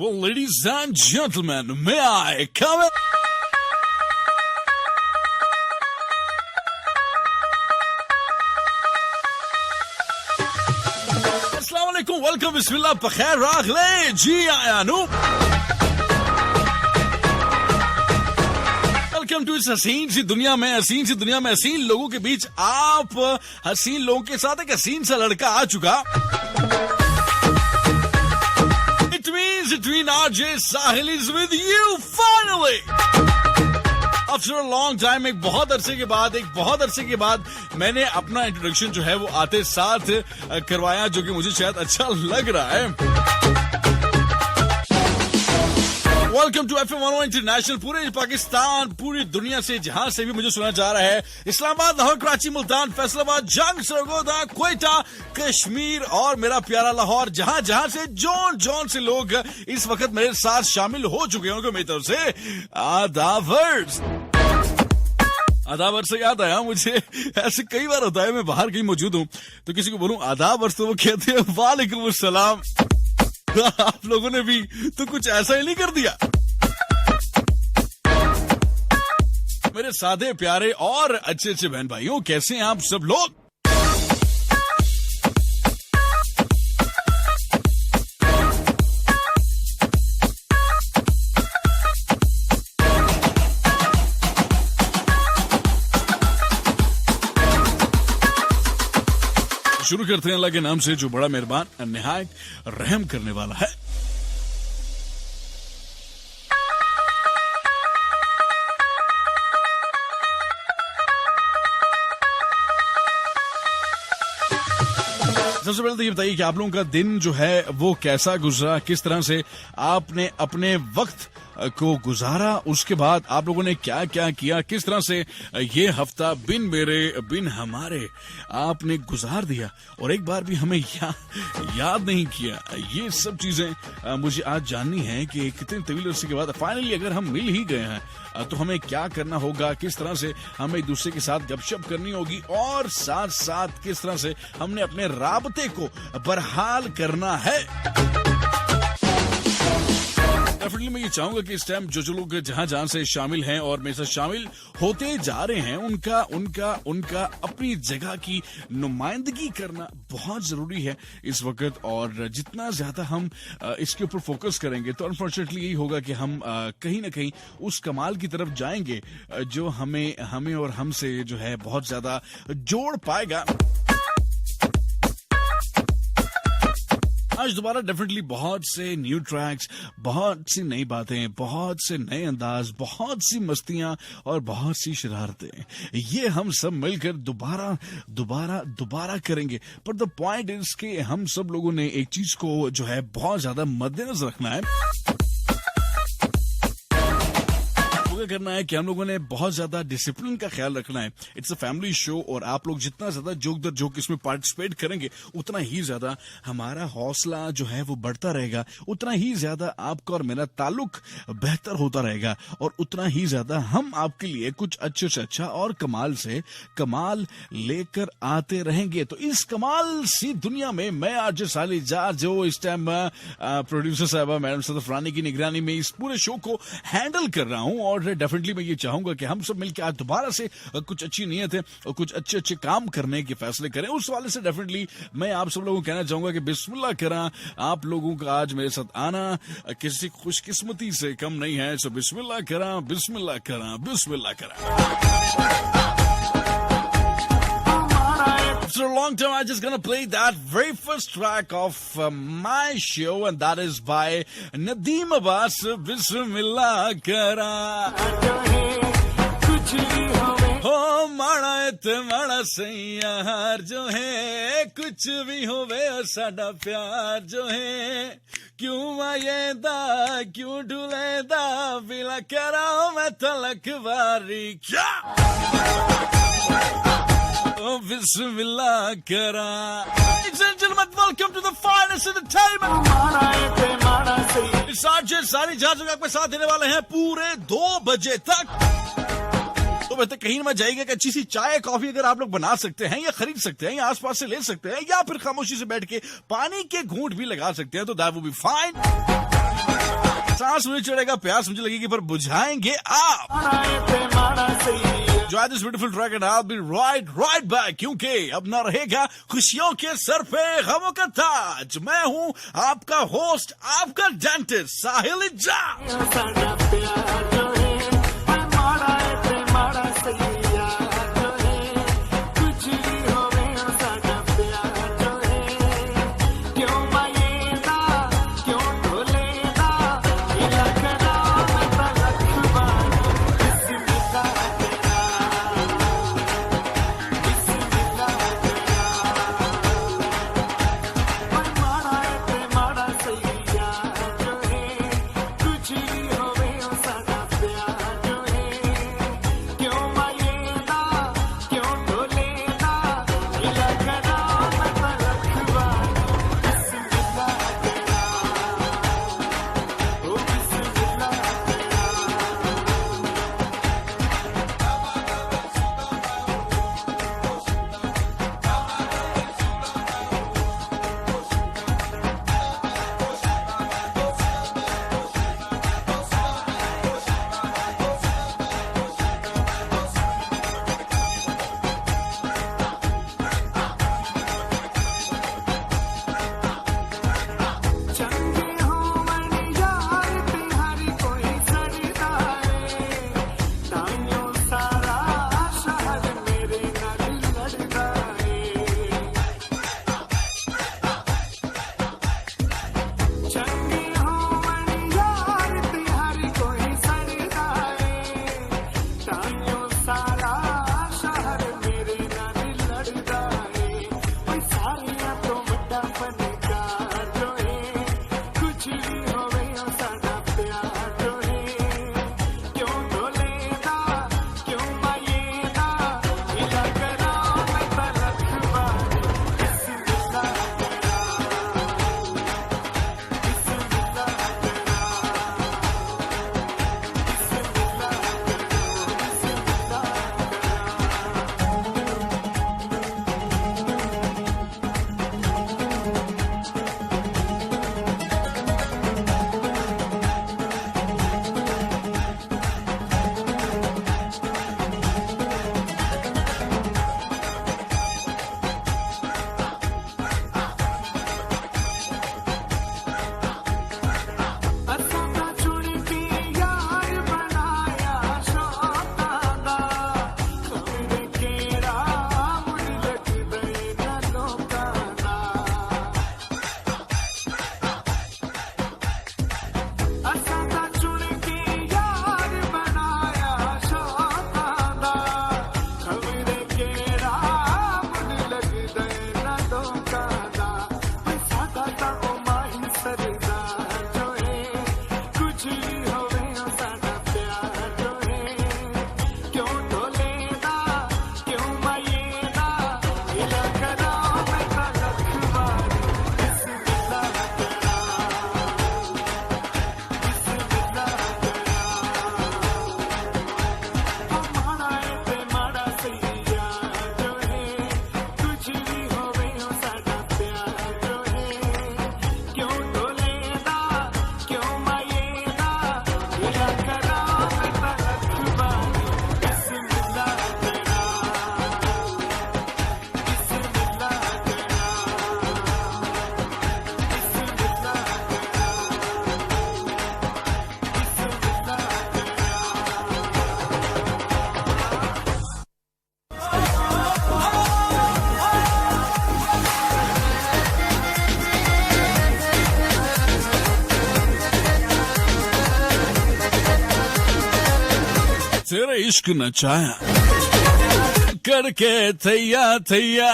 Well, ladies and gentlemen, may I come in? Assalamu alaikum, welcome, bismillah, pakhair, raghle, ji ayanu. Welcome to इस हसीन सी दुनिया में हसीन लोगों के बीच आप हसीन लोगों के साथ एक हसीन सा लड़का आ चुका. It means between RJ Sahil is with you finally. After a long time, एक बहुत अरसे के बाद मैंने अपना इंट्रोडक्शन जो है वो आते साथ करवाया, जो कि मुझे शायद अच्छा लग रहा है. Welcome to FM 101 international. पूरे पाकिस्तान, पूरी दुनिया से जहां से भी मुझे सुना जा रहा है, इस्लामाबाद, लाहौर, कराची, मुल्तान, फैसलाबाद, जंग, सरगोदा, क्वेटा, कश्मीर और मेरा प्यारा लाहौर, जहां से जॉन से लोग इस वक्त मेरे साथ शामिल हो चुके हैं, उनको मेरी तरफ से आदाब से याद आया मुझे. ऐसे कई बार होता है, मैं बाहर कहीं मौजूद हूं तो किसी को बोलूं आदाब तो वो कहते हैं वालेकुम अस्सलाम. आप लोगों ने भी तो कुछ ऐसा ही नहीं कर दिया. मेरे सादे प्यारे और अच्छे बहन भाइयों, कैसे हैं आप सब लोग? शुरू करते हैं अल्लाह के नाम से जो बड़ा मेहरबान निहायत रहम करने वाला है. सबसे पहले तो ये बताइए कि आप लोगों का दिन जो है वो कैसा गुजरा, किस तरह से आपने अपने वक्त को गुजारा, उसके बाद आप लोगों ने क्या क्या किया, किस तरह से ये हफ्ता बिन मेरे बिन हमारे आपने गुजार दिया और एक बार भी हमें याद नहीं किया. ये सब चीजें मुझे आज जाननी है कि कितने तवील अरसे के बाद फाइनली अगर हम मिल ही गए हैं तो हमें क्या करना होगा, किस तरह से हमें एक दूसरे के साथ गपशप करनी होगी और साथ साथ किस तरह से हमने अपने राबते को बरहाल करना है. डेफिनेटली मैं ये चाहूंगा कि इस टाइम जो लोग जहां से शामिल हैं और मेरे साथ शामिल होते जा रहे हैं, उनका अपनी जगह की नुमाइंदगी करना बहुत जरूरी है इस वक्त. और जितना ज्यादा हम इसके ऊपर फोकस करेंगे तो अनफॉर्चुनेटली यही होगा कि हम कहीं ना कहीं उस कमाल की तरफ जाएंगे जो हमें और हमसे जो है बहुत ज्यादा जोड़ पाएगा. आज दोबारा डेफिनेटली बहुत से न्यू ट्रैक्स, बहुत सी नई बातें, बहुत से नए अंदाज, बहुत सी मस्तियां और बहुत सी शरारतें, ये हम सब मिलकर दोबारा करेंगे. पर द पॉइंट इज कि हम सब लोगों ने एक चीज को जो है बहुत ज्यादा मद्देनजर रखना है, करना है कि हम लोगों ने बहुत ज्यादा डिसिप्लिन का ख्याल रखना है. इट्स अ फैमिली शो और आप लोग जितना ज्यादा जोक दर जोक इसमें पार्टिसिपेट करेंगे उतना ही ज्यादा हमारा हौसला जो है वो बढ़ता रहेगा, उतना ही ज्यादा आपका और मेरा ताल्लुक बेहतर होता रहेगा और उतना ही ज्यादा हम आपके लिए कुछ अच्छे से अच्छा और कमाल से कमाल लेकर आते रहेंगे. तो इस कमाल सी दुनिया में मैं आज सालिजार जो इस टाइम प्रोड्यूसर साहबा मैडम सदफरानी की निगरानी में इस पूरे शो को हैंडल कर रहा हूं और डेफिनेटली मैं ये चाहूंगा कि हम सब मिलकर आज दोबारा से कुछ अच्छी नीयत है और कुछ अच्छे काम करने के फैसले करें. उस वाले से डेफिनेटली मैं आप सब लोगों को कहना चाहूंगा कि बिस्मिल्लाह करा. आप लोगों का आज मेरे साथ आना किसी खुशकिस्मती से कम नहीं है. सो बिस्मिल्लाह करा, बिस्मिल्लाह करा, बिस्मिल्लाह करा. After a long time, I'm just gonna play that very first track of my show, and that is by Nadeem Abbas. Bismillah kara. हो माड़ा इत्ते माड़ा सैयार जो है, कुछ भी होवे और साडा प्यार जो है, क्यों मायेदा क्यों ढूलेदा बिला कराओ मैं तलक बारी क्या. Oh, Bismillah kara. Ladies and gentlemen, welcome to the finest entertainment. इस RJ सारी जहां आपके साथ देने वाले हैं पूरे 2 बजे तक. तो बस कहीं ना जाइएगा कि अच्छी सी चाय कॉफी अगर आप लोग बना सकते हैं या खरीद सकते हैं या आसपास से ले सकते हैं या फिर खामोशी से बैठ के पानी के घूंट भी लगा सकते हैं तो दैट वुड बी फाइन. सांस मुझे चढ़ेगा, प्यास मुझे लगेगी, पर बुझाएंगे आप। जो this beautiful track and I will be right back, क्योंकि अब ना रहेगा खुशियों के सर पे गमों का ताज। मैं हूँ आपका होस्ट, आपका डेंटिस्ट साहिल इज्जा। तेरे इश्क नचाया करके थैया थैया।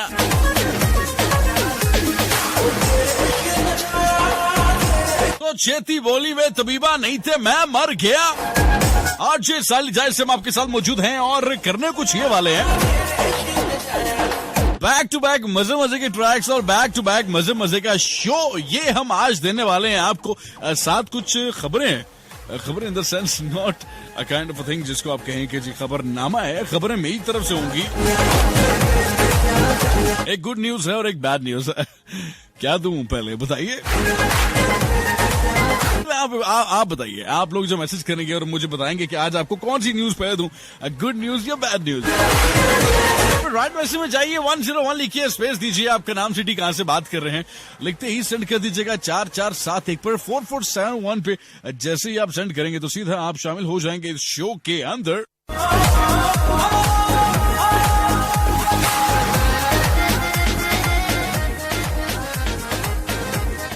तो चेती बोली वे तबीबा नहीं थे मैं मर गया। आज ये साल जाए से हम आपके साथ मौजूद हैं और करने कुछ ये वाले हैं। बैक टू बैक मजे मजे के ट्रैक्स और बैक टू बैक मजे मजे का शो ये हम आज देने वाले हैं आपको। साथ कुछ खबरें in the sense not a kind of a thing जिसको आप कहें कि जी खबरनामा है, खबरें मेरी तरफ से होंगी। एक गुड न्यूज है और एक बैड न्यूज है। क्या दूं पहले बताइए? आप बताइए, आप लोग जो मैसेज करेंगे और मुझे बताएंगे कि आज आपको कौन सी न्यूज पहले दूं, गुड न्यूज या बैड न्यूज। राइट मैसेज में जाइए, 101 लिखिए, स्पेस दीजिए, आपका नाम, सिटी, कहां से बात कर रहे हैं लिखते ही सेंड कर दीजिएगा 4471 पर 4471 पे। जैसे ही आप सेंड करेंगे तो सीधा आप शामिल हो जाएंगे इस शो के अंदर।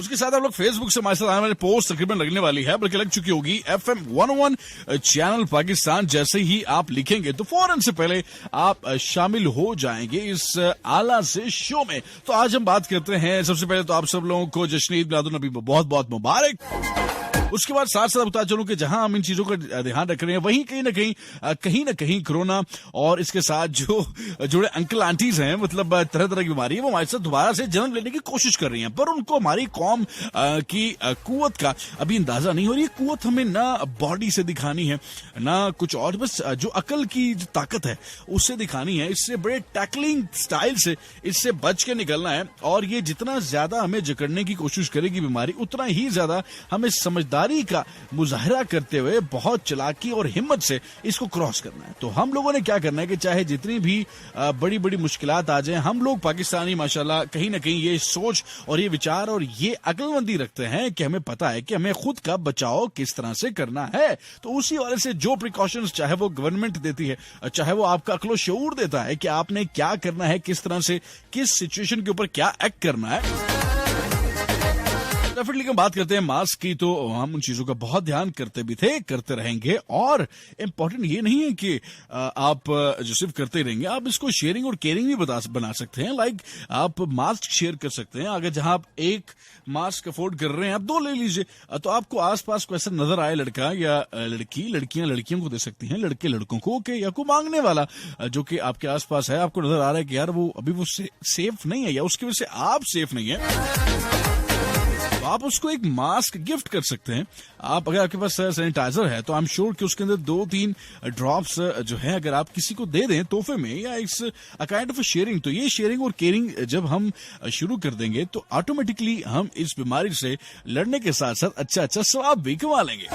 उसके साथ आप लोग फेसबुक से हमारे साथ आने वाली पोस्ट तकरीबन लगने वाली है, बल्कि लग चुकी होगी। FM 101 चैनल पाकिस्तान जैसे ही आप लिखेंगे तो फौरन से पहले आप शामिल हो जाएंगे इस आला से शो में। तो आज हम बात करते हैं, सबसे पहले तो आप सब लोगों को जश्न ईद मिलादुन नबी बहुत बहुत मुबारक। उसके बाद साथ साथ बता चलूं कि जहां हम इन चीजों का ध्यान रख रहे हैं वहीं कहीं ना कहीं कोरोना और इसके साथ जो जुड़े अंकल आंटीज हैं, मतलब तरह तरह की बीमारी है, वो हमारे साथ दोबारा से जन्म लेने की कोशिश कर रही हैं, पर उनको हमारी कौम की कुव्वत का अभी अंदाजा नहीं हो रही है। कुव्वत हमें ना बॉडी से दिखानी है ना कुछ और, बस जो अकल की जो ताकत है उससे दिखानी है। इससे बड़े टैकलिंग स्टाइल से इससे बच के निकलना है, और ये जितना ज्यादा हमें जकड़ने की कोशिश करेगी बीमारी, उतना ही ज्यादा हमें समझदारी का मुजाहरा करते हुए बहुत चालाकी और हिम्मत से इसको क्रॉस करना है। तो हम लोगों ने क्या करना है कि चाहे जितनी भी बड़ी बड़ी मुश्किलात आ जाएं, हम लोग पाकिस्तानी माशाल्लाह कहीं ना कहीं ये सोच और ये विचार और ये अक्लमंदी रखते हैं कि हमें पता है कि हमें खुद का बचाव किस तरह से करना है। तो उसी वाले से जो प्रिकॉशंस चाहे वो गवर्नमेंट देती है, चाहे वो आपका अक्लो शऊर देता है कि आपने क्या करना है, किस तरह से किस सिचुएशन के ऊपर क्या एक्ट करना है। डेफिनेटली हम बात करते हैं मास्क की, तो हम उन चीजों का बहुत ध्यान करते भी थे, करते रहेंगे। और इम्पोर्टेंट ये नहीं है कि आप जो सिर्फ करते रहेंगे, आप इसको शेयरिंग और केयरिंग भी बना सकते हैं। लाइक आप मास्क शेयर कर सकते हैं। अगर जहां आप एक मास्क अफोर्ड कर रहे हैं, आप 2 ले लीजिए। तो आपको आसपास को ऐसा नजर आए लड़का या लड़की, लड़कियां लड़कियों को दे सकती हैं, लड़के लड़कों को, या कोई मांगने वाला जो कि आपके आसपास है, आपको नजर आ रहा है कि यार वो अभी वो सेफ नहीं है या उसकी वजह से आप सेफ नहीं है, तो आप उसको एक मास्क गिफ्ट कर सकते हैं। आप अगर आपके पास सैनिटाइजर है तो आई एम श्योर कि उसके अंदर 2-3 ड्रॉप्स जो है अगर आप किसी को दे दें तोहफे में, या it's a kind of sharing, तो ये शेयरिंग और केयरिंग जब हम शुरू कर देंगे तो ऑटोमेटिकली हम इस बीमारी से लड़ने के साथ साथ अच्छा स्वाब भी कमा लेंगे।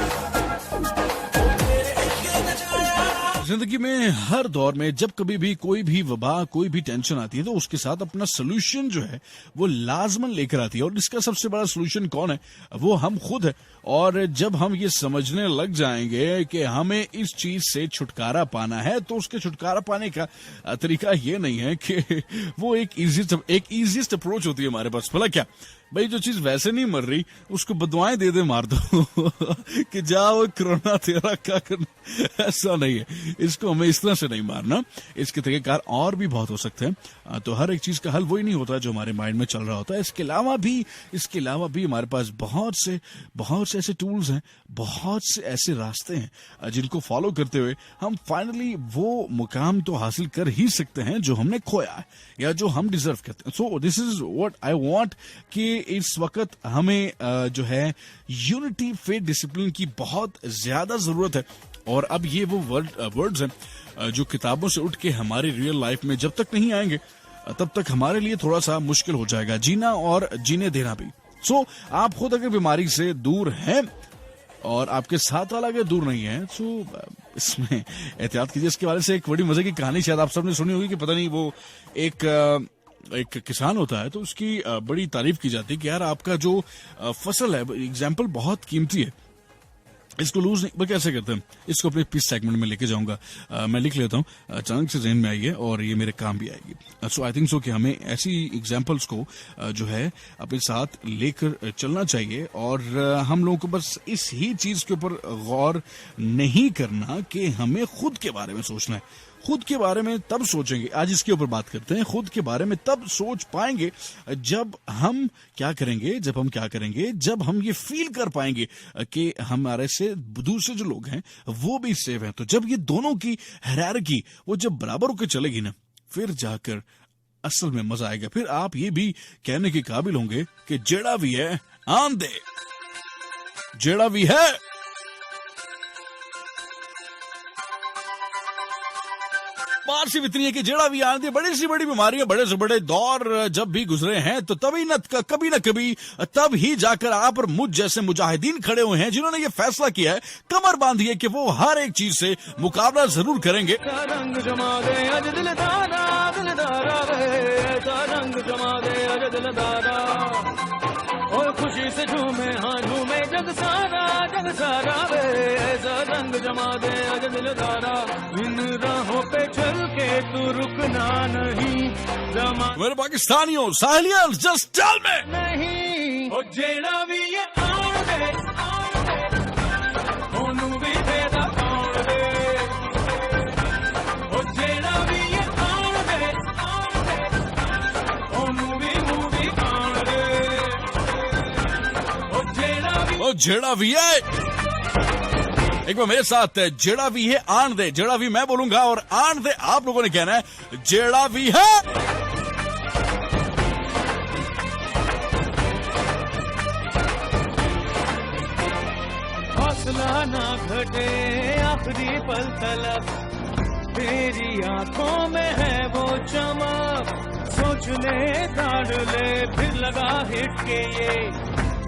जिंदगी में हर दौर में जब कभी भी कोई भी वबा, कोई भी टेंशन आती है, तो उसके साथ अपना सोल्यूशन जो है वो लाजमन लेकर आती है। और इसका सबसे बड़ा सोल्यूशन कौन है? वो हम खुद है। और जब हम ये समझने लग जाएंगे कि हमें इस चीज से छुटकारा पाना है, तो उसके छुटकारा पाने का तरीका ये नहीं है कि वो एक इजीएस्ट अप्रोच होती है हमारे पास। भला क्या भाई, जो चीज वैसे नहीं मर रही उसको बदवाएं दे मार दो कि जाओ कोरोना तेरा क्या करना, ऐसा नहीं है। इसको हमें इस तरह से नहीं मारना। इसके तरीकेकार और भी बहुत हो सकते हैं। तो हर एक चीज का हल वही नहीं होता जो हमारे माइंड में चल रहा होता है। इसके अलावा भी हमारे पास बहुत से ऐसे टूल्स हैं, बहुत से ऐसे रास्ते हैं जिनको फॉलो करते हुए हम फाइनली वो मुकाम तो हासिल कर ही सकते हैं जो हमने खोया है या जो हम डिजर्व करते हैं। So this is what I want कि इस वक्त हमें जो है यूनिटी, फेथ, डिसिप्लिन की बहुत ज्यादा जरूरत है। और अब ये वो वर्ड्स हैं जो किताबों से उठ के हमारी रियल लाइफ में जब तक नहीं आएंगे तब तक हमारे लिए थोड़ा सा मुश्किल हो जाएगा जीना और जीने देना भी। सो आप खुद अगर बीमारी से दूर हैं और आपके साथ वाला अगर दूर नहीं है, तो इसमें एहतियात कीजिए। इसके बारे से एक बड़ी मजे की कहानी शायद आप सबने सुनी होगी कि पता नहीं वो एक किसान होता है तो उसकी बड़ी तारीफ की जाती है कि यार आपका जो फसल है, एग्जाम्पल बहुत कीमती है, इसको लूज नहीं कैसे करते हैं। इसको अपने पीस सेगमेंट में लेके जाऊंगा, मैं लिख लेता हूँ, अचानक से जहन में आई है और ये मेरे काम भी आएगी। सो आई थिंक सो कि हमें ऐसी एग्जाम्पल्स को जो है अपने साथ लेकर चलना चाहिए। और हम लोगों को बस इस ही चीज के ऊपर गौर नहीं करना कि हमें खुद के बारे में सोचना है। खुद के बारे में तब सोचेंगे, आज इसके ऊपर बात करते हैं, खुद के बारे में तब सोच पाएंगे जब हम क्या करेंगे, जब हम ये फील कर पाएंगे कि हमारे से दूसरे जो लोग हैं वो भी सेफ हैं। तो जब ये दोनों की हायरार्की वो जब बराबर होकर चलेगी ना, फिर जाकर असल में मजा आएगा। फिर आप ये भी कहने के काबिल होंगे कि जेड़ा भी है आन दे, जेड़ा भी है बात सिर्फ इतनी है कि जेड़ा भी आंधी बड़ी सी बड़ी बीमारियां बड़े से बड़े दौर जब भी गुजरे हैं तो तभी न कभी न कभी तब ही जाकर आप और मुझ जैसे मुजाहिदीन खड़े हुए हैं जिन्होंने ये फैसला किया है, कमर बांधी है कि वो हर एक चीज से मुकाबला जरूर करेंगे। रंग जमा दे अज दिलदारा दिलदारा रे, ऐसा रंग जमा दे अज दिलदारा, और खुशी से झूमे हाँ झूमे जग सारा रे, ऐसा रंग जमा दे अज दिलदारा, इन राहों पे चल के तू रुकना नहीं, जमा मेरे पाकिस्तानियों साहलियन जस्ट टेल मी नहीं, ओ जेड़ा भी ये आन दे ओनू भी बेदा कौन दे, ओ जेड़ा भी ये आन दे ओनू भी मूवी कौन दे, ओ जेड़ा भी है एक बार मेरे साथ है, जेड़ा भी है आन दे, जेड़ा भी मैं बोलूंगा और आन दे आप लोगों ने कहना है, जेड़ा भी है। हौसला ना घटे आखिरी पल तलक, तेरी आंखों में है वो चमक, सोच ले ताड़ ले फिर लगा हिट के ये,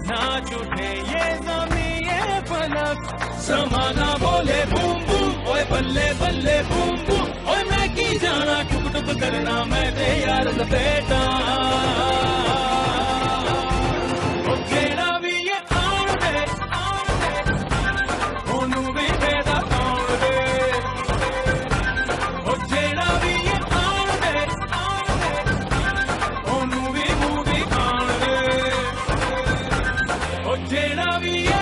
नाच उठे ये ज़मीं ये फलक, समाना बोले बूम बूम ओए बल्ले बल्ले बूम बूम, ओए मैं की जाना टुक टुक करना मैं ते यार लपेटा, ओ जेड़ा भी ये आन दे ओनू भी बेदा कौन दे, ओ जेड़ा भी ये आन दे ओनू भी मूवी कौन दे, ओ जेड़ा भी ये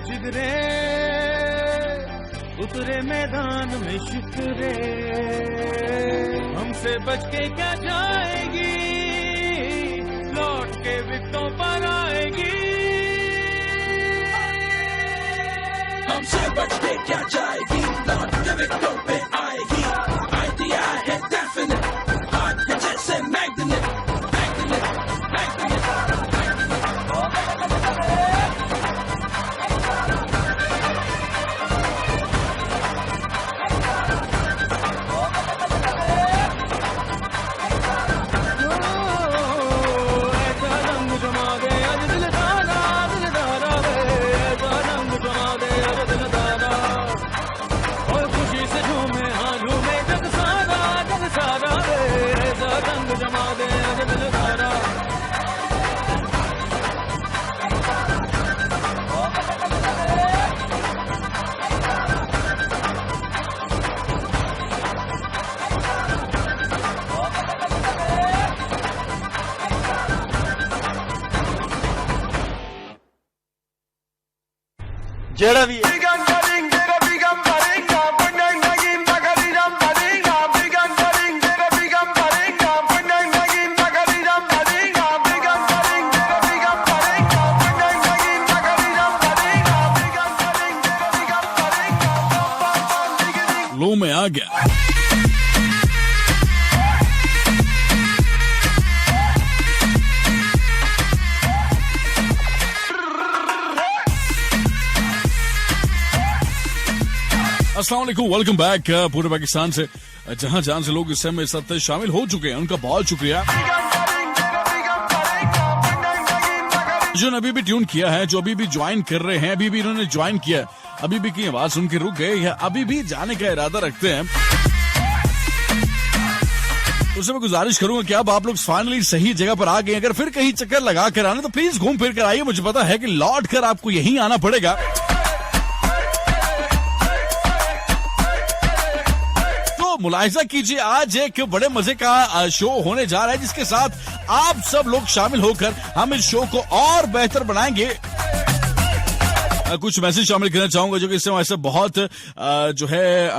जिगरे उतरे मैदान में शिकरे, हमसे बच के क्या जाएगी, लौट के विकेटों पर आएगी, हमसे बच के क्या जाएगी, लौट के विकेटों पे आएगी, आइडिया है डेफिनेट, हाथ के जैसे मैग्नेट, जेड़ा भी लो में आ गया। अस्सलाम वालेकुम, वेलकम बैक पूरे पाकिस्तान से जहां जहां से लोग इस समय इस साथ शामिल हो चुके हैं उनका बहुत शुक्रिया। जो ने अभी भी ट्यून किया है, जो अभी भी ज्वाइन कर रहे हैं, अभी भी इन्होंने ज्वाइन किया, अभी भी की आवाज सुन के रुक गए या अभी भी जाने का इरादा रखते हैं, उससे मैं गुजारिश करूंगा कि अब आप लोग फाइनली सही जगह पर आ गए। अगर फिर कहीं चक्कर लगा कर आना तो प्लीज घूम फिर कर आइए, मुझे पता है कि लौट कर आपको यहीं आना पड़ेगा। मुलाहिजा कीजिए, आज एक बड़े मजे का शो होने जा रहा है जिसके साथ आप सब लोग शामिल होकर हम इस शो को और बेहतर बनाएंगे। कुछ मैसेज शामिल करना चाहूंगा जो कि इस समय से बहुत जो है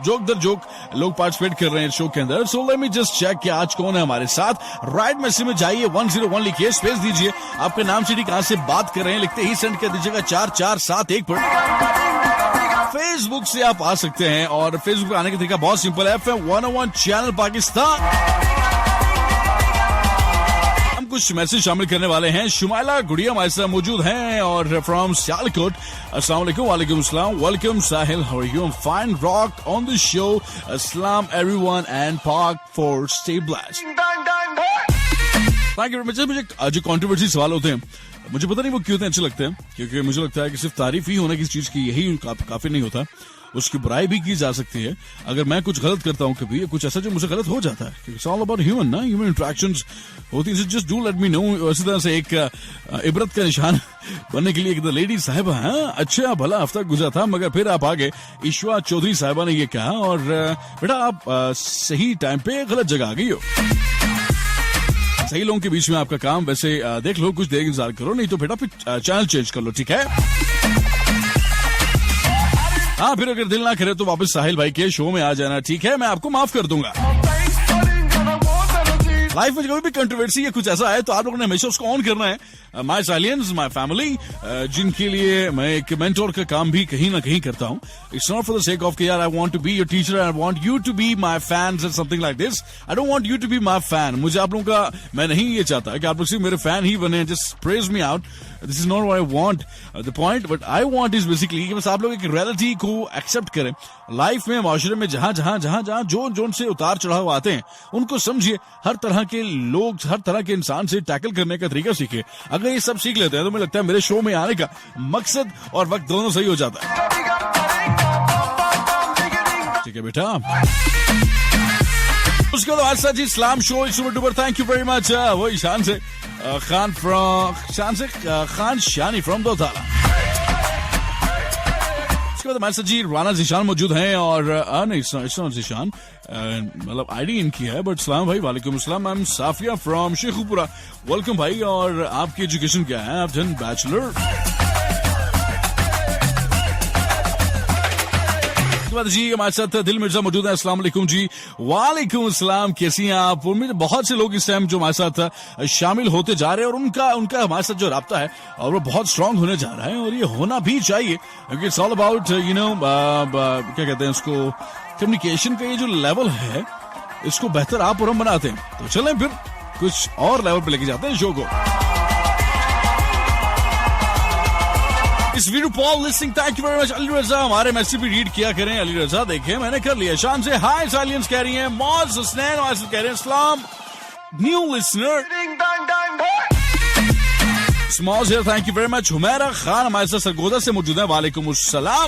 जोक दर जोक लोग पार्टिसिपेट कर रहे हैं शो के अंदर। So let me just check कि आज कौन है हमारे साथ। राइट मैसेज में जाइए, 101 लिखिए, स्पेस दीजिए, आपका नाम सिटी कहां से बात कर रहे हैं लिखते ही सेंड कर दीजिएगा 4471 पर। फेसबुक से आप आ सकते हैं और फेसबुक पे आने का तरीका बहुत सिंपल है। FM 101 channel Pakistan. हम कुछ मैसेज शामिल करने वाले हैं। शुमाइला गुड़िया हमारे साथ मौजूद हैं और फ्रॉम सियालकोट। अस्सलाम वालेकुम। वालेकुम अस्सलाम। Welcome Sahil, how are you? Fine rock on the show. अस्सलाम एवरीवन एंड पाक for stay blessed. Thank you. मुझे जो कंट्रोवर्सी सवाल होते हैं, मुझे पता नहीं वो क्यों इतने अच्छे लगते हैं, क्योंकि मुझे लगता है कि सिर्फ तारीफ ही होना किसी चीज की यही काफी नहीं होता, उसकी बुराई भी की जा सकती है। अगर मैं कुछ गलत करता हूँ कभी, कुछ ऐसा जो मुझे गलत हो जाता है, क्योंकि इट्स ऑल अबाउट ह्यूमन ना, ह्यूमन इंटरेक्शंस होती है। Just do let me know. इसी तरह से एक इबरत का निशान बनने के लिए एक लेडी साहिबा, हाँ अच्छा भला हफ्ता गुजरा था मगर फिर आप आगे। ईश्वा चौधरी साहिबा ने ये कहा और बेटा आप सही टाइम पे गलत जगह आ गई हो। सही लोगों के बीच में आपका काम। वैसे देख लो, कुछ देर इंतजार करो, नहीं तो बेटा फिर चैनल चेंज कर लो, ठीक है? हाँ, फिर अगर दिल ना करे तो वापस साहिल भाई के शो में आ जाना, ठीक है? मैं आपको माफ कर दूंगा। लाइफ में कभी भी कंट्रोवर्सी या कुछ ऐसा है तो आप लोगों ने हमेशा उसको ऑन करना है। माय साइलेंस, माय फैमिली, जिनके लिए मैं एक मेंटोर का काम भी कहीं ना कहीं करता हूँ। It's not for the sake of कि यार I want to be your teacher, I want you to be my fans and something like this. I don't want you to be my fan. मुझे आप लोगों का, मैं नहीं ये चाहता कि आप लोग सिर्फ मेरे फैन ही बने, just praise me out. This is not what I want the point, but I want is basically कि बस आप लोग एक रियलिटी को एक्सेप्ट करें। लाइफ में, माशरे में जहां जो से उतार चढ़ाव आते हैं उनको समझिए। हर तरह के लोग, हर तरह के इंसान से टैकल करने का तरीका सीखे। अगर ये सब सीख लेते हैं तो मुझे लगता है मेरे शो में आने का मकसद और वक्त दोनों सही हो जाता है। ठीक है बेटा। उसके बाद हमारे साथ जी Islam show super duper. Thank you very much. वो ईशान से खान शानी फ्रॉम दोताला। उसके बाद हमारे साथ जी राना जिशान मौजूद हैं और नहीं जिशान मतलब आईडी इनकी है, बट सलाम भाई। वालेकुम अस्सलाम। I am Safia from Sheikhupura. Welcome भाई। और आपकी एजुकेशन क्या है? आप जन बैचलर। जी हमारे साथ दिल मिर्जा मौजूद है। अस्सलाम वालेकुम जी। वालेकुम अस्सलाम। कैसी हैं आप? उम्मीद बहुत से लोग इस टाइम जो हमारे साथ शामिल होते जा रहे हैं और उनका हमारे साथ जो राब्ता है और वो बहुत स्ट्रांग होने जा रहा है और ये होना भी चाहिए, क्योंकि it's all about you no क्या कहते हैं उसको, कम्युनिकेशन का ये जो लेवल है इसको बेहतर आप और हम बनाते हैं। तो चलें फिर कुछ और लेवल पे लेके जाते हैं शो को। इस वीडियो पॉल लिस्टिंग, thank you very much. Ali Raza हमारे मैसेज भी रीड किया करें। अली रजा देखें मैंने कर लिया। शान से हाय साइलेंस कह रही हैं। मौज हुसनैन वासिफ कह रहे हैं सलाम न्यू लिसनर। स्मॉज here, thank you very much. Humaira Khan हमारे साथ सरगोदा से मौजूद है। वालेकुम अस्सलाम।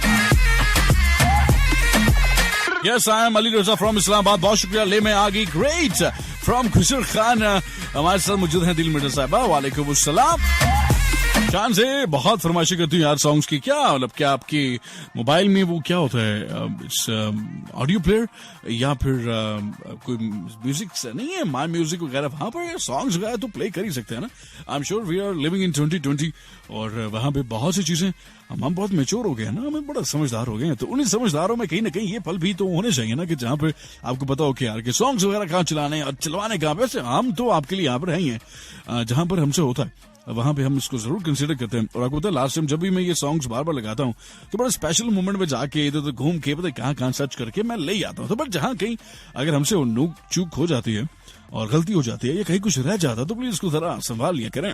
Yes I am Ali Raza from Islamabad. बहुत शुक्रिया। ले में आ गई। ग्रेट। फ्रॉम खुशर खान हमारे साथ मौजूद हैं। दिल मिर्जा साहबा। वालेकुम अस्सलाम। शान से बहुत फरमाइशें करती हूँ यार सॉन्ग्स की। क्या मतलब, क्या आपकी मोबाइल में वो क्या होता है, ऑडियो प्लेयर या फिर कोई म्यूजिक नहीं है, माई म्यूजिक वगैरह, वहां पर सॉन्ग्स वगैरह तो प्ले कर ही सकते हैं ना। I am sure we are living in 2020 और वहां पे बहुत सी चीजें, हम बहुत मेच्योर हो गए हैं ना, हमें बड़ा समझदार हो गए हैं। तो उन्हीं समझदारों में कहीं ना कहीं ये पल भी तो होने चाहिए ना कि जहाँ पे आपको पता हो कि यार के सॉन्ग्स वगैरह कहाँ चलाने और चलवाने कहाँ पे। वैसे हम तो आपके लिए यहाँ पर ही हैं, जहां पर हमसे होता है वहां पे हम इसको जरूर कंसीडर करते हैं। और आपको पता है लास्ट टाइम जब भी मैं ये सॉन्ग्स बार बार लगाता हूँ तो बड़ा स्पेशल मोमेंट में जाके इधर उधर घूम के पता है कहाँ सर्च करके मैं ले आता हूँ। तो बट जहाँ कहीं अगर हमसे नूक चूक हो जाती है और गलती हो जाती है या कहीं कुछ रह जाता है तो प्लीज इसको जरा संभाल लिया करें।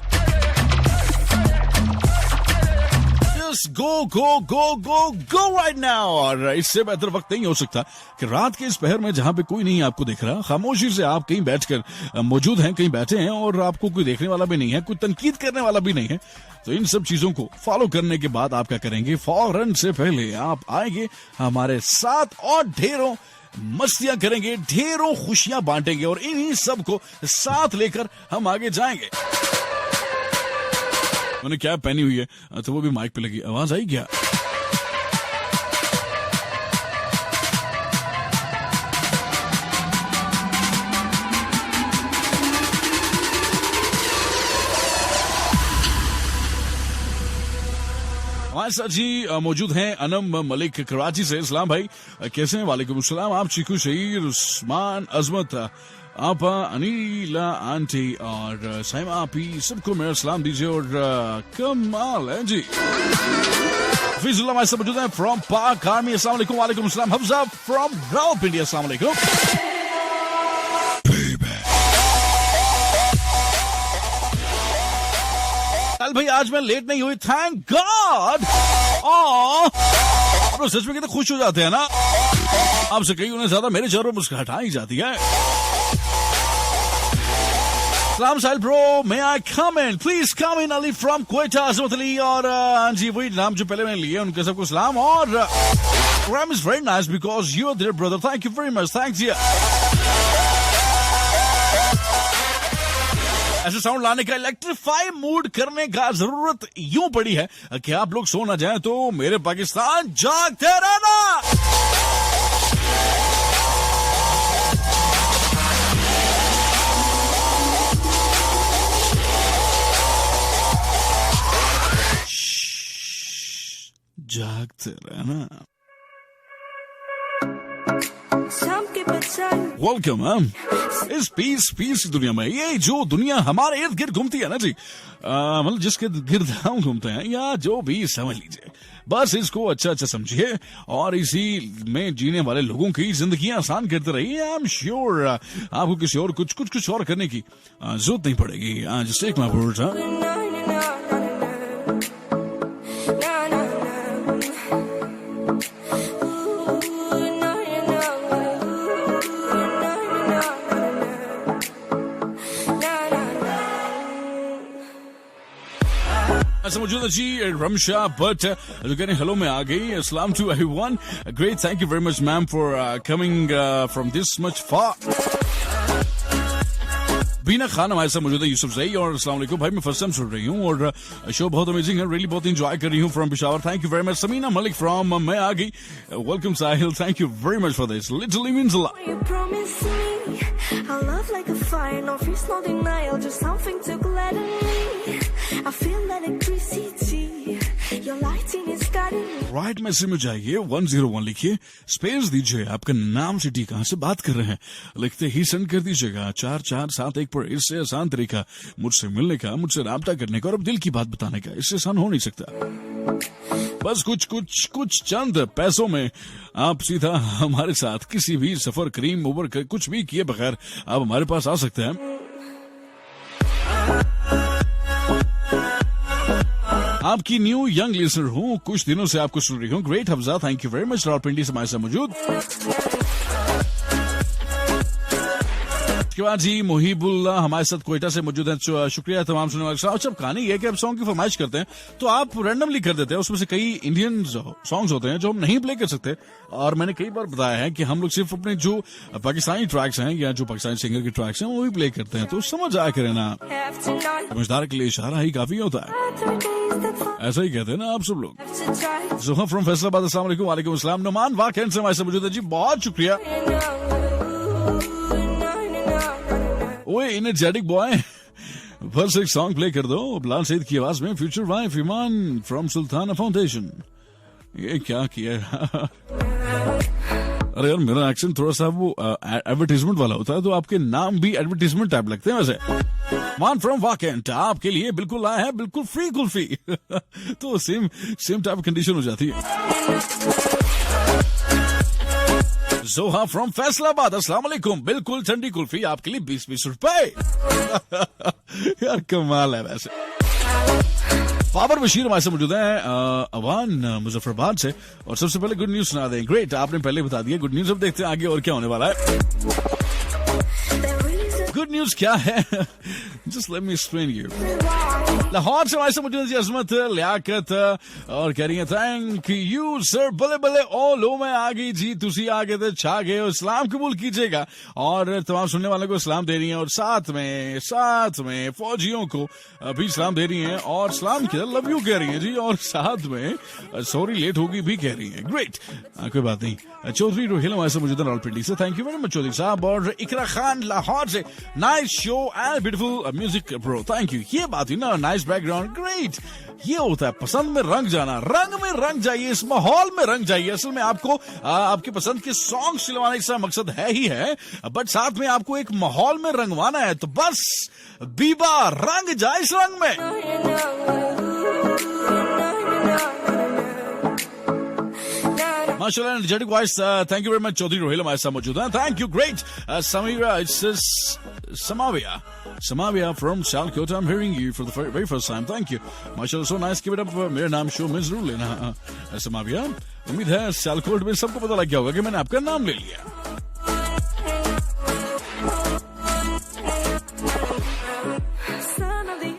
Go right now. और इससे बेहतर वक्त नहीं हो सकता कि रात के इस पहर में जहां पे कोई नहीं आपको देख रहा, खामोशी से आप कहीं बैठकर मौजूद हैं, कहीं बैठे हैं और आपको कोई देखने वाला भी नहीं है, कोई तनकीद करने वाला भी नहीं है। तो इन सब चीजों को फॉलो करने के बाद आप क्या करेंगे, फौरन से पहले आप आएंगे हमारे साथ और ढेरों मस्तियां करेंगे, ढेरों खुशियां बांटेंगे और इन्हीं सब को साथ लेकर हम आगे जाएंगे। मैंने क्या पहनी हुई है तो वो भी माइक पे लगी, आवाज आई क्या? हमारे साथ जी मौजूद हैं अनम मलिक कराची से। इस्लाम भाई कैसे हैं? वालेकुम अस्सलाम। आप चीकू शहीर उस्मान अजमत आपा, अनीला आंटी और साइमा आपी, सबको मेरा सलाम दीजिए और कमाल है जी। फिजुल्लाह हमारे साथ मौजूद है फ्रॉम पाक आर्मी। अस्सलाम वालेकुम। वालेकुम अस्सलाम। हफ्जा फ्रॉम रावलपिंडी। अस्सलाम वालेकुम। कल भाई आज मैं लेट नहीं हुई, थैंक गॉड। आप लोग सच में कितने खुश हो जाते हैं ना, आपसे कई उन्हें ज्यादा मेरे चेहरे पर मुस्कुराहट आ ही जाती है। सलाम Sahil bro, may I come in please? Come in. Ali from Quetta, Azmat Ali और जी वही नाम जो पहले मैंने लिए उनके सबको सलाम। और programme is very nice because you are there brother, thank you very much, thanks. ऐसे साउंड लाने का, इलेक्ट्रीफाई मूड करने का जरूरत यूं पड़ी है कि आप लोग सो ना जाएं तो मेरे पाकिस्तान जागते रहना। जागते रहना। वेलकम मैम इस पीस की दुनिया में। ये जो दुनिया हमारे इर्द गिर्द घूमती है ना जी, मतलब जिसके गिर्द हम घूमते हैं या जो भी समझ लीजिए, बस इसको अच्छा समझिए और इसी में जीने वाले लोगों की जिंदगी आसान करते रहिए। आई एम श्योर आपको किसी और कुछ और करने की जरूरत नहीं पड़ेगी। Just take my words. मौजूद जी रमशा बट जो कहने हेलो में आ गई। अस्सलाम to everyone, great, thank you very much ma'am for coming from this much far. Bina Khan हमारे साथ मौजूद है, यूसुफ जई और अस्सलाम वालेकुम भाई, मैं फर्स्ट टाइम सुन रही हूँ और शो बहुत अमेजिंग है, रियली बहुत एंजॉय कर रही हूँ from Peshawar, thank you very much. Samina Malik from मैं आ गई, welcome Sahil, thank you very much for this, literally means a lot. Our love like a fire, no fears, no denial, just something to gladden me. I feel electricity, your lighting is guiding me. Right message में जाइए, 101 लिखिए, space दीजिए, आपका नाम, city, कहां से बात कर रहे हैं, लिखते ही सेंड कर दीजिएगा 4471 पर। इससे आसान तरीका मुझसे मिलने का, मुझसे राब्ता करने का और अब दिल की बात बताने का, इससे आसान हो नहीं सकता। बस कुछ चंद पैसों में आप सीधा हमारे साथ किसी भी सफर, क्रीम, उबर कुछ भी किए बगैर आप हमारे पास आ सकते हैं। आपकी न्यू यंग लिसनर हूँ, कुछ दिनों से आपको सुन रही हूँ। Great Hafza, thank you very much. Rawalpindi से हमारे साथ मौजूद। उसके बाद जी मुहिबुल्ला हमारे साथ कोयटा से मौजूद है, शुक्रिया तमाम सुनने वाले। अच्छा कहानी ये कि आप सॉन्ग की फरमाइश करते हैं तो आप रैंडमली कर देते हैं, उसमें से कई इंडियन सॉन्ग्स होते हैं जो हम नहीं प्ले कर सकते, और मैंने कई बार बताया है कि हम लोग सिर्फ अपने जो पाकिस्तानी ट्रैक्स हैं या जो पाकिस्तानी सिंगर के ट्रैक्स हैं वो भी प्ले करते हैं, तो समझ आया करें ना, समझदार के लिए इशारा ही काफी होता है, ऐसा ही कहते हैं ना आप सब लोग। जुहा फ्रॉम फैसलाबाद, अस्सलाम वालेकुम। वालेकुम अस्सलाम। नुमान वाकई से हमारे साथ मौजूद है जी, बहुत शुक्रिया। ओए एनर्जेटिक बॉय, बस एक सॉन्ग प्ले कर दो बिलाल सईद की आवाज में, future wife Iman from Sultana foundation. ये क्या किया? अरे यार मेरा एक्सेंट थोड़ा सा वो एडवर्टीजमेंट वाला होता है, तो आपके नाम भी एडवर्टीजमेंट टाइप लगते हैं वैसे। मान फ्रॉम वाकेंट आपके लिए बिल्कुल आया है, बिल्कुल फ्री कुल्फी। तो सेम टाइप कंडीशन हो जाती है। जोहा फ्रॉम फैसलाबाद, अस्सलाम वालेकुम। बिल्कुल ठंडी कुल्फी आपके लिए 20-20 रुपए। यार कमाल है वैसे। बाबर बशीर हमारे से मौजूद है अवान मुजफ्फराबाद से, और सबसे पहले गुड न्यूज सुना दें। ग्रेट, आपने पहले बता दिया गुड न्यूज, अब देखते हैं आगे और क्या होने वाला है। गुड न्यूज क्या है? Just let me explain you. Lahore से हमारे से मौजूद है अजमत लियाकत, और कह रही है थैंक यू सर, बले बले ओ लो मैं आ गई जी, तुसी आ गए थे, छा गए हो, इस्लाम कबूल कीजिएगा। और तमाम सुनने वालों को इस्लाम दे रही हैं, और साथ में फौजियों को भी इस्लाम दे रही हैं, और इस्लाम की लव यू कह रही हैं जी, और साथ में सॉरी लेट होगी भी कह रही हैं। ग्रेट, कोई बात नहीं। चौधरी रोहिल हमारे से मौजूद है रावलपिंडी से, thank you very much Chaudhary साहब। और इकरा खान लाहौर से, nice show and beautiful music bro, thank you. ये बात हुई ना, नाइस बैकग्राउंड, ग्रेट। ये होता है पसंद में रंग जाना, रंग में रंग जाइए, इस माहौल में रंग जाइए। असल में आपको आपकी पसंद के सॉन्ग सिलवाने का मकसद है ही है, बट साथ में आपको एक माहौल में रंगवाना है, तो बस बीबा रंग जाए इस रंग में। माशाल्लाह, energetic voice, thank you very much. Chaudhary Rohil हमारे साथ मौजूद हैं, thank you, great. Samira, it's Samavia from Salcota, I'm hearing you for the very first time, thank you. माशाल्लाह, so nice, keep it up। मेरा नाम शो में जरूर लेना समाविया। उम्मीद है सियालकोट में सबको पता लग गया होगा कि मैंने आपका नाम ले लिया।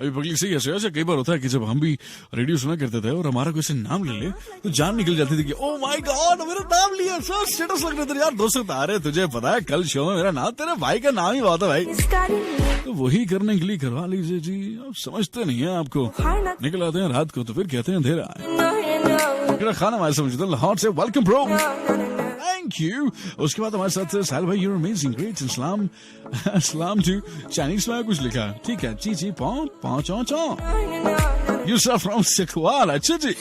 अभी पब्लिक से ऐसे कई बार होता है कि जब हम भी रेडियो सुना करते थे और हमारा कोई से नाम ले ले तो जान निकल जाती थी कि ओ माय गॉड, मेरा नाम लिया, सर स्टेटस लग रहे थे यार, दोस्त आ रहे, तुझे पता है कल शो में मेरा नाम, तेरे भाई का नाम ही बात है भाई, तो वही करने के लिए करवा लीजिए जी। आप समझते नहीं है, आपको निकल आते हैं रात को तो फिर कहते हैं अंधेरा है। खाना हमारे समझते लाहौर से, वेलकम ब्रो, थैंक यू। उसके बाद हमारे साथ साहिल भाई, you're amazing, great, Islam to Chinese में कुछ लिखा, ठीक है, ची पाँव पाँव चौ चौ, यूसुफ फ्रॉम सिखवाल, अच्छा जी।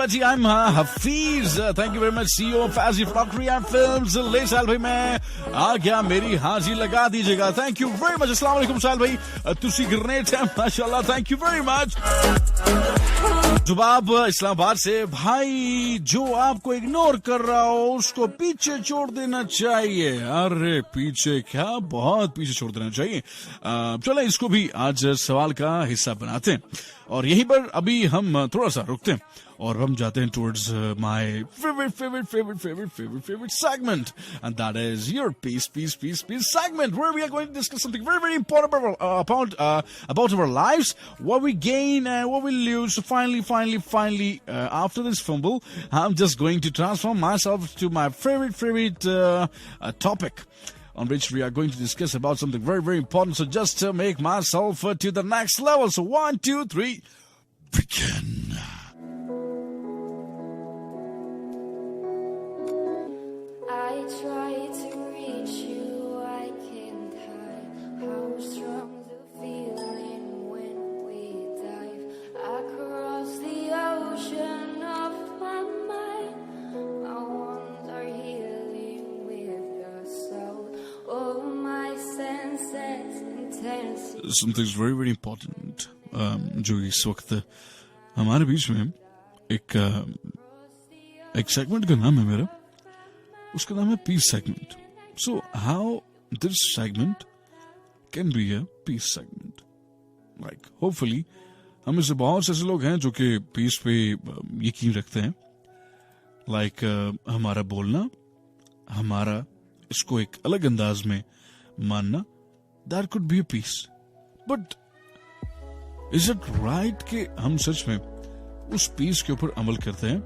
जी, I'm Hafiz, thank you very much, CEO of Fazzy Factory and Films। ले साल भाई मैं आ गया, मेरी हाजिरी लगा दीजिएगा, थैंक यू वेरी मच। अस्सलाम वालेकुम साल भाई, तुसी ग्रेट है माशाल्लाह, thank you very much. Zubab Islamabad से, भाई जो आपको इग्नोर कर रहा हो उसको पीछे छोड़ देना चाहिए। अरे पीछे क्या, बहुत पीछे छोड़ देना चाहिए। चलो इसको भी आज सवाल का हिस्सा बनाते हैं और यहीं पर अभी हम थोड़ा सा रुकते हैं और हम जाते हैं towards my favorite segment, and that is your peace segment, where we are going to discuss something very important about our lives, what we gain and what we lose. So finally, after this fumble, I'm just going to transform myself to my favorite topic, on which we are going to discuss about something very important. So just to make myself to the next level. So 1, 2, 3, begin. I try to reach you, I can't hide how strong the feeling when we dive across the ocean of my mind. I wander healing with the soul of my senses intensity. Something's very important, जो इस वक्त हमारे बीच में एक segment का नाम है मेरा, उसका नाम है peace segment. So how this segment can be a peace segment, like hopefully हम इससे बहुत से ऐसे लोग हैं जो कि पीस पे यकीन रखते हैं, लाइक हमारा बोलना, हमारा इसको एक अलग अंदाज में मानना, that could be a peace. But is it right कि हम सच में उस पीस के ऊपर अमल करते हैं?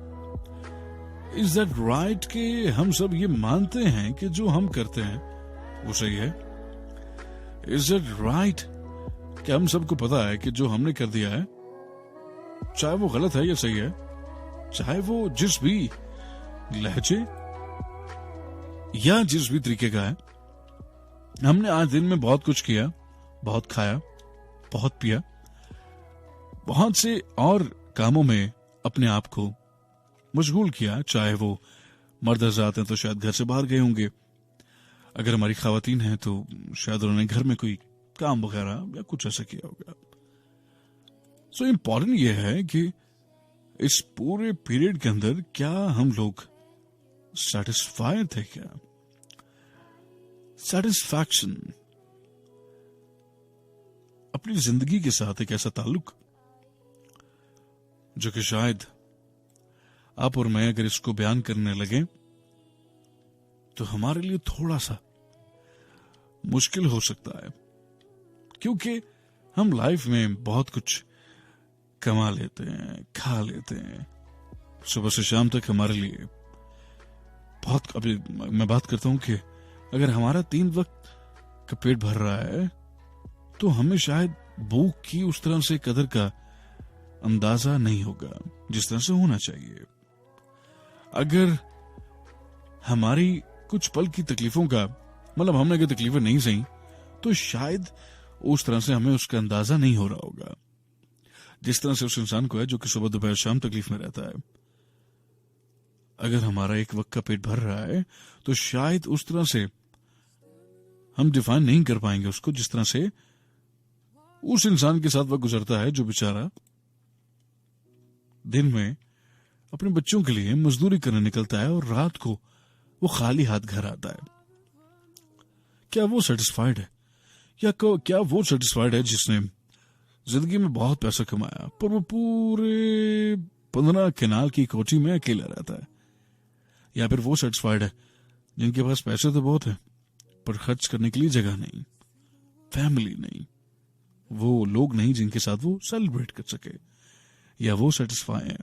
इज दैट राइट कि हम सब ये मानते हैं कि जो हम करते हैं वो सही है? इज दैट राइट कि हम सबको पता है कि जो हमने कर दिया है, चाहे वो गलत है या सही है, चाहे वो जिस भी लहजे या जिस भी तरीके का है, हमने आज दिन में बहुत कुछ किया, बहुत खाया, बहुत पिया, बहुत से और कामों में अपने आप को मशगूल किया, चाहे वो मर्द हज़रात हैं तो शायद घर से बाहर गए होंगे, अगर हमारी खवातीन हैं तो शायद उन्होंने घर में कोई काम वगैरह या कुछ ऐसा किया होगा। सो इम्पोर्टेंट ये है कि इस पूरे पीरियड के अंदर क्या हम लोग सेटिस्फाइड थे? क्या सेटिस्फैक्शन, अपनी जिंदगी के साथ एक ऐसा ताल्लुक जो कि शायद आप और मैं अगर इसको बयान करने लगे तो हमारे लिए थोड़ा सा मुश्किल हो सकता है, क्योंकि हम लाइफ में बहुत कुछ कमा लेते हैं, खा लेते हैं, सुबह से शाम तक हमारे लिए बहुत। अभी मैं बात करता हूं कि अगर हमारा 3 वक्त का पेट भर रहा है तो हमें शायद भूख की उस तरह से कदर का अंदाजा नहीं होगा जिस तरह से होना चाहिए। अगर हमारी कुछ पल की तकलीफों का मतलब हमने कोई तकलीफें नहीं सही, तो शायद उस तरह से हमें उसका अंदाजा नहीं हो रहा होगा जिस तरह से उस इंसान को है जो कि सुबह दोपहर शाम तकलीफ में रहता है। अगर हमारा एक वक्त का पेट भर रहा है तो शायद उस तरह से हम डिफाइन नहीं कर पाएंगे उसको जिस तरह से उस इंसान के साथ वक्त गुजरता है जो बेचारा दिन में अपने बच्चों के लिए मजदूरी करने निकलता है और रात को वो खाली हाथ घर आता है। क्या वो सेटिस्फाइड है, या क्या वो सेटिस्फाइड है जिसने जिंदगी में बहुत पैसा कमाया पर वो पूरे 15 कनाल की कोठी में अकेला रहता है? या फिर वो सेटिस्फाइड है जिनके पास पैसे तो बहुत है पर खर्च करने के लिए जगह नहीं, फैमिली नहीं, वो लोग नहीं जिनके साथ वो सेलिब्रेट कर सके? या वो सेटिस्फाई है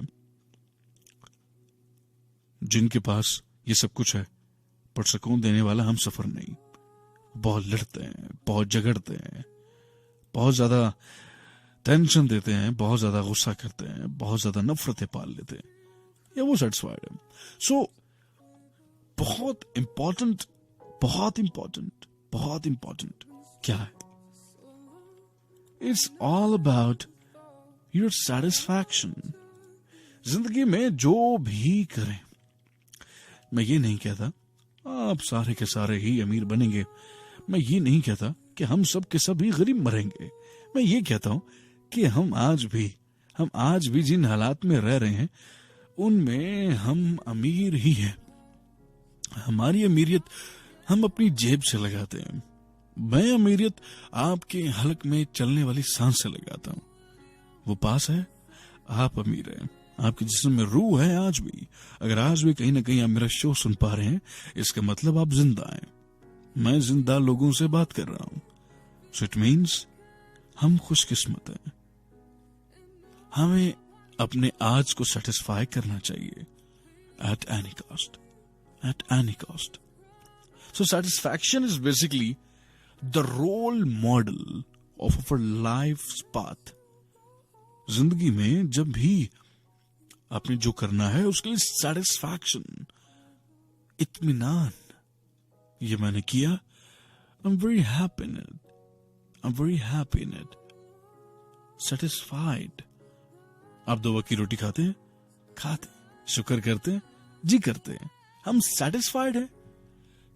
जिनके पास ये सब कुछ है पर सुकून देने वाला हम सफर नहीं? बहुत लड़ते हैं, बहुत झगड़ते हैं, बहुत ज्यादा टेंशन देते हैं, बहुत ज्यादा गुस्सा करते हैं, बहुत ज्यादा नफरतें पाल लेते हैं, या वो सेटिस्फाइड है? सो बहुत इंपॉर्टेंट क्या है? It's all about your satisfaction. जिंदगी में जो भी करें, मैं ये नहीं कहता आप सारे के सारे ही अमीर बनेंगे, मैं ये नहीं कहता कि हम सब के सब ही गरीब मरेंगे, मैं ये कहता हूं कि हम आज भी जिन हालात में रह रहे हैं उनमें हम अमीर ही हैं। हमारी अमीरियत हम अपनी जेब से लगाते हैं, मैं अमीरियत आपके हलक में चलने वाली सांस से लगाता हूं। वो पास है, आप अमीर हैं, आपके जिस्म में रूह है आज भी। अगर आज भी कहीं ना कहीं आप मेरा शो सुन पा रहे हैं इसका मतलब आप जिंदा हैं, मैं जिंदा लोगों से बात कर रहा हूं। सो इट मीन्स हम खुशकिस्मत हैं, हमें अपने आज को सेटिस्फाई करना चाहिए at any cost. So satisfaction is basically the role model of our life path. जिंदगी में जब भी आपने जो करना है उसके लिए सेटिस्फैक्शन, इत्मीनान, ये मैंने किया, I'm very happy in it, satisfied। आप 2 वक्त की रोटी खाते हैं, शुक्र करते हैं, जी करते हैं, हम सेटिस्फाइड हैं?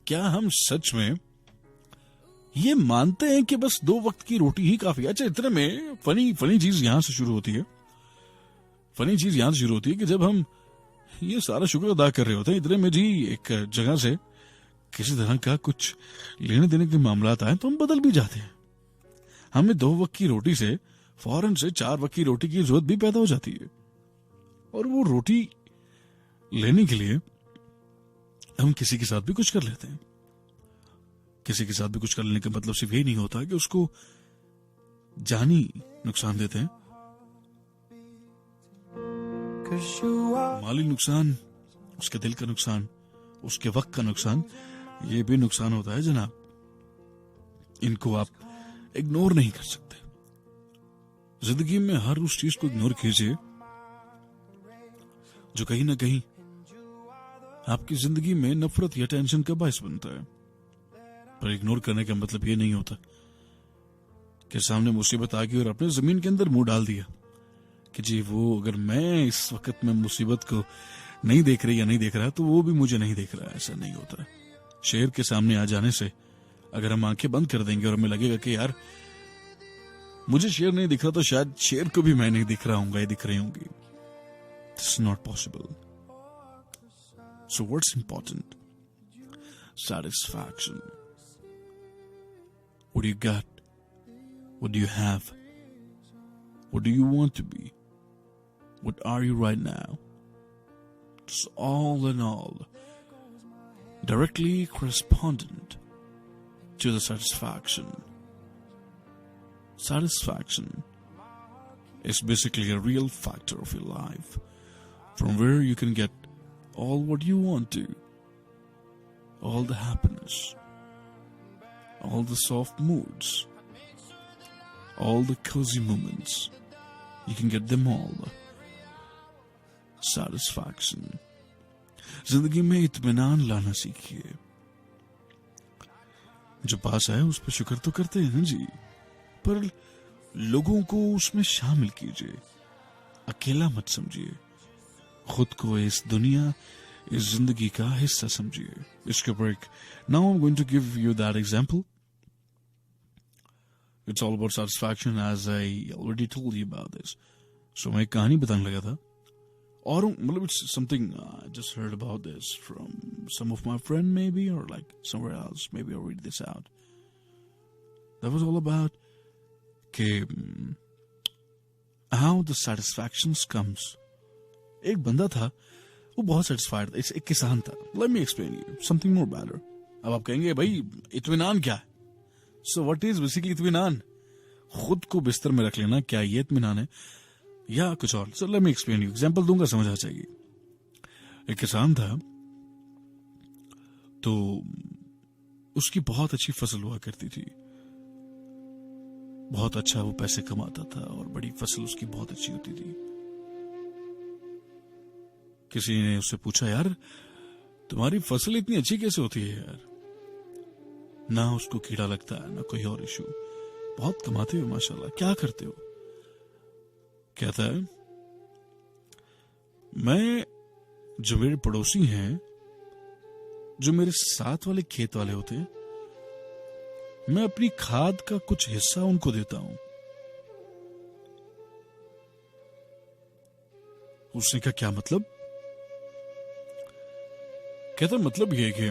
क्या हम सच में ये मानते हैं कि बस 2 वक्त की रोटी ही काफी है? अच्छा, इतने में फनी चीज यहां से शुरू होती है। फनी चीज यहां से शुरू होती है कि जब हम ये सारा शुक्र अदा कर रहे होते हैं, इतने में जी एक जगह से किसी तरह का कुछ लेने देने के मामलात आए तो हम बदल भी जाते हैं। हमें 2 वक्त की रोटी से फौरन से 4 वक्त की रोटी की जरूरत भी पैदा हो जाती है, और वो रोटी लेने के लिए हम किसी के साथ भी कुछ कर लेते हैं। किसी के साथ भी कुछ कर लेने का मतलब सिर्फ यही नहीं होता कि उसको जानी नुकसान देते हैं, माली नुकसान, उसके दिल का नुकसान, उसके वक्त का नुकसान, ये भी नुकसान होता है जनाब। इनको आप इग्नोर नहीं कर सकते। जिंदगी में हर उस चीज को इग्नोर कीजिए जो कहीं ना कहीं आपकी जिंदगी में नफरत या टेंशन का बायस बनता है। पर इग्नोर करने का मतलब ये नहीं होता कि सामने मुसीबत आ गई और अपने जमीन के अंदर मुंह डाल दिया कि जी वो, अगर मैं इस वक्त में मुसीबत को नहीं देख रही या नहीं देख रहा तो वो भी मुझे नहीं देख रहा। ऐसा नहीं होता। शेर के सामने आ जाने से अगर हम आंखें बंद कर देंगे और हमें लगेगा कि यार मुझे शेर नहीं दिख रहा तो शायद शेर को भी मैं नहीं दिख रहा हूंगा या दिख रही होंगी, it's not possible. So what's important? satisfaction. What do you got? What do you have? What do you want to be? What are you right now? It's all in all directly correspondent to the satisfaction. Satisfaction is basically a real factor of your life from where you can get all what you want to, all the happiness, all the soft moods, all the cozy moments. You can get them all. Satisfaction. जिंदगी में इत्मीनान लाना सीखिए, जो पास आए उस पर शुक्र तो करते हैं जी, पर लोगों को उसमें शामिल कीजिए, अकेला मत समझिए, खुद को इस दुनिया, इस जिंदगी का हिस्सा समझिए. इसके ऊपर एक now I am going to give you that example. It's all about satisfaction as I already told you about this. So मैं एक कहानी बताने लगा था, और मतलब it's something I just heard about this from some of my friend maybe, और like somewhere else maybe. I read this out. That was all about के हाउ द सैटिस्फैक्शंस कम्स. एक बंदा था, वो बहुत satisfied था. एक किसान था. Let me explain you something more better. अब आप कहेंगे भाई इत्मीनान क्या है? सो व्हाट इज बेसिकली इत्मीनान? खुद को बिस्तर में रख लेना, क्या ये इत्मीनान है या कुछ और? सो let me explain you. Example दूंगा, समझ आ जाएगी. एक किसान था, तो उसकी बहुत अच्छी फसल हुआ करती थी, बहुत अच्छा वो पैसे कमाता था और बड़ी फसल उसकी बहुत अच्छी होती थी. किसी ने उससे पूछा, यार तुम्हारी फसल इतनी अच्छी कैसे होती है यार? ना उसको कीड़ा लगता है ना कोई और इशू, बहुत कमाते हो माशाल्लाह, क्या करते हो? कहता है, मैं, जो मेरे पड़ोसी हैं, जो मेरे साथ वाले खेत वाले होते हैं, मैं अपनी खाद का कुछ हिस्सा उनको देता हूं. उसने कहा क्या मतलब? कहता मतलब ये कि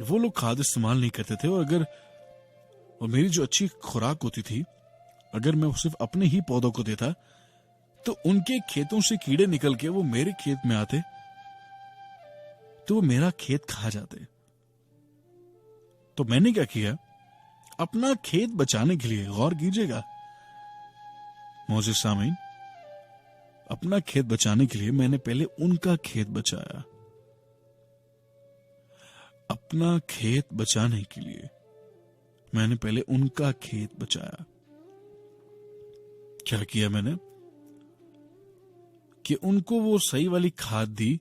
वो लोग खाद इस्तेमाल नहीं करते थे, और अगर और मेरी जो अच्छी खुराक होती थी, अगर मैं सिर्फ अपने ही पौधों को देता, तो उनके खेतों से कीड़े निकल के वो मेरे खेत में आते, तो वो मेरा खेत खा जाते. तो मैंने क्या किया, अपना खेत बचाने के लिए, गौर कीजिएगा मोअज़्ज़िज़ सामीन, अपना खेत बचाने के लिए मैंने पहले उनका खेत बचाया. अपना खेत बचाने के लिए मैंने पहले उनका खेत बचाया. क्या किया मैंने कि उनको वो सही वाली खाद दी,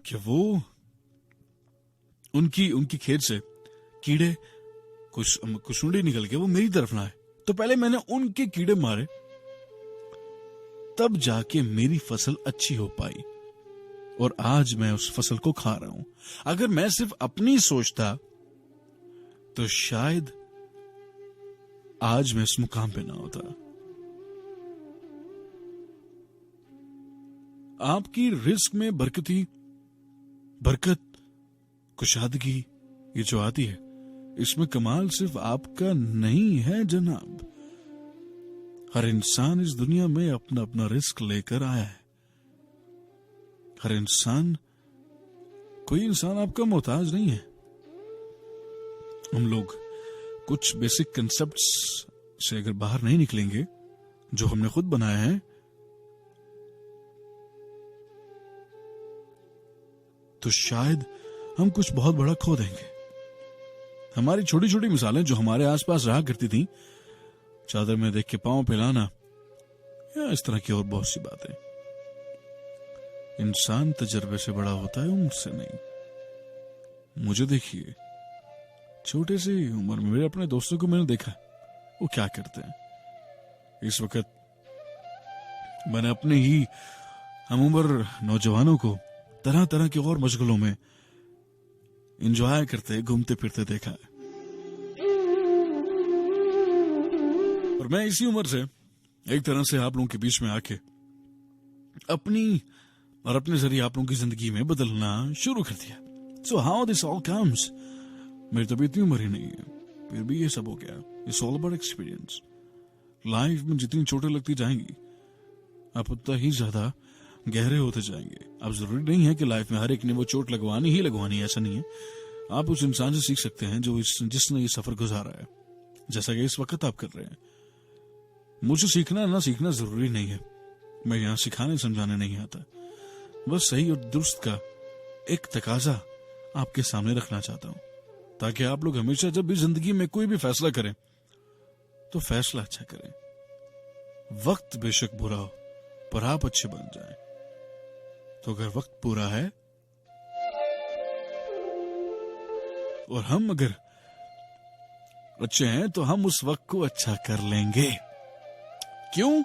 कि वो उनकी खेत से कीड़े कुछ निकल के वो मेरी तरफ ना आए. तो पहले मैंने उनके कीड़े मारे, तब जाके मेरी फसल अच्छी हो पाई, और आज मैं उस फसल को खा रहा हूं. अगर मैं सिर्फ अपनी सोचता तो शायद आज मैं इस मुकाम पे ना होता. आपकी रिस्क में बरकत कुशादगी ये जो आती है, इसमें कमाल सिर्फ आपका नहीं है जनाब. हर इंसान इस दुनिया में अपना अपना रिस्क लेकर आया है. हर इंसान, कोई इंसान आपका मोहताज नहीं है. हम लोग कुछ बेसिक कंसेप्ट्स से अगर बाहर नहीं निकलेंगे, जो हमने खुद बनाया है, तो शायद हम कुछ बहुत बड़ा खो देंगे. हमारी छोटी छोटी मिसालें जो हमारे आसपास रहा करती थी, चादर में देख के पांव फैलाना या इस तरह की और बहुत सी बातें. इंसान तजर्बे से बड़ा होता है, उम्र से नहीं. मुझे देखिए, छोटे से उम्र में मेरे अपने दोस्तों को मैंने देखा वो क्या करते हैं. इस वक्त मैंने अपने ही हम उम्र नौजवानों को तरह तरह की और मशगलों में एंजॉय करते, घूमते फिरते देखा है. और मैं इसी उम्र से एक तरह से आप लोगों के बीच में आके अपनी और अपने जरिए आप लोगों की जिंदगी में बदलना शुरू कर दिया. सो हाउ दिस ऑल कम्स. मेरी तो इतनी उम्र ही नहीं है, फिर भी ये सब हो गया. It's all about experience. Life में जितनी चोटें लगती जाएंगी, आप उतना ही ज्यादा गहरे होते जाएंगे. अब जरूरी नहीं है कि लाइफ में हर एक ने वो चोट लगवानी ही लगवानी है, ऐसा नहीं है. आप उस इंसान से सीख सकते हैं जिसने ये सफर गुजारा है, जैसा कि इस वक्त आप कर रहे हैं. मुझे सीखना ना सीखना जरूरी नहीं है. मैं यहां सिखाने समझाने नहीं आता, बस सही और दुरुस्त का एक तकाजा आपके सामने रखना चाहता हूं, ताकि आप लोग हमेशा जब भी जिंदगी में कोई भी फैसला करें तो फैसला अच्छा करें. वक्त बेशक बुरा हो, पर आप अच्छे बन जाएं. तो अगर वक्त पूरा है और हम अगर अच्छे हैं तो हम उस वक्त को अच्छा कर लेंगे। क्यों?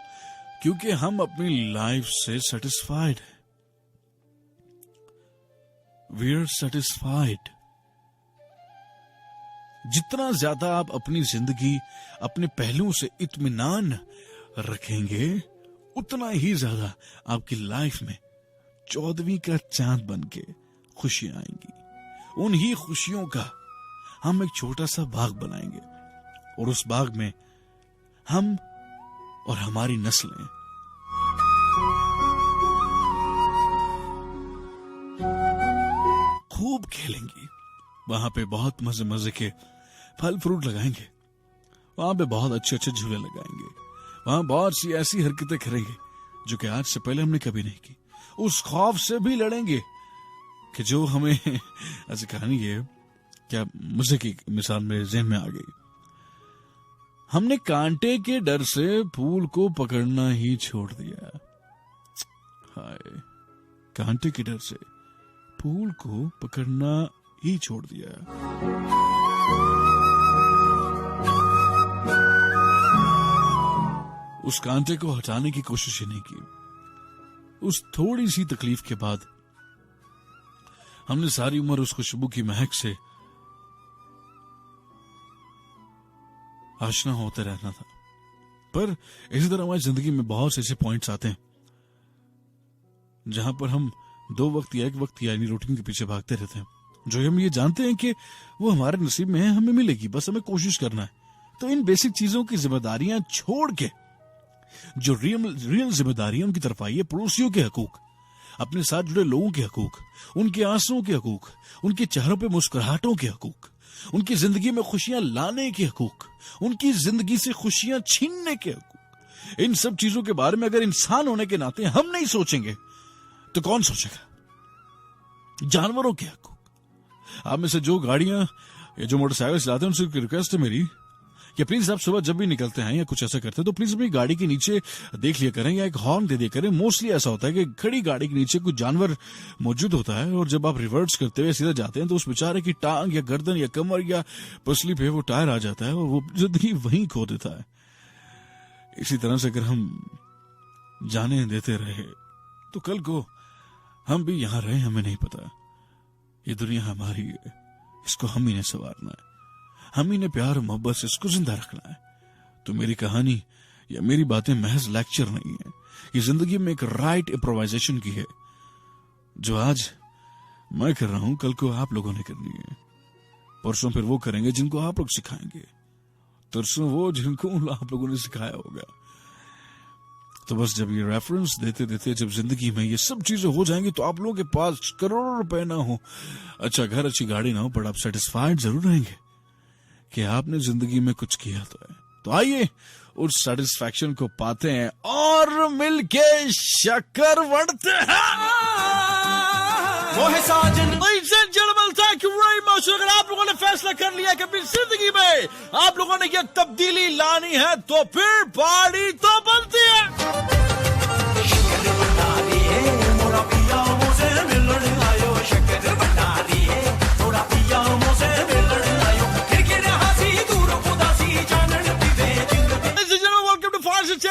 क्योंकि हम अपनी लाइफ से सेटिस्फाइड हैं। We are satisfied. जितना ज्यादा आप अपनी जिंदगी अपने पहलुओं से इत्मीनान रखेंगे उतना ही ज्यादा आपकी लाइफ में 14वीं का चांद बनके खुशियां आएंगी। उन्हीं खुशियों का हम एक छोटा सा बाग बनाएंगे और उस बाग में हम और हमारी नस्लें खूब खेलेंगी। वहां पे बहुत मजे मजे के फल फ्रूट लगाएंगे, वहां पे बहुत अच्छे अच्छे झूले लगाएंगे, वहां बहुत सी ऐसी हरकतें करेंगे जो कि आज से पहले हमने कभी नहीं की। उस खौफ से भी लड़ेंगे कि जो हमें ऐसी कहानी है, क्या मुझे की मिसाल मेरे ज़हन में आ गई। हमने कांटे के डर से फूल को पकड़ना ही छोड़ दिया। हाय, कांटे के डर से फूल को पकड़ना ही छोड़ दिया। उस कांटे को हटाने की कोशिश ही नहीं की। उस थोड़ी सी तकलीफ के बाद हमने सारी उम्र उस खुशबू की महक से आशना होते रहना था। पर इसी तरह हमारी जिंदगी में बहुत से ऐसे पॉइंट्स आते हैं जहां पर हम 2 वक्त या 1 वक्त यानी रूटीन के पीछे भागते रहते हैं, जो हम ये जानते हैं कि वो हमारे नसीब में है, हमें मिलेगी, बस हमें कोशिश करना है। तो इन बेसिक चीजों की जिम्मेदारियां छोड़ के जो रियल जिम्मेदारियां उनकी तरफ आई है, पड़ोसियों के हकूक, अपने साथ जुड़े लोगों के हकूक, उनके आंसुओं के हकूक, उनके चेहरों पे मुस्कुराहटों के हकूक, उनकी जिंदगी में खुशियां लाने के हकूक, उनकी जिंदगी से खुशियां छीनने के हकूक, इन सब चीजों के बारे में अगर इंसान होने के नाते हम नहीं सोचेंगे तो कौन सोचेगा? जानवरों के हकूक। आप में से जो गाड़ियां या जो मोटरसाइकिल चलाते हैं उनसे रिक्वेस्ट है मेरी कि प्लीज आप सुबह जब भी निकलते हैं या कुछ ऐसा करते हैं तो प्लीज अपनी गाड़ी के नीचे देख लिया करें या एक हॉर्न दे दिया करें। मोस्टली ऐसा होता है कि खड़ी गाड़ी के नीचे कुछ जानवर मौजूद होता है और जब आप रिवर्स करते हुए सीधा जाते हैं तो उस बेचारे की टांग या गर्दन या कमर या पसली पे वो टायर आ जाता है और वो जिंदगी वहीं खो देता है। इसी तरह से अगर हम जाने देते रहे तो कल को हम भी यहां रहे, हमें नहीं पता। ये दुनिया हमारी है, इसको हम ही ने संवारना है, हम ही ने प्यार और मोहब्बत से इसको जिंदा रखना है। तो मेरी कहानी या मेरी बातें महज लेक्चर नहीं है, ये जिंदगी में एक राइट इम्प्रोवाइजेशन की है जो आज मैं कर रहा हूं, कल को आप लोगों ने करनी है, परसों फिर वो करेंगे जिनको आप लोग सिखाएंगे, तरसों वो जिनको आप लोगों ने सिखाया होगा। तो बस जब ये रेफरेंस देते देते जब जिंदगी में ये सब चीजें हो जाएंगी तो आप लोगों के पास करोड़ों रुपए ना हो, अच्छा घर, अच्छी गाड़ी ना हो, पर आप सेटिस्फाइड जरूर रहेंगे कि आपने जिंदगी में कुछ किया तो है। तो आइए उस सेटिस्फैक्शन को पाते हैं और मिलके शक्कर बढ़ते हैं। वो है साजन। Ladies and gentlemen, thank you very much। अगर आप लोगों ने फैसला कर लिया कि अपनी जिंदगी में आप लोगों ने ये तब्दीली लानी है तो फिर पार्टी तो बनती है।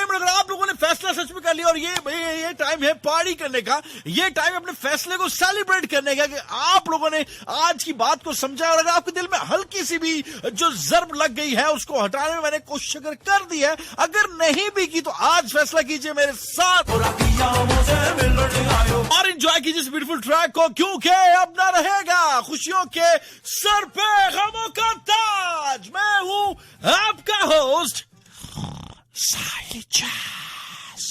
अगर आप लोगों ने फैसला सच में कर लिया और ये टाइम है पार्टी करने का, ये टाइम अपने फैसले को सेलिब्रेट करने का कि आप लोगों ने आज की बात को समझा और अगर आपके दिल में हल्की सी भी जो जर्ब लग गई है उसको हटाने में मैंने कोशिश अगर कर दी है, अगर नहीं भी की तो आज फैसला कीजिए मेरे साथ और एंजॉय कीजिए इस ब्यूटीफुल ट्रैक को, क्योंकि अब ना रहेगा खुशियों के सर पे गमों का ताज। मैं हूं आपका होस्ट Silent Jazz।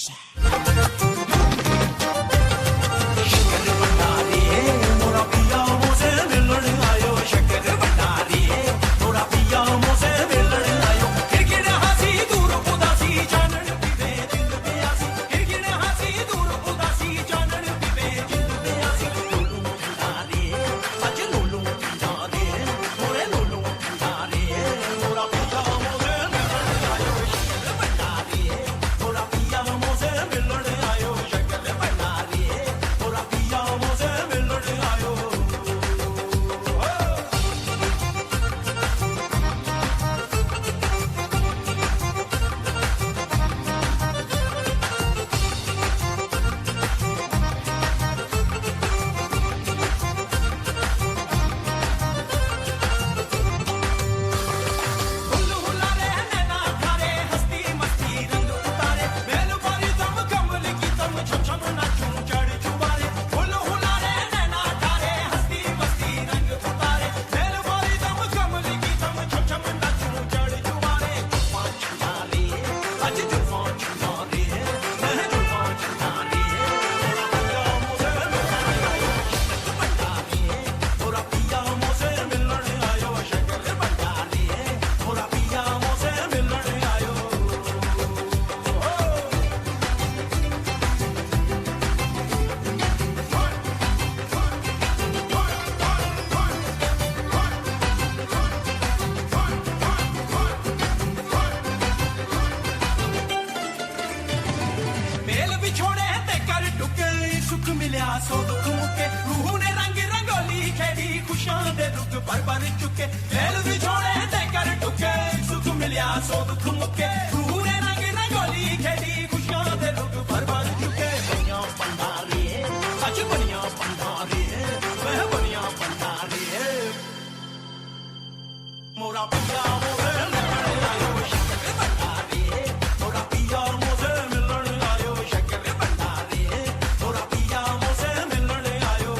खुशियां दे रुक पर चुके मेल विछोड़े ते कर टुके सुख मिलिया सो दुख मुके पूरे रंग रंगोली खेली खुशियां दे रुक पर चुके बनिया पंडारी सच बनिया पंडारी वह बनिया पंडारी मोरा पिया मोरे मिलण आयो शक्कर भंडारी मोरा पिया मोरे मिलण आयो शक्कर भंडारी मोरा पिया मोरे मिलण आयो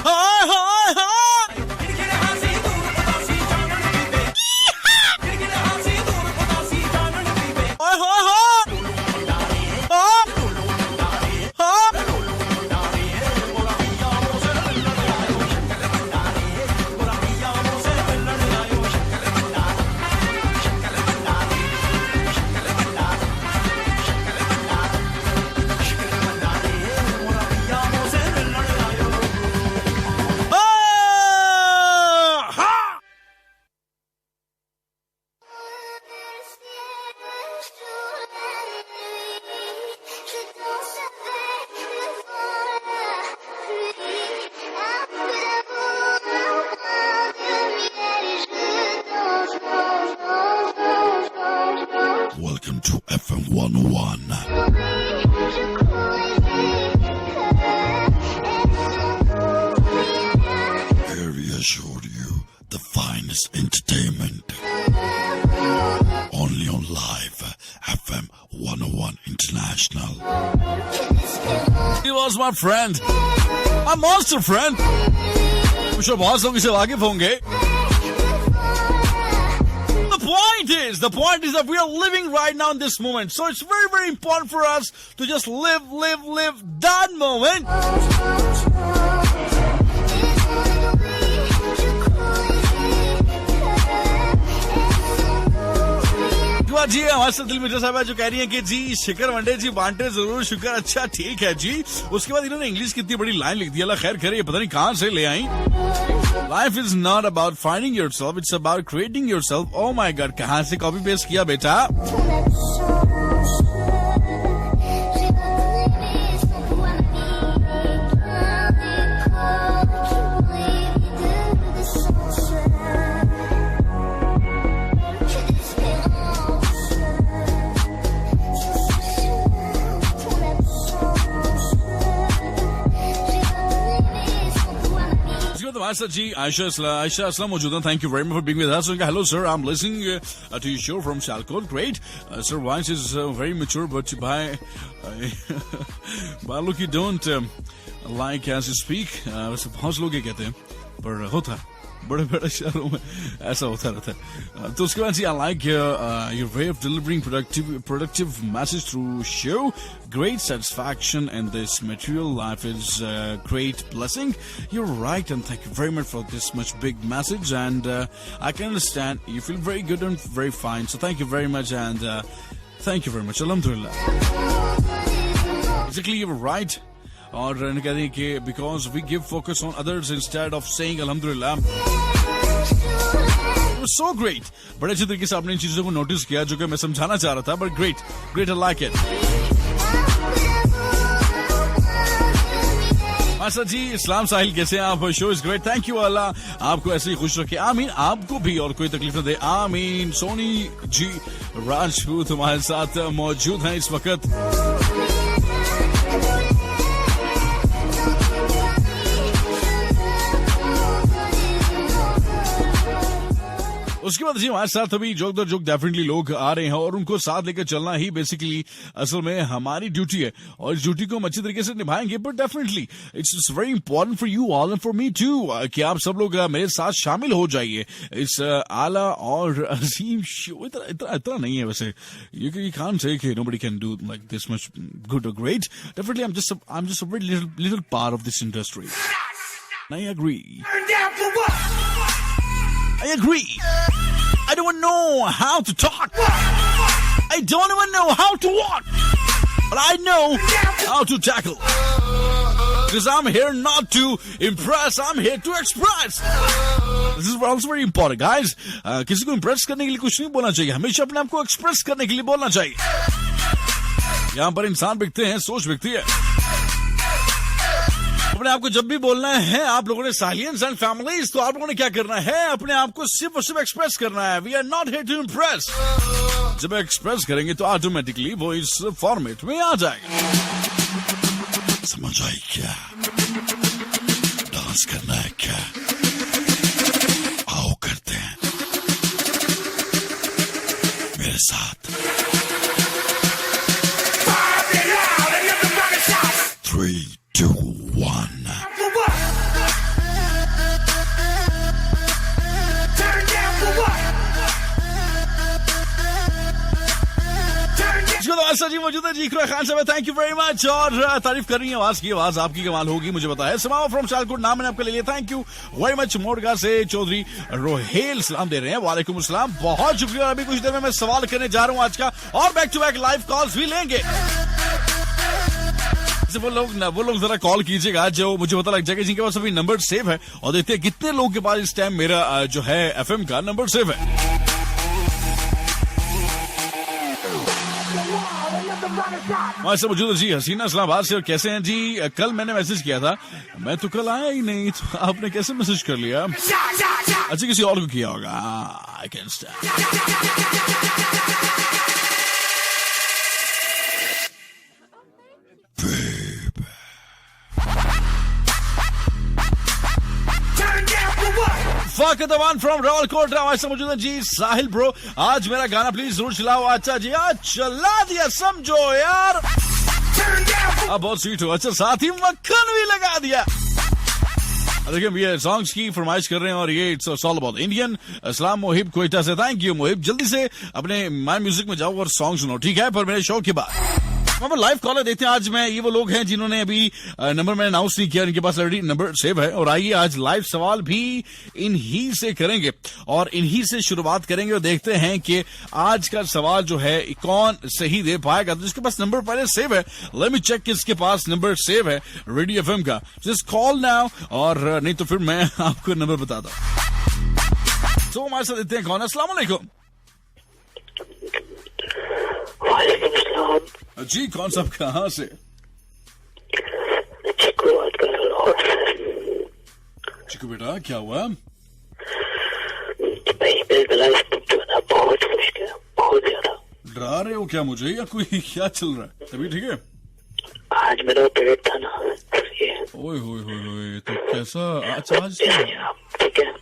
हाय हाय हाय गिरगिरे हासी दूर उदासी जानन पीबे गिरगिरे हासी दूर उदासी जानन पीबे हाय हाय हाय Welcome to FM 101. Here we assured you the finest entertainment. Only on live FM 101 International. He was my friend. My monster friend. I'm sure बहुत लोग इसे वाकिफ होंगे. The point is that we are living right now in this moment. So it's very, very important for us to just live that moment. जी हमारे साथ दिल मिर्जा साहब जो कह रही है कि जी शिखर वनडे जी बांटे जरूर शुक्र अच्छा ठीक है जी. उसके बाद इन्होंने इंग्लिश की इतनी बड़ी लाइन लिख दी. अल्लाह खैर करे, ये पता नहीं कहां से ले आई. Life is not about finding yourself, it's about creating yourself. Oh my God, कहां से कॉपी पेस्ट किया बेटा? जी Aisha Aslam Maujudan, thank you very much for being with us. Hello sir, I'm listening to your show from Sialkot. Great. Sir, voice is very mature, but by look you don't like as you speak. वैसे बहुत लोग ये कहते हैं, पर होता है बड़े बड़े शहरों में ऐसा होता रहता है. तो उसके बाद जी I like your way of delivering productive message through show. Great satisfaction in this material life is a great blessing. You're right, and thank you very much for this much big message, and I can understand you feel very good and very fine, so thank you very much, and thank you very much. Alhamdulillah. Exactly, you're right. और कहते हैं कि because we give focus on others instead of saying Alhamdulillah. It was so great. बड़े अच्छे तरीके से आपने इन चीजों को नोटिस किया जो कि मैं समझाना चाह रहा था, but great, I like it. Master ji Islam Sahil कैसे हैं आप? Show is great, thank you. अल्लाह आपको ऐसे ही खुश रखे, आमीन. आपको भी और कोई तकलीफ न दे, आमीन. सोनी जी राजपूत हमारे साथ मौजूद हैं इस वक्त. उसके बाद जी हमारे साथ अभी जोक दर जोक डेफिनेटली लोग आ रहे हैं और उनको साथ लेकर चलना ही बेसिकली असल में हमारी ड्यूटी है और इस ड्यूटी को हम अच्छी तरीके से निभाएंगे. But definitely it's very important for you all and for me too कि आप सब लोग मेरे साथ शामिल हो जाइए इस आला और अजीम शो. इतना नहीं है वैसे. You can't say कि nobody can do like this much good or great. Definitely I'm just a very little part of this industry. I agree. I agree. I don't know how to talk. I don't even know how to walk. But I know how to tackle. Because I'm here not to impress, I'm here to express. This is also very important guys. किसी को Impress करने के लिए कुछ नहीं बोलना चाहिए, हमेशा अपने आप को एक्सप्रेस करने के लिए बोलना चाहिए। यहां पर इंसान बिकते हैं, सोच बिकती है। अपने आप को जब भी बोलना है आप लोगों ने साइलेंस एंड फैमिलीज, तो आप लोगों ने क्या करना है, अपने आप को सिर्फ और सिर्फ एक्सप्रेस करना है। We are not here to impress. जब एक्सप्रेस करेंगे तो ऑटोमेटिकली वो इस फॉर्मेट में आ जाएगा। समझ आई क्या? डांस करना है क्या? आओ करते हैं मेरे साथ। 3, 2, 1 ऐसा जी मौजूद है जी इकरा खान साहब, थैंक यू वेरी मच। और तारीफ कर रही है आवाज की, आवाज आपकी कमाल होगी मुझे पता है। समाओ फ्रॉम शालकोट, नाम मैंने आपका ले लिया, थैंक यू वेरी मच। मोड़गा से चौधरी रोहेल सलाम दे रहे हैं, वालेकुम अस्सलाम, बहुत शुक्रिया। अभी कुछ देर में मैं सवाल करने जा रहा हूं आज का, और back to back live calls भी लेंगे। वो लोग जरा कॉल कीजिएगा जो मुझे पता लग जाएगा जिनके पास अभी नंबर सेव है, और देखते हैं कितने लोगों के पास इस टाइम मेरा जो है एफएम का नंबर सेव है। हमारे साथ मौजूद है जी हसीना इस्लामाबाद से। और कैसे हैं जी? कल मैंने मैसेज किया था, मैं तो कल आया ही नहीं, तो आपने कैसे मैसेज कर लिया? अच्छा किसी और को किया होगा। आई कैन फाकतवान फ्रॉम रावलकोट हमारे साथ मौजूद है जी साहिल ब्रो। आज मेरा गाना प्लीज जरूर चलाओ। अच्छा जी, आज चला दिया, समझो यार, अब बहुत स्वीट हो। अच्छा साथ ही मक्खन भी लगा दिया। देखिए ये सॉन्ग्स की फरमाइश कर रहे हैं, और ये इट्स ऑल अबाउट इंडियन। अस्सलाम मोहिब कोयटा से, थैंक यू मोहिब। जल्दी से अपने माय म्यूजिक में जाओ और सॉन्ग सुनो, ठीक है, पर मेरे शो के बाद लाइव कॉलर देखते हैं। आज मैं ये वो लोग हैं जिन्होंने अभी नंबर मैंने अनाउंस नहीं किया, इनके पास ऑलरेडी नंबर सेव है। और आइए आज लाइव सवाल भी इन्हीं से करेंगे, और इन्हीं से शुरुआत करेंगे, और देखते हैं कि आज का सवाल जो है कौन सही दे पाएगा। तो जिसके पास नंबर पहले सेव है, लेट मी चेक किसके पास नंबर सेव है रेडियो एफएम का। जस्ट कॉल नाउ, और नहीं तो फिर मैं आपको नंबर बताता हूं। तो हमारे साथ देखते हैं कौन है। अस्सलाम वालेकुम। जी कौन साहब, कहाँ से? चिकू बेटा क्या हुआ? बहुत मुश्किल, बहुत ज्यादा। डरा रहे हो क्या मुझे, या कोई क्या चल रहा है? तभी ठीक है? आज मेरा पेट था ना, ओए होए, तो कैसा? अच्छा आज ठीक है।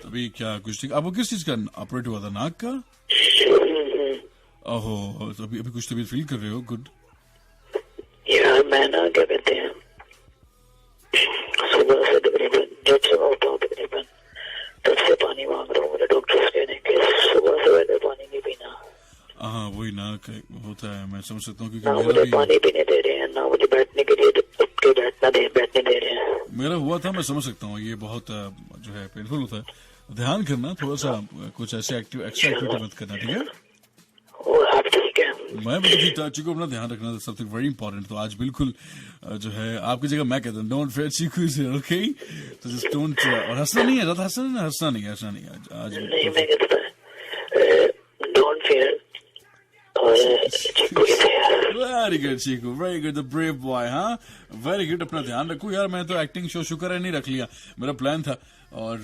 तभी क्या कुछ ठीक? आपको किस चीज का ऑपरेट हुआ था? नाक का? ओहो, तो अभी कुछ तबीयत फील कर रहे हो? गुड यार मैं ना क्या कहते हैं, सुबह से तकरीबन जब से उठा हूँ तकरीबन तब से पानी मांग रहा हूँ। मेरे डॉक्टर कहने के सुबह से पहले पानी नहीं पीना। हाँ वही ना होता है, मैं समझ सकता हूँ, ना क्योंकि मुझे पानी पीने दे रहे हैं, ना मुझे बैठने के लिए बैठने दे रहे हैं। मेरा हुआ था, मैं समझ सकता हूँ, ये बहुत जो है पेनफुल होता है। ध्यान करना थोड़ा सा, कुछ ऐसे एक्स्ट्रा एक्टिविटी मत करना, ठीक है? आप ठीक है? मैं भी ठीक ठाक। चीकू अपना ध्यान रखना, समथिंग वेरी इंपॉर्टेंट। तो आज बिल्कुल जो है आपकी जगह मैं कहता हूँ don't fear Chiku is here, okay? तो जस्ट डोंट, और हंसना नहीं है, ज्यादा हंसना नहीं आज नहीं, मैं कहता don't fear. Very good Chiku, very good, the brave boy. हाँ वेरी गुड, अपना ध्यान रखो यार। मैं तो एक्टिंग शो शुक्र है नहीं रख लिया, मेरा प्लान था, और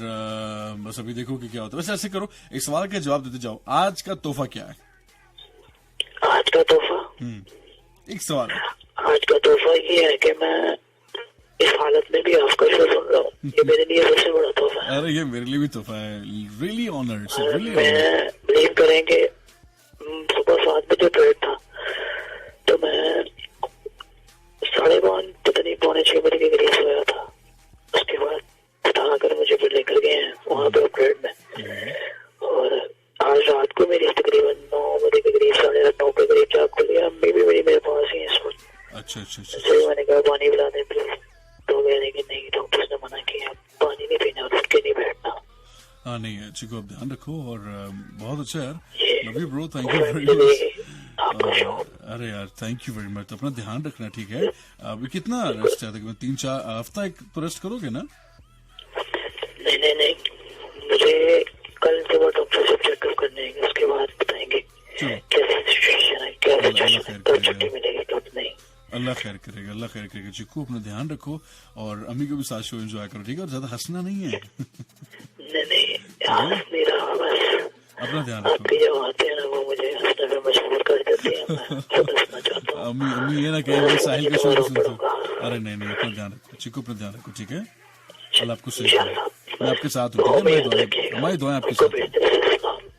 बस अभी देखो कि क्या होता है। वैसे ऐसे करो, एक सवाल का जवाब देते जाओ। आज का तोहफा क्या है? आज का तोहफा? एक सवाल है। आज का तोहफा ये है कि मैं इस हालत में भी आपका शो सुन रहा हूँ, ये मेरे लिए सबसे बड़ा तोहफा है। अरे ये मेरे लिए भी तोहफा है, रियली ऑनर्ड, रियली मैं ऑनर्ड। बिलीव करेंगे सुबह 7 बजे ट्रेन था, तो मैं 5:30 पता नहीं 5:45 बजे के करीब सोया था। उसके बाद उठाकर मुझे फिर लेकर गए हैं वहां पे ट्रेन में, और आज रात को मेरी तकरीबन 9 बजे के करीब, 9:30 के करीब जाग खुली। अम्मी भी मेरे पास ही है इस वक्त। अच्छा। मैंने कहा पानी पिला दे प्लीज, तो कहने कि नहीं, डॉक्टर ने मना किया, पानी नहीं पीना और उठ के नहीं बैठना। हाँ नहीं अच्छी को आप ध्यान रखो, और बहुत अच्छा यार, love you bro, thank you very much. अरे यार थैंक यू वेरी मच। अपना ध्यान रखना, ठीक है? अभी कितना रेस्ट है? तकरीबन 3-4 हफ्ता एक तो रेस्ट करोगे ना? नहीं नहीं, मुझे कल सुबह डॉक्टर से चेकअप करने आएंगे, उसके बाद बताएंगे चलो कैसी सिचुएशन है, क्या सिचुएशन है, कब छुट्टी मिलेगी कब नहीं। अल्लाह खैर करेगा, अल्लाह खैर करेगा। चिक्कू अपना ध्यान रखो और अम्मी को भी साथ शो एंजॉय करो, ठीक है? और ज्यादा हंसना नहीं है। नहीं हंस नहीं रहा, बस अपना ध्यान आपकी रखो। जो आते हैं ना वो मुझे हंसने में मजबूर कर देती है, मैं खुद हंसना चाहता हूँ। अम्मी ये ना कहेंगे साहिल का शो सुनते। अरे नहीं, अपना ध्यान रखो चिक्कू, अपना ध्यान रखो, ठीक है? अल्लाह आपको सही करे, मैं आपके साथ हूँ, ठीक है? हमारी दुआएं आपके साथ हैं।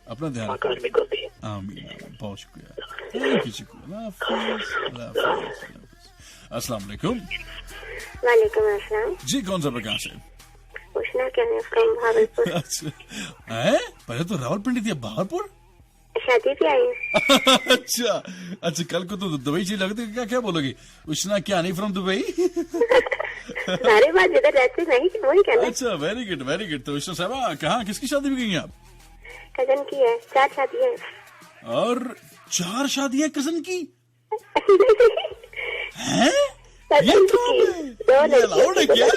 अपना ध्यान रखो। आकार में कभी आमीन, बहुत शुक्रिया, थैंक यू चिक्कू। अल्लाह हाफिज़, अल्लाह हाफिज़। अस्सलाम वालेकुम। वालेकुम अस्सलाम। जी कौन सा प्रकाश है? उष्णा क्या है फ्रॉम भागलपुर। अच्छा है, पहले तो रावलपिंडी थी, अब भागलपुर। शादी पे आई हूँ। अच्छा कल को तो दुबई चीज लगती है, क्या बोलोगी? उष्णा क्या नहीं फ्रॉम दुबई? सारे बात जिधर रहते नहीं वही कहना। अच्छा वेरी गुड। तो उष्णा साहबा कहाँ किसकी शादी में गई हैं आप? कजन की है, 4 शादी है। और 4 शादियां कजन की हैं? ये कौन है? ये अलाउड है क्या?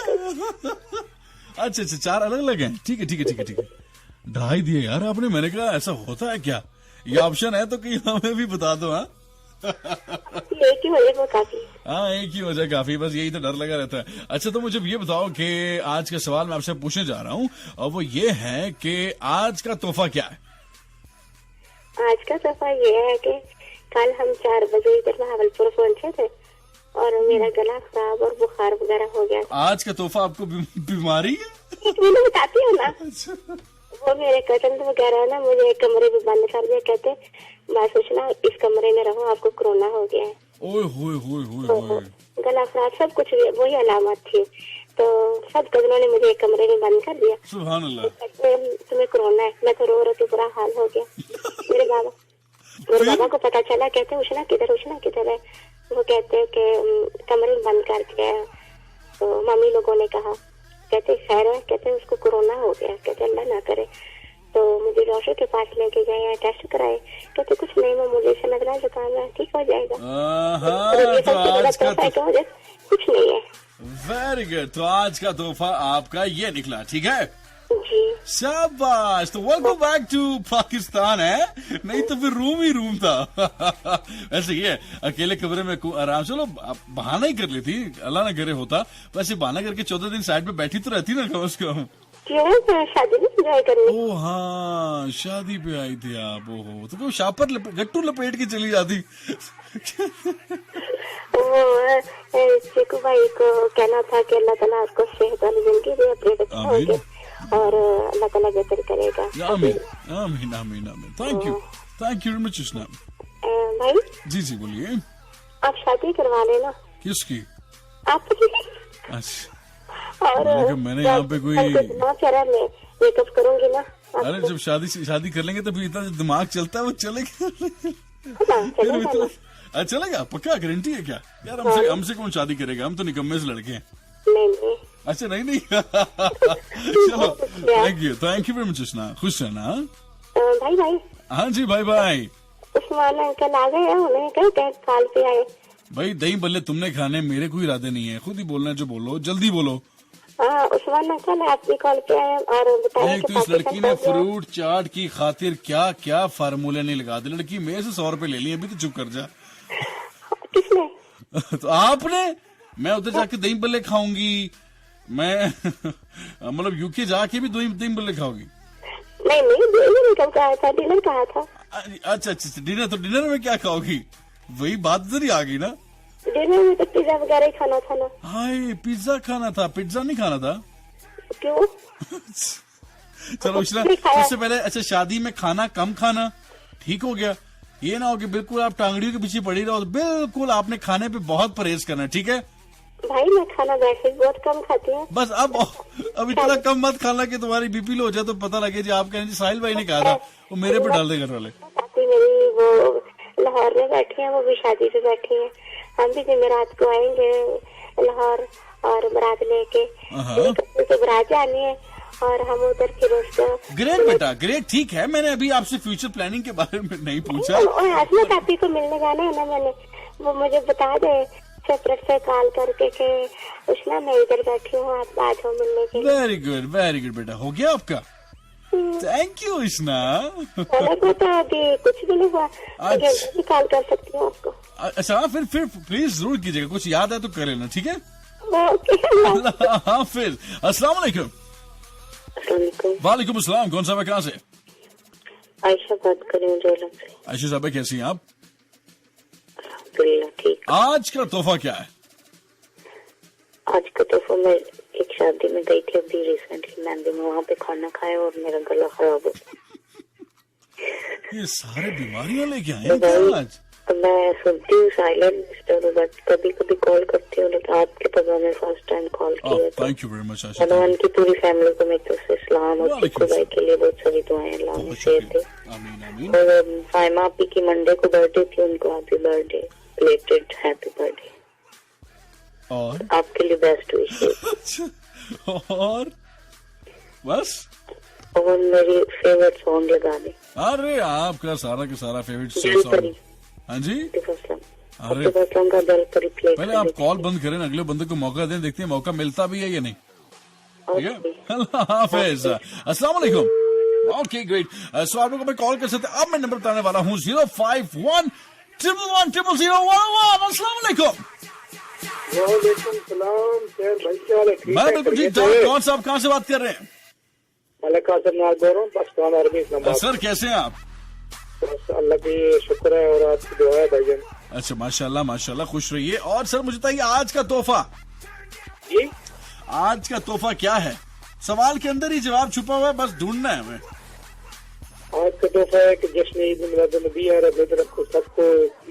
अच्छा 4 अलग अलग हैं, ठीक है। ढाई दिए यार आपने, मैंने कहा ऐसा होता है क्या? ये ऑप्शन है तो कहीं हमें भी बता दो। हाँ एक ही वजह वो काफी। हाँ एक ही वजह काफी, बस यही तो डर लगा रहता है। अच्छा तो मुझे ये बताओ कि आज का सवाल मैं आपसे पूछने जा रहा हूँ और वो ये है कि आज का तोहफा क्या है? आज का तोहफा ये है कि कल हम 4 बजे इधर भागलपुर पहुंचे थे और मेरा गला खराब और बुखार वगैरह हो गया। आज का तोहफा आपको बीमारी है? मैं बताती हूँ ना। वो मेरे कजन वगैरह ना मुझे एक कमरे में बंद कर दिया, कहते मैं सोचना इस कमरे में रहो, आपको कोरोना हो गया है। ओए होए। गला खराब सब कुछ वही अलामत थी, तो सब कजनों ने मुझे एक कमरे में बंद कर दिया। सुभान अल्लाह। तुम्हें कोरोना है, मैं तो रो थी, बुरा हाल हो गया। मेरे बाबा को पता चला, कहते उष्णा किधर है? वो कहते कि कमरे में बंद कर दिया है। तो मम्मी लोगों ने कहा, कहते खैर है, कहते उसको कोरोना हो गया, कहते अल्लाह ना करे। तो मुझे डॉक्टर के पास लेके गए, टेस्ट कराए, कहते कुछ नहीं मामूली सा लग रहा है, जुकाम है, ठीक हो जाएगा। तो आज का कुछ नहीं है। वेरी गुड, तो आज का तोहफा आपका ये निकला, ठीक है? जी शाबाश। तो वेलकम बैक टू पाकिस्तान है, नहीं तो फिर रूम था। वैसे ये अकेले कमरे में आराम, चलो बहाना ही कर लेती, अल्लाह ना करे होता, वैसे बहाना करके 14 दिन साइड पे बैठी तो रहती ना कम से कम। क्यों शादी में एंजॉय करनी? ओ हाँ शादी पे आई थी आप, ओहो तो कोई शापर गट्टू लपेट के चली जाती। वो चिकू भाई को कहना था कि अल्लाह ताला आपको सेहत वाली जिंदगी दे, अपने बच्चे होंगे और अल्लाह ताला बेहतर करेगा। आमीन। थैंक यू वेरी मच उष्णा। भाई जी बोलिए। आप शादी करवा लेना। किसकी? आप अच्छा और मैंने यहाँ पे कोई मेकअप करूंगी ना। अरे जब शादी कर लेंगे तो फिर इतना दिमाग चलता है वो चलेगा। चलेगा पक्का, गारंटी है क्या? यार हमसे कौन शादी करेगा, हम तो निकम्मे से लड़के हैं। नहीं अच्छा नहीं चलो थैंक यू वेरी मच उष्णा, खुश रहना। भाई हाँ जी भाई उस्मान अंकल आ गए हैं, उन्हें कहते कॉल पे आए। भाई दही बल्ले तुमने खाने, मेरे कोई इरादे नहीं है, खुद ही बोलना है जो बोलो, जल्दी बोलो। हाँ उस्मान अंकल आपकी कॉल पे आए और बताया एक तो इस लड़की ने फ्रूट चाट की खातिर क्या क्या फार्मूले नहीं लगा दे। लड़की मेरे से 100 रुपए ले लिए, अभी तो चुप कर जा। किसने? तो आपने। मैं उधर जाके दही बल्ले खाऊंगी, मैं मतलब यूके जाके भी दही बल्ले खाओगी? नहीं डिनर कब कहा था? डिनर कहा था। अच्छा डिनर, तो डिनर में क्या खाओगी? वही बात इधर ही आ गई ना। डिनर में तो पिज्जा वगैरह ही खाना था ना। हाय पिज्जा खाना था, पिज्जा नहीं खाना था। क्यों? चलो सबसे पहले अच्छा शादी में खाना कम खाना, ठीक हो गया? ये ना हो कि बिल्कुल आप टांगड़ियों के पीछे पड़ी रहो, बिल्कुल आपने खाने पे बहुत परहेज करना है, ठीक है? भाई मैं खाना वैसे बहुत कम खाती हूँ। बस अब इतना कम मत खाना कि तुम्हारी बीपी लो हो जाए तो पता लगे जी आप कहें साहिल भाई ने कहा था, वो मेरे पे डाल दे घर वाले। मेरी वो लाहौर में बैठी है, वो भी शादी पे बैठी है। हम भी जमेरात को आएंगे लाहौर और बारात लेके, तो बारात जानी है और हम उधर फिर उसको। ग्रेट बेटा ग्रेट, ठीक है। मैंने अभी आपसे फ्यूचर प्लानिंग के बारे में नहीं पूछा। और आसमा कापी को मिलने जाना है ना मैंने, वो मुझे बता दे सेपरेट से कॉल करके कि उष्णा मैं इधर बैठी हूँ, आप आ जाओ मिलने के लिए। वेरी गुड बेटा, हो गया आपका? Thank you Ishna. मेरे को तो अभी कुछ भी नहीं हुआ, अच्छा। भी कॉल कर सकती हूँ आपको। अच्छा, फिर प्लीज जरूर कीजिएगा, कुछ याद है तो कर लेना, ठीक है? ओके, अल्लाह हाफिज। अस्सलाम वालेकुम। अस्सलाम वालेकुम। वालेकुम अस्सलाम। कौन सा है, कहाँ से? आयशा बात कर रही हूँ जोलम से। आयशा साहब कैसी हैं आप? अल्हम्दुलिल्लाह ठीक। आज का तोहफा क्या है? आज का तोहफा मैं एक शादी में गई थी अभी रिसेंटली मैंने में, वहाँ पे खाना खाया और मेरा गला खराब हो गया। ये सारे बीमारियां लेके आए हैं क्या आज? मैं सुनती हूँ साइलेंट, बट कभी कभी कॉल करती हूँ, लेकिन आपके पास मैंने फर्स्ट टाइम कॉल किया। Thank you very much Ayesha. भगवान की पूरी फैमिली को मेरी तरफ से इस्लाम और चिक्कू भाई के लिए बहुत सारी दुआएं, अल्लाह में शेयर दे। आमीन आमीन। और फाइमा आपी की मंडे को बर्थडे थी, उनको happy birthday, related happy birthday. और आपके लिए बेस्ट विशेस। अच्छा, और बस? और मेरी फेवरेट सॉन्ग लगा दी। अरे आपका सारा का सारा फेवरेट दिल सॉन्ग। परी। हाँ जी, अरे अरे का दिल परी प्ले पहले आप कॉल बंद करें, अगले बंदे को मौका दें, देखते हैं मौका मिलता भी है या नहीं। ठीक है, अल्लाह हाफिज। अस्सलाम वालेकुम। Okay great. सो आप लोगों को कॉल कर सकते हैं। अब मैं नंबर बताने वाला हूँ 051 111 00011। अस्सलाम वालेकुम। वालेकुम सलाम सर, भाई क्या हाल है? ठीक मैं है, बिल्कुल ठीक खैरियत ठाक। है? कौन साहब कहाँ से बात कर रहे हैं? मलिक आसर नाल बोल रहा हूँ, पाकिस्तान आर्मी इस्लामाबाद। सर कैसे हैं आप? बस अल्लाह की शुक्र है और आपकी दुआ है भाईजान। अच्छा, माशाल्लाह माशाल्लाह, खुश रहिए। और सर मुझे बताइए आज का तोहफा, जी आज का तोहफा क्या है? सवाल के अंदर ही जवाब छुपा हुआ है, बस ढूंढना है हमें। आज का तोहफा है कि जश्न ईद मिलाद नबी है, अपनी तरफ को सबको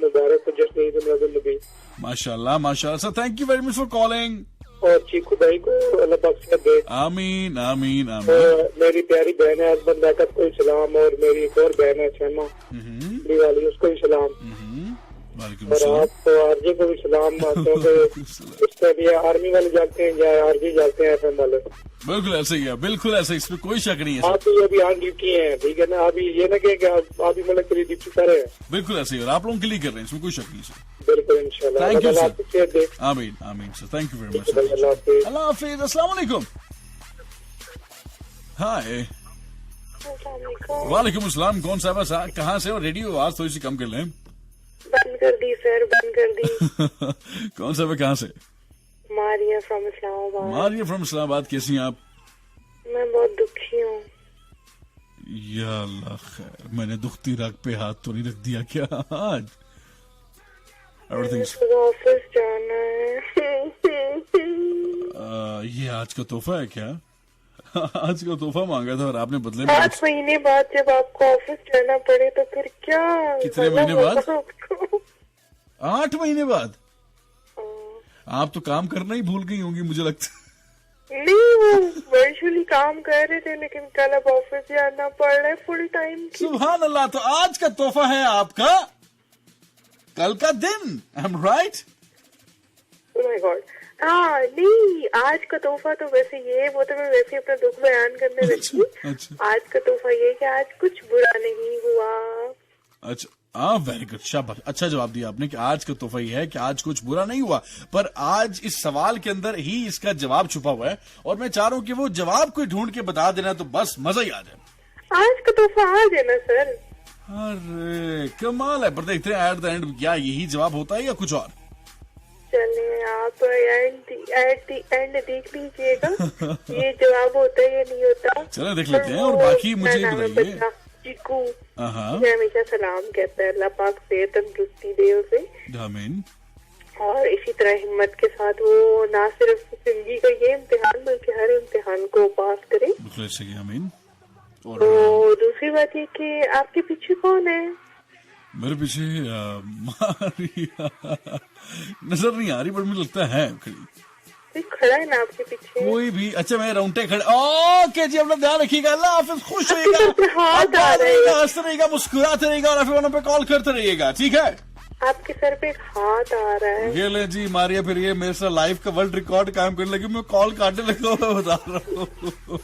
मुबारक हो जश्न ईद मिलाद नबी। माशाल्लाह माशाल्लाह sir, thank you very much for calling. और चीकू भाई को अल्लाह पाक से दे। आमीन आमीन आमीन। और मेरी प्यारी बहन है हसबैंड बैकअप को सलाम, और मेरी एक और बहन है शर्मा बड़ी वाली, उसको भी सलाम। वालेकुम और सलाम। आपको आरजे को भी सलाम। क्योंकि उससे भी आर्मी वाले जाते हैं या आरजे जाते हैं एफएम वाले। बिल्कुल ऐसे ही है, बिल्कुल ऐसे, इसमें कोई शक नहीं है सर। आप भी अभी ऑन ड्यूटी हैं, ठीक है ना? अभी ये ना कि आप भी मतलब के लिए ड्यूटी कर रहे हैं। बिल्कुल ऐसे ही, और आप लोगों के लिए कर रहे हैं, इसमें कोई शक नहीं सर। बिल्कुल इंशाल्लाह। Thank you, Allah sir. आपको सेहत दे। आमीन आमीन sir, thank you very much भाई, अल्लाह हाफिज। अल्लाह हाफिज। अस्सलाम वालेकुम। हाय। वालेकुम अस्सलाम। कौन सा बस कहाँ से? और रेडियो आवाज थोड़ी सी कम कर लें। बंद कर दी सर, बंद कर दी। कौन सा कहाँ से? मारिया फ्रॉम इस्लामाबाद। मारिया फ्रॉम इस्लामाबाद। कैसी हैं आप? मैं बहुत दुखी हूँ। या अल्लाह खैर, मैंने दुखती राग पे हाथ तो नहीं रख दिया क्या आज? एवरीथिंग। ऑफिस जाना है। ये आज का तोहफा है क्या? आज का तोहफा मांगा था और आपने बदले में 8 महीने बाद जब आपको ऑफिस जाना पड़े तो फिर क्या? कितने महीने बाद? आपको 8 महीने बाद? आप तो काम करना ही भूल गई होंगी मुझे लगता है। नहीं, वो वर्चुअली काम कर रहे थे, लेकिन कल अब ऑफिस जाना पड़ रहा है फुल टाइम। सुभान अल्लाह। तो आज का तोहफा है आपका कल का दिन। I am right? Oh my God. हाँ नहीं, आज का तोहफा तो वैसे ये, वो तो मैं वैसे ही अपना दुख बयान करने लगी। अच्छा। आज का तोहफा ये कि आज कुछ बुरा नहीं हुआ। अच्छा, हाँ वेरी गुड, शाबाश, अच्छा जवाब दिया आपने कि आज का तोहफा ये है कि आज कुछ बुरा नहीं हुआ। पर आज इस सवाल के अंदर ही इसका जवाब छुपा हुआ है, और मैं चाह रहा हूँ कि वो जवाब कोई ढूंढ के बता देना, तो बस मजा ही आ जाए। आज का तोहफा आज है ना सर? अरे कमाल है। पर देखते हैं एट द एंड क्या यही जवाब होता है या कुछ और? चले आप एट एंड देख लीजिएगा ये जवाब होता है या नहीं होता। चलो देख लेते हैं, और बाकी मुझे बताइए। चीकू हाँ, मुझे हमेशा सलाम कहता है, अल्लाह पाक सेहत तंदुरुस्ती दे उसे। आमीन। और इसी तरह हिम्मत के साथ वो ना सिर्फ जिंदगी का ये इम्तिहान बल्कि हर इम्तिहान को पास करे। बिल्कुल सही, आमीन। और तो दूसरी बात ये कि आपके पीछे कौन है? मेरे पीछे मारिया नजर नहीं आ रही, पर मुझे लगता है खड़ी। कोई खड़ा है ना आपके पीछे? कोई भी? अच्छा, मैं राउंटे खड़े। ओके जी, अपना ध्यान रखिएगा। अल्लाह हाफिज, खुश रहिएगा, हाथ आ रहे हैं। हंसते रहिएगा, मुस्कुराते रहिएगा, और फिर पे कॉल करते रहिएगा, ठीक है? आपके सर पे एक हाथ आ रहा है। ये ले जी मारिया, फिर ये मेरे साथ लाइव का वर्ल्ड रिकॉर्ड काम करने लगी, मैं कॉल काटने लगा, मैं बता रहा हूँ।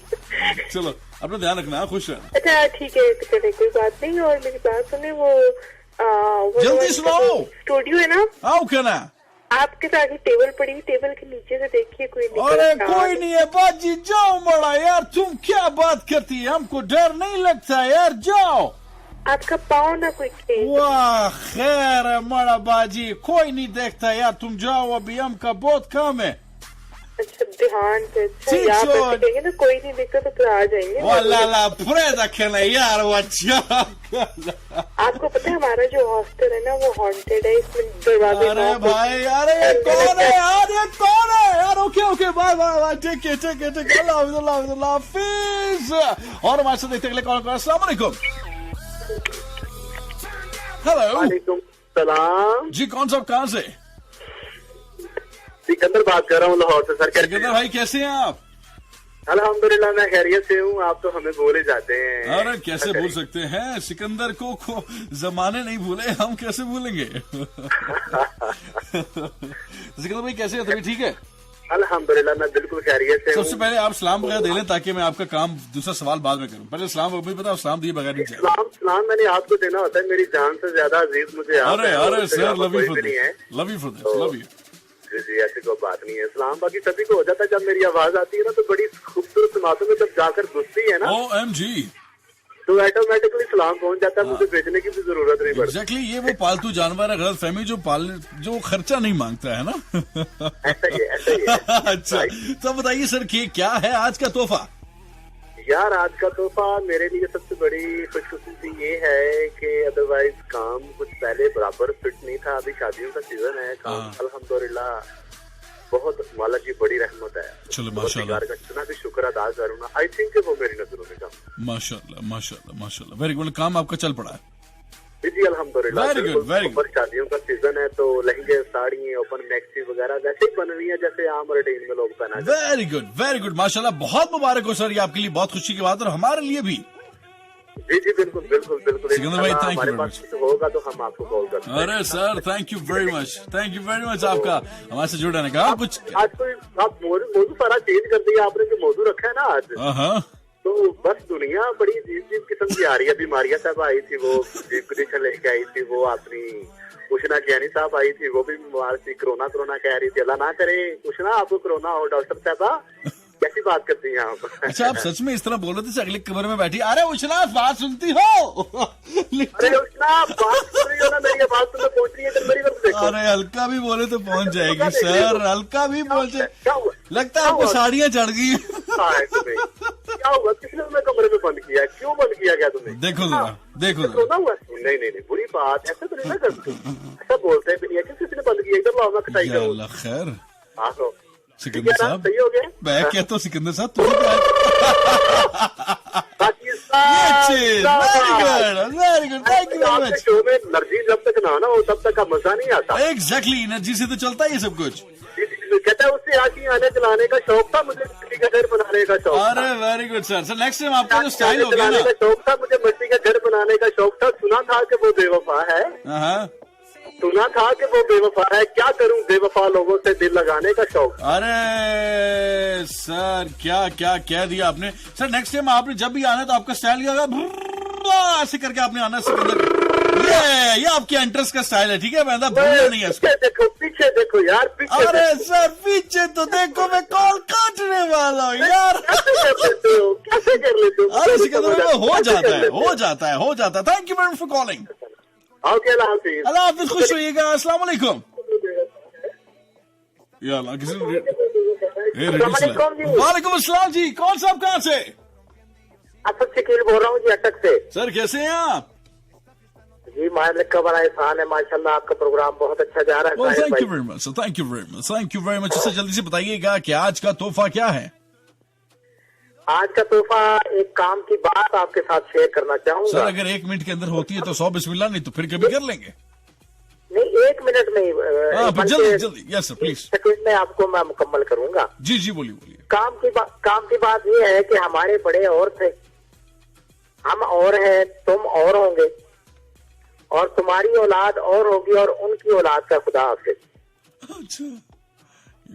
चलो अपना ध्यान रखना, खुश रहना। अच्छा ठीक है, तो चले कोई बात नहीं। और मेरी बात सुने, वो जल्दी सुनाओ। स्टूडियो है ना, आओ क्या ना? आपके तो आगे टेबल पड़ी, टेबल के नीचे से देखिए कोई निकल अरे रहा कोई है। नहीं है बाजी, जाओ मड़ा यार, तुम क्या बात करती है, हमको डर नहीं लगता यार, जाओ। आपका पाँव ना कोई खेल। वाह खैर है मड़ा बाजी, कोई नहीं देखता यार, तुम जाओ, अभी हमका बहुत काम है। अच्छा ध्यान से, अच्छा ठीक याद सो। रखेंगे ना, कोई नहीं दिखता तो फिर आ जाएंगे। वाला प्रेदा खेला यार, अच्छा। आपको पता है हमारा जो हॉस्टल है ना वो हॉन्टेड है, इसमें दरवाजे अरे lock भाई होते हैं। यार ये कौन है यार, ये कौन है यार, ओके बाय बाय बाय, ठीक है अल्लाह हाफिज। और हमारे साथ देखते अगले कौन, अस्सलाम वालेकुम। हेलो वालेकुम सलाम। जी, कौन साहब कहाँ से? सिकंदर बात कर रहा हूँ लाहौर से। सर सिकंदर भाई कैसे हैं आप? अल्हम्दुलिल्लाह मैं खैरियत से हूँ। आप तो हमें भूल ही जाते हैं। अरे कैसे भूल सकते हैं, सिकंदर को जमाने नहीं भूले, हम कैसे भूलेंगे। सिकंदर भाई कैसे हैं, तभी ठीक है? अल्हम्दुलिल्लाह मैं बिल्कुल खैरियत से हूँ। सबसे पहले आप सलाम वगैरह दे लें ताकि मैं आपका काम, दूसरा सवाल बाद में करूं। पहले सलाम वगैरह बताओ, सलाम दिए बगैर नहीं चलेगा। सलाम मैंने आपको देना होता है, मेरी जान से ज्यादा अजीज मुझे आप अरे हैं, अरे उससे सर, ज्यादा लव यू कोई फॉर भी नहीं है। This, love you for this, love you. जी ऐसी कोई बात नहीं है। सलाम बाकी सभी को हो जाता है, जब मेरी आवाज आती है ना तो बड़ी खूबसूरत समातों में जब जाकर घुसती है ना OMG, तो ऑटोमेटिकली सलाम पहुंच जाता है, मुझे भेजने की भी जरूरत नहीं पड़ती। एग्जैक्टली, ये वो पालतू जानवर है, गलत फहमी, जो खर्चा नहीं मांगता है ना। ऐसा ही है। अच्छा, तो बताइए सर कि क्या है आज का तोहफा? यार आज का तोहफा मेरे लिए सबसे बड़ी खुशखुशी ये है कि अदरवाइज काम कुछ पहले बराबर फिट नहीं था। अभी शादियों का सीजन है, काम अल्हम्दुलिल्लाह बहुत माला की बड़ी रहमत है। चलो माशाल्लाह, का इतना भी शुक्र अदा करूँ ना, आई थिंक वो मेरी नजरों में काम। माशाल्लाह, वेरी गुड, काम आपका चल पड़ा है। जी अल्हम्दुलिल्लाह। Very good, very good. ऊपर शादियों का सीजन है तो लहंगे, साड़ी, ओपन मैक्सी वगैरह वैसे ही बन रही है जैसे आम रूटीन में लोग पहना। वेरी गुड माशाल्लाह, बहुत मुबारक हो सर, ये आपके लिए बहुत खुशी की बात है और हमारे लिए भी। जी बिल्कुल। सिकंदर भाई, thank you हमारे very पास कुछ होगा तो हम आपको कॉल करते हैं। अरे sir thank you very much आपका हमारे से जुड़ने का। कुछ आज कोई आप मौजू सारा चेंज कर दिया आपने, जो मौजू रखा है ना आज, हाँ, तो बस दुनिया बड़ी अजीब किस्म की आ रही है। अभी मारिया साहब आई थी, वो डिप्रेशन लेके आई थी, वो अपनी उषना ज्ञानी साहब आई थी, वो भी बीमार थी, कोरोना कह रही थी। अल्लाह ना करे उषना आपको कोरोना हो। डॉक्टर साहबा कैसी बात करती हैं आप? अच्छा, आप सच में इस तरह बोल रहे थे, अगले कमरे में बैठी, अरे उषना बात सुनती हो? अरे उषना बात सुन रही हो ना, मेरी आवाज तुम्हें पहुंच रही है, तो मेरी तरफ देखो। अरे हल्का भी बोले तो पहुंच जाएगी सर, हल्का भी पहुंचे, क्या हुआ? लगता है आपको साड़ियाँ चढ़ गई। क्या हुआ? किसने तुम्हें कमरे में बंद किया? क्यों बंद किया गया तुम्हें? देखो जरा कोरोना हुआ? नहीं बुरी बात, ऐसा तो नहीं ना करते, ऐसा बोलते हैं भी क्यों किसने बंद किया? इधर लाओ मैं कटाई या करूँ। अल्लाह खैर। आहो सिकंदर साहब सही हो गया। मैं कहता हूँ सिकंदर साहब, तुम very good, thank you very much. Show में एनर्जी जब तक ना हो तब तक का मजा नहीं आता। एग्जैक्टली, एनर्जी से तो चलता है ये सब कुछ। कहता है उससे आके आने चलाने का शौक था मुझे, मिट्टी का घर बनाने का शौक था। अरे very good sir, next time आपका जो स्टाइल हो गया चलाने ना, का शौक था मुझे, मिट्टी का घर बनाने का शौक था। सुना था कि वो बेवफा है, हाँ, सुना था कि वो बेवफा है, क्या करूं बेवफा लोगों से दिल लगाने का शौक। अरे सर क्या क्या कह दिया आपने सर। नेक्स्ट टाइम आपने जब भी आना तो आपका स्टाइल क्या होगा, ऐसे करके आपने आना सिकंदर। ये आपके एंट्रेंस का स्टाइल है, ठीक है, मैं भूलना नहीं है इसको। पीछे देखो यार, पीछे। अरे सर पीछे तो देखो, मैं कॉल काटने वाला हूँ यार। कैसे कर लेते हो? अरे सिकंदर हो जाता है। Thank you very much for calling. Okay, अल्लाह हाफिज। अल्लाह हाफिज, खुश रहिएगा, अस्सलाम वालेकुम। या अल्लाह, किसी वालेकुम अस्सलाम जी, कौन साहब कहाँ से? असद शकील बोल रहा हूँ जी, अटक से। सर कैसे हैं आप? जी मालिक का बड़ा एहसान है, माशाल्लाह आपका प्रोग्राम बहुत अच्छा जा रहा है। Thank you very much. Sir जल्दी से बताइएगा कि आज का तोहफा क्या है? आज का तोहफा एक काम की बात आपके साथ शेयर करना चाहूंगा। सर अगर 1 मिनट के अंदर होती है तो 100 बिस्मिल्लाह, नहीं तो फिर कभी कर लेंगे। नहीं 1 मिनट में, फिर जल्दी यस सर प्लीज। सेकंड में आपको मैं मुकम्मल करूंगा। जी बोलिए। काम की बात ये है कि हमारे बड़े और थे, हम और हैं, तुम और होंगे, और तुम्हारी औलाद और होगी, और उनकी औलाद का खुदा हाफिज। अच्छा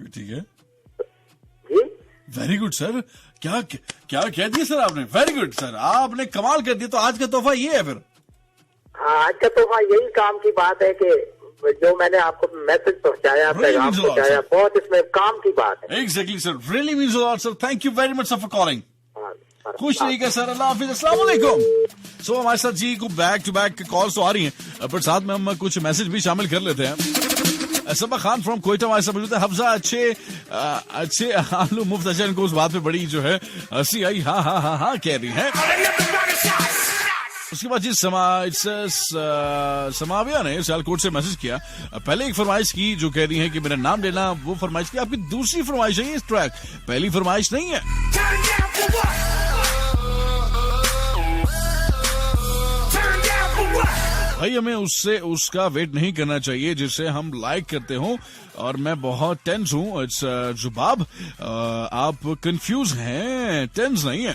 ठीक है जी, वेरी गुड सर। क्या कह दिया सर आपने, वेरी गुड सर, आपने कमाल कर दिया। तो आज का तोहफा ये है फिर? हाँ, आज का तोहफा यही काम की बात है कि जो मैंने आपको मैसेज पहुंचाया, पैगाम पहुंचाया, बहुत इसमें काम की बात है। Exactly, sir. Really means a lot, sir. Thank you very much, sir, for calling. खुश रहिएगा सर, अल्लाह हाफिज, अस्सलाम वालेकुम। सो हमारे साथ जी को बैक टू बैक कॉल्स तो आ रही हैं, पर साथ में हम कुछ मैसेज भी शामिल कर लेते हैं। सबा खान फ्रॉम कोयटा हमारे साथ मौजूद है। हफ्जा अच्छे आलू मुफ्त, अच्छा इनको उस बात पे बड़ी जो है हंसी आई, हाँ कह रही है। उसके बाद जी समाविया ने सियालकोट से मैसेज किया, पहले एक फरमाइश की जो कह रही है कि मेरा नाम लेना, वो फरमाइश की। आपकी दूसरी फरमाइश है इस ट्रैक, पहली फरमाइश नहीं है। भाई हमें उसका वेट नहीं करना चाहिए जिसे हम लाइक करते हो, और मैं बहुत टेंस हूँ। इट्स जुबाब, आप कंफ्यूज हैं, टेंस नहीं है।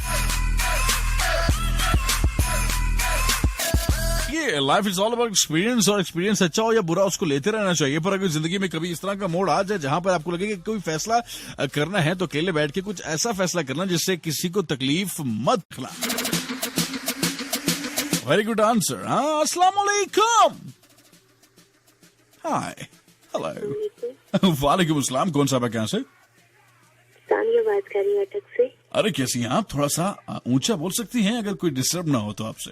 ये life is all about experience, और एक्सपीरियंस अच्छा हो या बुरा उसको लेते रहना चाहिए। पर अगर जिंदगी में कभी इस तरह का मोड़ आ जाए जहां पर आपको लगे कि कोई फैसला करना है, तो अकेले बैठ के कुछ ऐसा फैसला करना जिससे किसी को तकलीफ मत खिला। Very good answer. हाँ, अस्सलाम वालेकुम। हाय, हेलो। वालेकुम अस्सलाम। कौन सा कहाँ से? सानिया बात कर रही हूँ अटक से। अरे कैसी हैं आप? थोड़ा सा ऊंचा बोल सकती हैं अगर कोई डिस्टर्ब ना हो तो आपसे।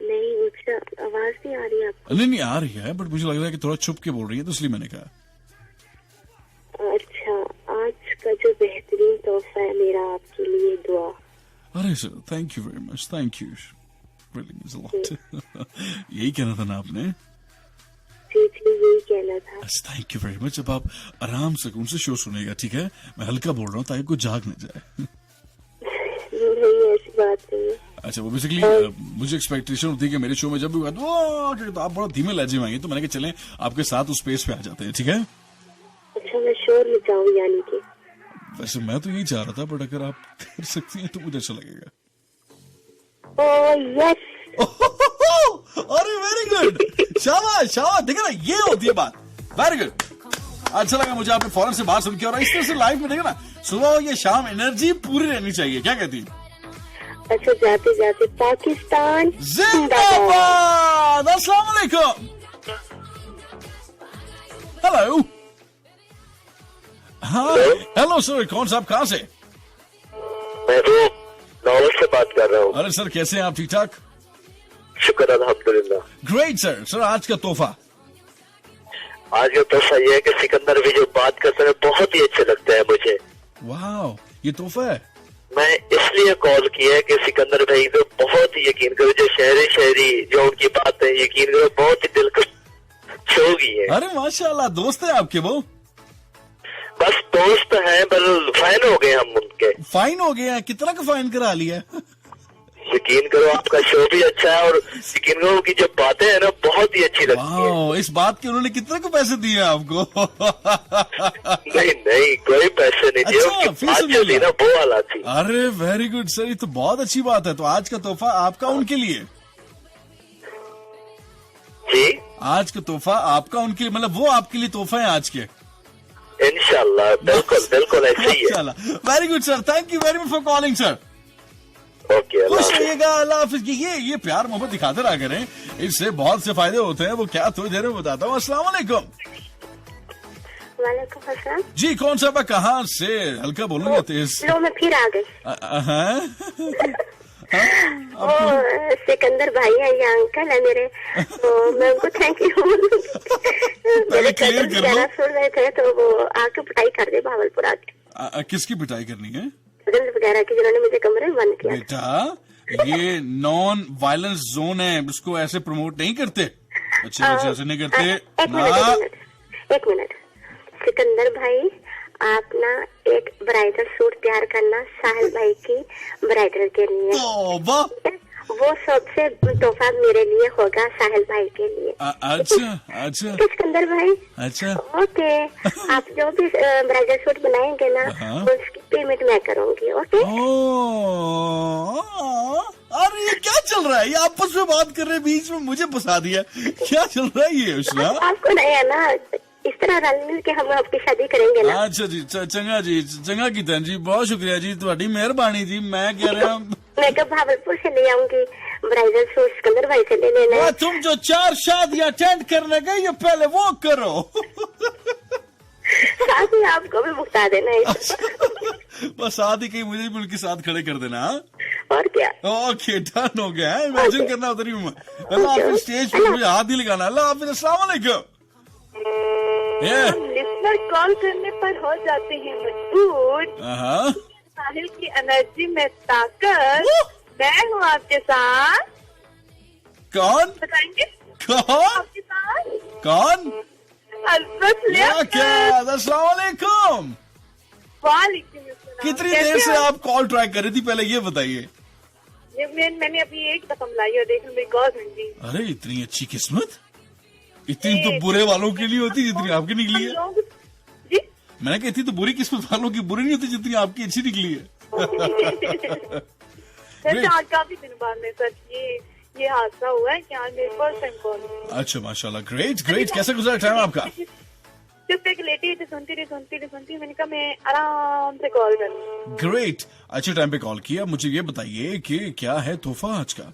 नहीं, ऊंचा आवाज नहीं आ रही आपको? नहीं आ रही है, बट मुझे लग रहा है कि थोड़ा छुप के बोल रही है, तो इसलिए मैंने कहा। अच्छा, आज का जो बेहतरीन तोहफा है मेरा आपके लिए दुआ। अरे sir, thank you very much, thank you, really means a lot. यही कहना था ना आपने? जी यही कहना था। Thank you very much. अब आप आराम से सुकून से शो सुनेगा, ठीक है? मैं हल्का बोल रहा हूँ ताकि कोई जाग न जाए। नहीं, ऐसी बात नहीं है। अच्छा, वो बेसिकली मुझे एक्सपेक्टेशन होती है कि मेरे शो में जब भी हुआ तो आप बड़ा धीमे लहजे में आएंगे, तो मैंने कहा चलें आपके साथ उस स्पेस पे आ जाते हैं, ठीक है? अच्छा, मैं शोर में जाऊँ यानी कि? वैसे मैं तो यही चाह रहा था, बट अगर आप कर सकती हैं तो मुझे अच्छा लगेगा। यस। अरे वेरी गुड, शाबाश, देखा ना, ये होती है बात। वेरी गुड, अच्छा लगा मुझे आपने फौरन से बात सुन के। और इस तरह से लाइफ में देखा ना, सुबह हो या शाम एनर्जी पूरी रहनी चाहिए। क्या कहती? अच्छा, जाते जाते पाकिस्तान जिंदाबाद। अस्सलाम वालेकुम। हेलो। हाँ, हेलो सर, कौन साहब कहाँ से? मैं तो नॉवल से बात कर रहा हूँ। अरे सर, कैसे हैं आप? ठीक ठाक, शुक्र अल्हम्दुलिल्लाह। Great sir. सर आज का तोहफा? आज का तोहफा ये है कि सिकंदर भी जो बात करते हैं बहुत ही अच्छे लगते हैं मुझे। वाह, ये तोहफा है। मैं इसलिए कॉल किया है कि सिकंदर भाई तो बहुत ही, यकीन करो, जो शहरी जो उनकी बात है, यकीन करो बहुत ही दिल को छूगी है। अरे माशाल्लाह, दोस्त है आपके वो? बस दोस्त हैं, बस फाइन हो गए हम उनके। फाइन हो गए हैं? कितना का फाइन करा लिया? यकीन करो आपका शो भी अच्छा है, और यकीन करो की जो बातें हैं ना बहुत ही अच्छी लगती है। इस बात के उन्होंने कितने को पैसे दिए आपको? नहीं, कोई पैसे नहीं दिए। अच्छा, उनकी बात जो थी ना वो वाला थी। अरे वेरी गुड सर, ये तो बहुत अच्छी बात है। तो आज का तोहफा आपका उनके लिए? जी, आज का तोहफा आपका उनके लिए, मतलब वो आपके लिए तोहफा है आज के? इंशाल्लाह, बिल्कुल ऐसे ही है। Very good sir, thank you very much for calling sir. Okay, खुश रहिएगा, अल्लाह हाफिज। ये प्यार मोहब्बत दिखाते रहा करें, इससे बहुत से फायदे होते हैं। वो क्या थोड़ी देर में बताता हूँ। अस्सलाम वालेकुम। वालेकुम अस्सलाम। जी, कौन सा? कहाँ से? हल्का बोलूंगा, तेज। लो, मैं फिर आ गई। सिकंदर भाई है या अंकल है मेरे, तो मैं उनको थैंक यू मेरे क्लियर कर लो। सुन रहे थे तो वो आके पिटाई कर दे भावलपुर आके। किसकी पिटाई करनी है? वगैरह की, जिन्होंने मुझे कमरे में बंद किया। बेटा, ये नॉन वायलेंस जोन है, इसको ऐसे प्रमोट नहीं करते। अच्छे बच्चे ऐसे नहीं करते। एक मिनट सिकंदर भाई, आप ना एक ब्राइडल सूट तैयार करना साहिल भाई की ब्राइडल के लिए। वो सबसे तोहफा मेरे लिए होगा, साहिल भाई के लिए। अच्छा। सिकंदर भाई, अच्छा, ओके। आप जो भी ब्राइडल सूट बनाएंगे ना, उसकी पेमेंट मैं करूंगी। ओके। अरे ये क्या चल रहा है? ये आपस में बात कर रहे हैं, बीच में मुझे फंसा दिया। क्या चल रहा है ये? उष्णा, आपको नहीं है ना, इस तरह रल मिल के हम आपकी शादी करेंगे ना। अच्छा जी, चंगा कीता जी, बहुत शुक्रिया जी, तुम्हारी मेहरबानी जी। मैं कह रहा हूँ मैं कब भावलपुर से ले आऊंगी, ब्राइडल सूट सिकंदर भाई से ले लेना है। तुम जो 4 शादियां अटेंड करने गई हो पहले वो करो। साथ ही आपको भी भुगता देना है। बस शादी कहीं मुझे भी उनके साथ खड़े कर देना। और क्या। ओके डन हो गया है। इमेजिन करना उधर ही हूँ मैं। अल्लाह हाफिज। स्टेज पे मुझे हाथ ही लगाना। अल्लाह हाफिज। अस्सलाम वालेकुम। लिसनर कॉल करने पर हो जाते हैं मजबूर। साहिल की एनर्जी में ताकत। मैं हूँ आपके साथ। कौन बताएंगे कौन आपके साथ? कौन? अस्सलाम वालेकुम। वालेकुम अस्सलाम। कितनी देर से आप कॉल ट्राई कर रही थी पहले ये बताइए। मैंने अभी एक दफा मिलाई और देखो मेरी कॉल मिल गई। अरे इतनी अच्छी किस्मत। इतनी तो बुरे वालों के लिए होती जितनी आपकी निकली है। जी मैंने कहा इतनी तो बुरी किस्मत वालों की बुरी नहीं होती जितनी आपकी अच्छी निकली है। आज काफी दिन बाद में सर ये हादसा हुआ है कि आज मेरे फर्स्ट टाइम कॉल। अच्छा माशाल्लाह। Great great. कैसा गुजरा टाइम आपका? जब तक लेटी थी सुनती रही मैंने कहा मैं आराम से कॉल करूँ। ग्रेट। अच्छे टाइम पे कॉल किया। मुझे ये बताइए कि क्या है तोहफा आज का?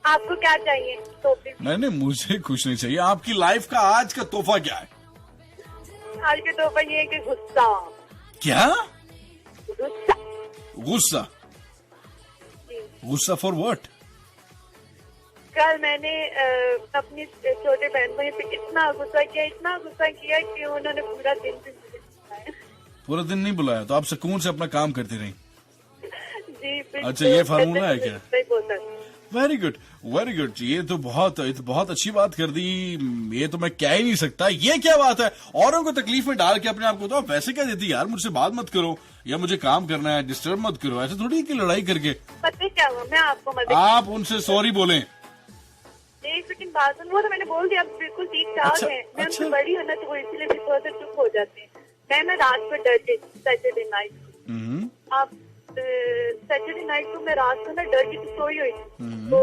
आपको क्या चाहिए तोहफे? नहीं मुझे कुछ नहीं चाहिए। आपकी लाइफ का आज का तोहफा क्या है? आज का तोहफा ये है कि गुस्सा। क्या? गुस्सा। गुस्सा? गुस्सा फॉर व्हाट? कल मैंने अपनी छोटे बहन भाई पे इतना गुस्सा किया कि उन्होंने पूरा दिन भी मुझे बुलाया। पूरा दिन नहीं बुलाया तो आप सुकून से अपना काम करती रही। जी अच्छा ये फार्मूला है क्या? सही बोलता है। Very good very good. ये तो बहुत अच्छी बात कर दी। ये तो मैं कह ही नहीं सकता। ये क्या बात है? औरों को तकलीफ में डाल के अपने आप को तो आप वैसे क्या देती यार? मुझसे बात मत करो या मुझे काम करना है डिस्टर्ब मत करो। ऐसे थोड़ी कि लड़ाई करके। पता क्या हुआ मैं आपको मदद। आप उनसे सॉरी बोलें। एक सेकंड बात सुन। वो तो मैंने बोल दिया आप बिल्कुल ठीक ठाक है। मैं उनसे बड़ी हूँ ना तो वो इसीलिए भी थोड़ा सा चुप हो जाते हैं। मैं ना रात को डर गई सैटरडे नाइट। आप सैटरडे नाइट को मैं रात को ना डर के सोई हुई थी। तो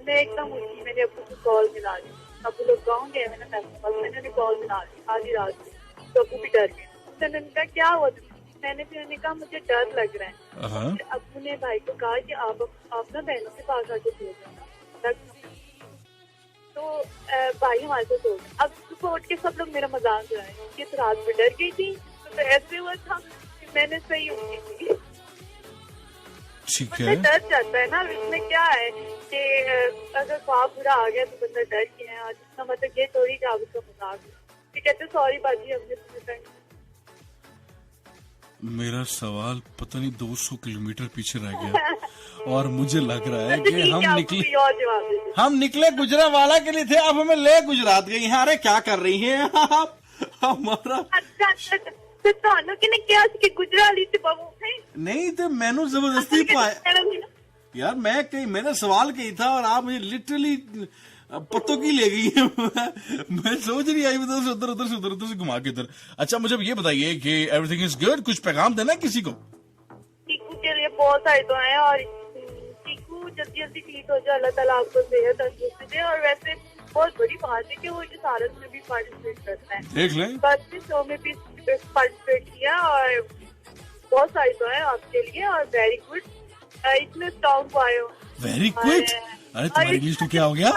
मैं एकदम उठी। मैंने अब्बू को कॉल मिला दी। अब्बू लोग गाँव गए मैंने कॉल मिला दी आधी रात को। तो अब्बू भी डर गए। तो मैंने कहा क्या हुआ? मैंने फिर उन्हें कहा मुझे डर लग रहा है। अब्बू ने भाई को कहा कि आप ना बहनों के पास आके सो जाना। तो भाई हमारे साथ सो गए। अब सुबह उठ के सब लोग मेरा मजाक उड़ाए कि तो रात में डर गई थी। तो ऐसे हुआ था कि मैंने सही उठी थी। ठीक है। डर जाता है ना। इसमें क्या है कि अगर ख्वाब बुरा आ गया तो बंदा डर गया है। इसका मतलब ये थोड़ी कि आप उसका मजाक कहते सॉरी बाजी हमने तुम्हें। मेरा सवाल पता नहीं 200 किलोमीटर पीछे रह गया और मुझे लग रहा है कि हम निकले गुजरावाला के लिए थे। अब हमें ले गुजरात गई हैं। अरे क्या कर रही हैं आप? हमारा अच्छा गुजराली नहीं तो मैंने जबरदस्ती पाया यार। मैंने सवाल कही था और आप मुझे लिटरली पत्तों की ले गई है। मैं सोच रही आई उधर से घुमा के इधर। अच्छा मुझे ये बताइए कि एवरीथिंग इज गुड। कुछ पैगाम देना किसी को? चीकू के लिए बहुत सारी दुआएं और चीकू जल्दी ठीक हो जाए। अल्लाह ताला आपको सेहत तंदुरुस्ती दे। और वैसे बहुत बड़ी बात है कि वो इस सारस में भी पार्टिसिपेट करता है। देख लें बस शो में भी पार्टिसिपेट किया और बहुत सारी दुआएं आपके लिए। और वेरी गुड। इतने स्ट्रॉन्ग आए हो। Very good. अरे तुम्हारी इंग्लिश तो क्या हो गया?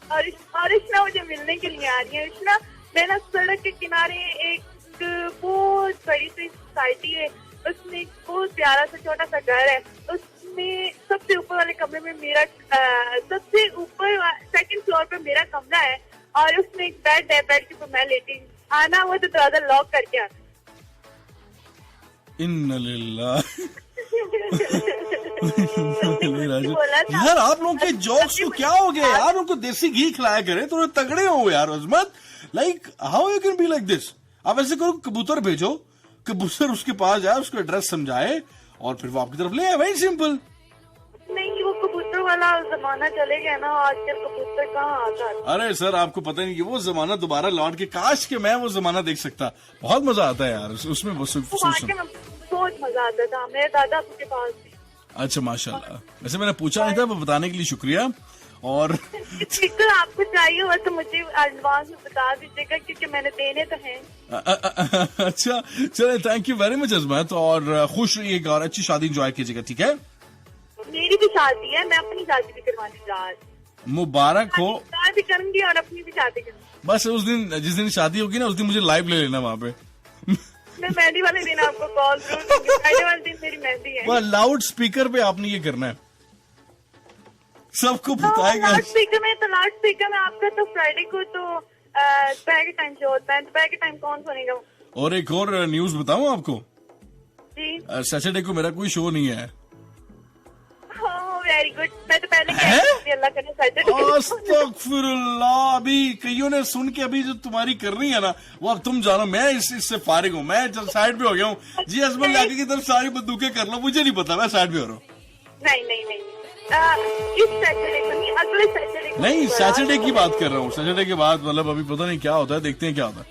और इतना मुझे मिलने के लिए आ रही है। इतना मैं ना सड़क के किनारे एक बहुत बड़ी सी सोसाइटी है। उसमें एक बहुत प्यारा सा छोटा सा घर है। उसमें सबसे ऊपर वाले कमरे में मेरा सबसे ऊपर सेकंड फ्लोर पे मेरा कमरा है। और उसमें एक बेड है। बेड के ऊपर मैं लेटी आना हुआ तो दरवाजा लॉक करके आना। इन्ना लिल्लाह। यार आप लोगों के जोक्स को क्या हो गया यार? उनको देसी घी खिलाया करे थोड़े तगड़े हो यार Azmat. Like how you can be like this? आप ऐसे करो कबूतर भेजो। कबूतर उसके पास जाए उसको एड्रेस समझाए और फिर वो आपकी तरफ ले आए। Very simple. नहीं वो कबूतर वाला जमाना चले गया ना। आजकल कबूतर कहाँ आता है? अरे सर आपको पता नहीं कि वो जमाना दोबारा लौट के काश के मैं वो जमाना देख सकता। बहुत मजा आता है यार उसमें। बहुत मजा आता था। मेरे दादा के पास भी। अच्छा माशाल्लाह। वैसे मैंने पूछा नहीं था वो बताने के लिए शुक्रिया। और आपको चाहिए हो तो मुझे एडवांस में बता दीजिएगा क्योंकि मैंने देने तो हैं। अच्छा चले थैंक यू वेरी मच अजमत। और खुश रहिएगा और अच्छी शादी एंजॉय कीजिएगा। ठीक है मेरी भी शादी है, मैं अपनी शादी भी करवाने जा रही हूँ। मुबारक हो। शादी करूंगी और अपनी भी शादी करूंगी। बस उस दिन, जिस दिन शादी होगी ना, उस दिन मुझे लाइव ले लेना वहाँ पे। मैं मेहंदी वाले दिन आपको कॉल करूंगी। फ्राइडे वाले दिन मेरी मेहंदी है। वह लाउड स्पीकर पे आपने ये करना है, सबको बताएगा। लाउड स्पीकर में आपका तो फ्राइडे को तो दोपहर के टाइम शो होता है। दोपहर के टाइम कौन सुनेगा? और एक और न्यूज बताऊं आपको, जी सैटरडे को मेरा कोई शो नहीं है। Very good. मैं तो पहले कह रही थी, अल्लाह करे सैटरडे अस्तगफिरुल्लाह। अभी कईयों ने सुन के अभी जो तुम्हारी कर रही है ना, वो अब तुम जानो। मैं इससे फारिग हूँ, मैं साइड पे हो गया हूँ। जी हसबैंड लाके की तरफ सारी बंदूकें कर लो, मुझे नहीं पता, मैं साइड पे हो रहा हूँ। नहीं इस सैटरडे को नहीं, अगले सैटरडे को। नहीं, सैटरडे की बात कर रहा हूँ। सैटरडे के बाद मतलब अभी पता नहीं क्या होता है, देखते हैं क्या होता है।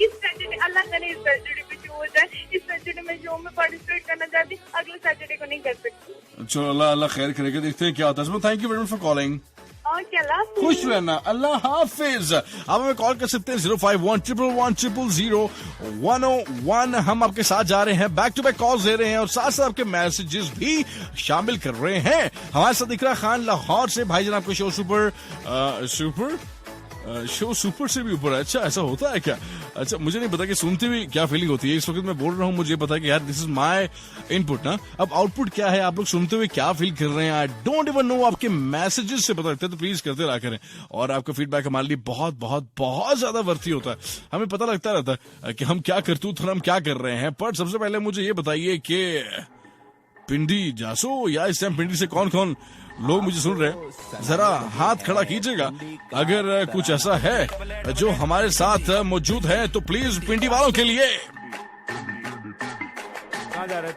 इस सैटरडे, अल्लाह करे इस सैटरडे पे शो हो जाए। इस सैटरडे में शो में पार्टिसिपेट करना चाहती, अगले सैटरडे को नहीं कर सकती। चलो, अल्लाह खैर करेगा, देखते हैं क्या होता है। Thank you very much for calling. खुश रहना, अल्लाह हाफिज। आप हमें कॉल कर सकते हैं 051-111-00-101। हम आपके साथ जा रहे हैं, बैक टू बैक कॉल दे रहे हैं और साथ साथ आपके मैसेजेस भी शामिल कर रहे हैं। हमारे साथ इकरा खान लाहौर से। भाईजान आपको शो सुपर से भी ऊपर है। अच्छा, ऐसा होता है क्या? अच्छा, मुझे नहीं पता कि सुनते हुए क्या फीलिंग होती है। इस वक्त मैं बोल रहा हूँ, मुझे पता है कि यार दिस इज माय इनपुट ना। अब आउटपुट क्या है, आप लोग सुनते हुए क्या फील कर रहे हैं, आई डोंट इवन नो। आपके मैसेजेस से पता लगता है, तो प्लीज करते रहा करें। और आपका फीडबैक हमारे लिए बहुत बहुत बहुत ज्यादा वर्थी होता है। हमें पता लगता रहता है कि हम क्या करतूत और हम क्या कर रहे हैं। पर सबसे पहले मुझे ये बताइए कि पिंडी जासो या इस टाइम पिंडी से कौन कौन लोग मुझे सुन रहे हैं, जरा हाथ खड़ा कीजिएगा अगर कुछ ऐसा है जो हमारे साथ मौजूद है। तो प्लीज पिंडी वालों के लिए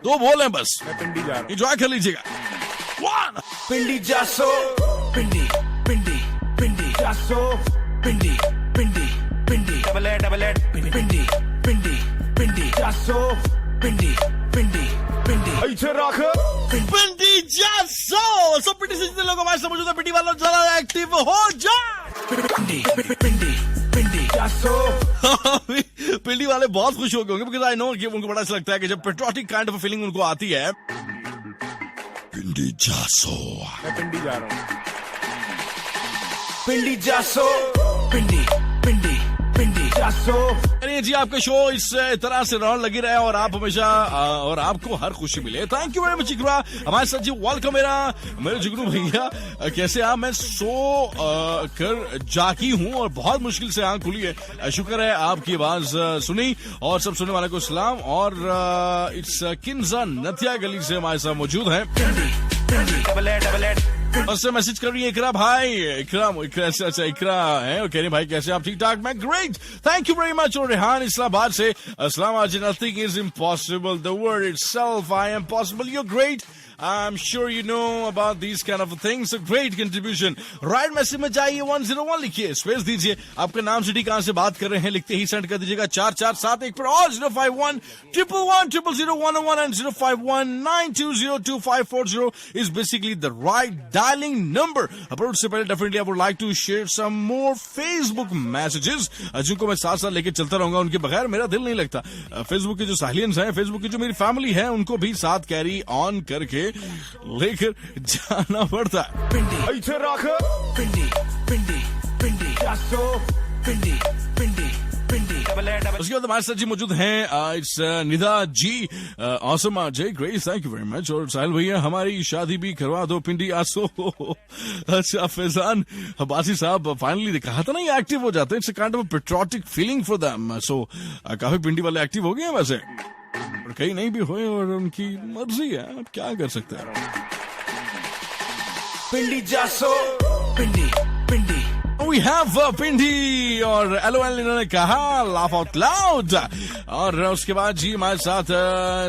दो बोल हैं बस, एंजॉय कर लीजिएगा। पिंडी जासो, पिंडी पिंडी पिंडी जासो, पिंडी पिंडी पिंडी डबल एट पिंडी पिंडी पिंडी जासो, पिंडी पिंडी पिंडी इधर रख पिंडी जासो। सब पिंडी से जितने लोग हमारे साथ मौजूद है, पिंडी वालों जरा एक्टिव हो जाए। पिंडी पिंडी पिंडी जासो। पिंडी वाले बहुत खुश हो गए होंगे, बिकॉज़ आई नो कि उनको बड़ा अच्छा लगता है कि जब पेट्रियोटिक काइंड ऑफ फीलिंग उनको आती है। पिंडी जासो, मैं पिंडी जा रहा हूँ। पिंडी जासो, पिंडी पिंडी पिंडी जासो। अरे जी, आपका शो इस तरह से रौन लगी रहे और आप हमेशा और आपको हर खुशी मिले। थैंक यू वेरी मच जिगरा। हमारे साथ जी वेलकम मेरे जिगरू भैया, कैसे आप? मैं सो कर जागी हूँ और बहुत मुश्किल से आंख खुली है। शुक्र है आपकी आवाज सुनी। और सब सुनने वाले को सलाम। और इट्स किन्जा नथिया गली से हमारे साथ मौजूद है। उससे मैसेज कर रही है इकरा भाई, इकरा है और कह रही भाई कैसे आप? ठीक ठाक, मैं great, thank you very much. और रेहान इस्लामाबाद से, अस्सलाम वालेकुम। Nothing is impossible, the word itself I am possible, you great. I'm sure you know about these kind of things. A great contribution. Right message में जाइए, 101 लिखिए, स्पेस दीजिए, आपका नाम सिटी कहां से बात कर रहे हैं लिखते ही सेंड कर दीजिएगा 4471 पर। और 051-111-00101 and 051-920-2540 is basically the right dialing number. पर उससे पहले definitely I would like to share some more Facebook messages जिनको मैं साथ साथ लेके चलता रहूंगा। उनके बगैर मेरा दिल नहीं लगता। फेसबुक के जो साहिलियंस हैं, फेसबुक की जो मेरी फैमिली है, उनको भी साथ कैरी ऑन करके लेकर जाना पड़ता है। पिंडी इधर रख पिंडी पिंडी पिंडी जासो, पिंडी पिंडी पिंडी डबल एट। उसके बाद हमारे साथ जी मौजूद हैं इट्स निदा जी, ऑसम जय grace, thank you very much. और साहिल भैया, हमारी शादी भी करवा दो पिंडी आसो। अच्छा, फैजान अब्बासी साहब, फाइनली कहा था ना ये एक्टिव हो जाते हैं। It's a kind of patriotic feeling for them. So काफी पिंडी वाले एक्टिव हो गए हैं वैसे, और कहीं नहीं भी हुए और उनकी मर्जी है, आप क्या कर सकते हैं। पिंडी जासो, पिंडी पिंडी We have पिंडी और LOL इन्होंने कहा, laugh out loud। और उसके बाद जी हमारे साथ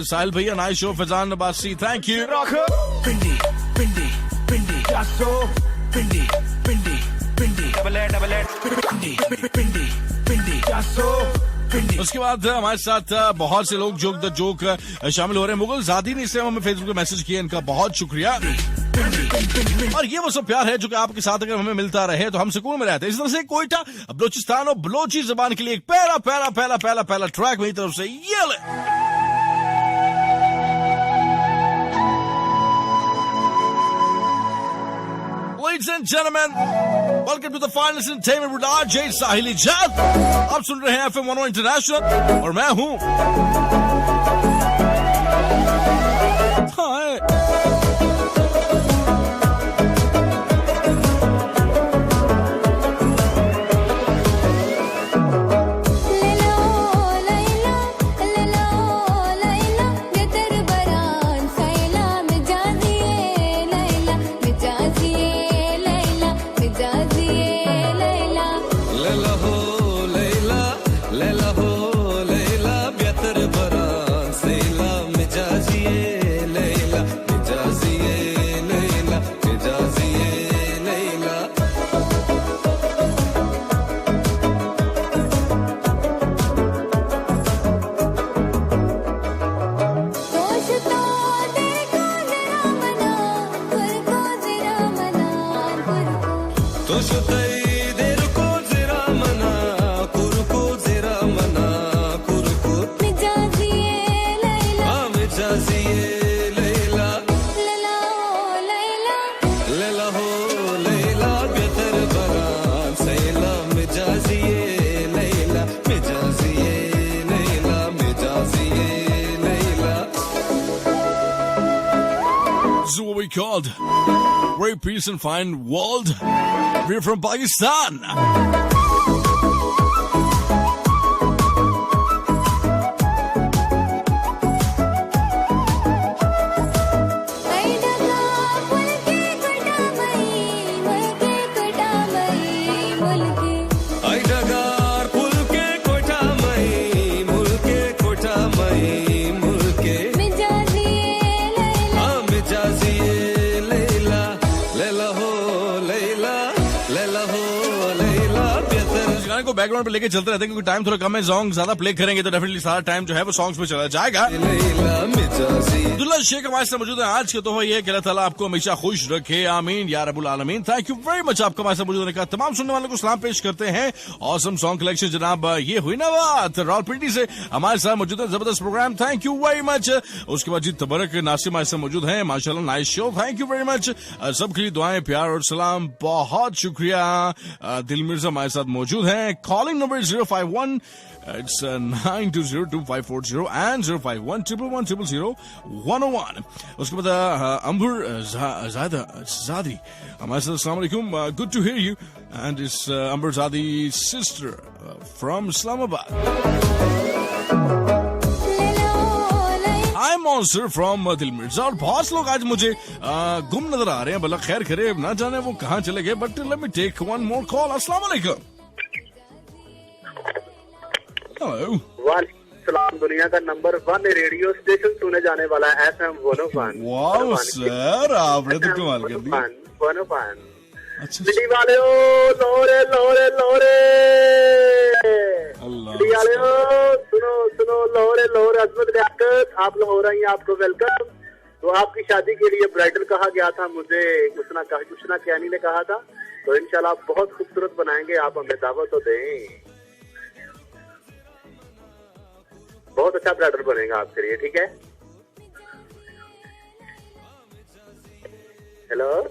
साहिल भैया, nice show, Faizan Abbasi, thank you. Pindi Pindi Pindi जासो, पिंडी पिंडी पिंडी डबल एट पिंडी पिंडी पिंडी जासो। उसके बाद हमारे साथ बहुत से लोग जोक द जोक शामिल हो रहे हैं। मुगल जादी ने इस टाइम हमें फेसबुक पे मैसेज किया, इनका बहुत शुक्रिया। और ये वो सब प्यार है जो कि आपके साथ अगर हमें मिलता रहे तो हम सुकून में रहते हैं। इस तरह से कोयटा, बलोचिस्तान और बलोची जबान के लिए एक पहला पहला पहला पहला पहला ट्रैक मेरी तरफ से ये ले। Ladies and gentlemen, welcome to the finest entertainment with RJ साहिल इजाद। आप सुन रहे हैं FM 101 इंटरनेशनल और मैं हूँ called Great Peace and Fine World. We're from Pakistan. को बैकग्राउंड पे लेके चलते रहते हैं क्योंकि टाइम थोड़ा कम है। सॉन्ग ज्यादा प्ले करेंगे तो डेफिनेटली सारा टाइम जो है वो सॉन्ग्स पे चला जाएगा। अब्दुल्ला शेख हमारे साथ मौजूद है। आज के तोहफा ये कि अल्लाह ताला आपको हमेशा खुश रखे, आमीन या रब्बुल आलमीन। थैंक यू वेरी मच आपका हमारे साथ मौजूद होने का। तमाम सुनने वालों को सलाम पेश करते हैं। ऑसम सॉन्ग कलेक्शन जनाब ये हुई ना बात, रावलपिंडी से हमारे साथ मौजूद है। जबरदस्त program, thank you very much. उसके बाद जी तबरक नासिर हमारे साथ मौजूद है। माशाल्लाह nice show, thank you very much. सबके लिए दुआएं, प्यार और सलाम, बहुत शुक्रिया। दिल मिर्जा हमारे साथ मौजूद है। Calling number 051 it's 92025440 and 05111000101। उसके बाद अंबर जादी हमारे साथ। अस्सलाम वालेकुम, good to hear you and it's Amber Zadi sister from Islamabad. I am monster from Dil Mirza. और बहुत लोग आज मुझे गुम नजर आ रहे हैं, भला खैर करे, ना जाने वो कहाँ चले गए। But let me take one more call. अस्सलाम वालेकुम। हेलो। वालेकुम, दुनिया का नंबर 1 रेडियो स्टेशन सुने जाने वाला है FM 101। वाओ सर, आपने तो कमाल कर दी। 101। अच्छा दिल्ली वाले हो, लोरे लोरे लोरे। दिल्ली वाले हो, सुनो सुनो, लोरे लोरे। अजमत लियाकत, आप लाहौर आई, आपको वेलकम। तो आपकी शादी के लिए ब्राइडल कहा गया था मुझे, कुछ ना कियानी ने कहा था। तो इंशाल्लाह आप बहुत खूबसूरत बनाएंगे, आप हमें दावत तो दें। बहुत अच्छा ब्राइडल बनेगा आपके लिए, ठीक है? हेलो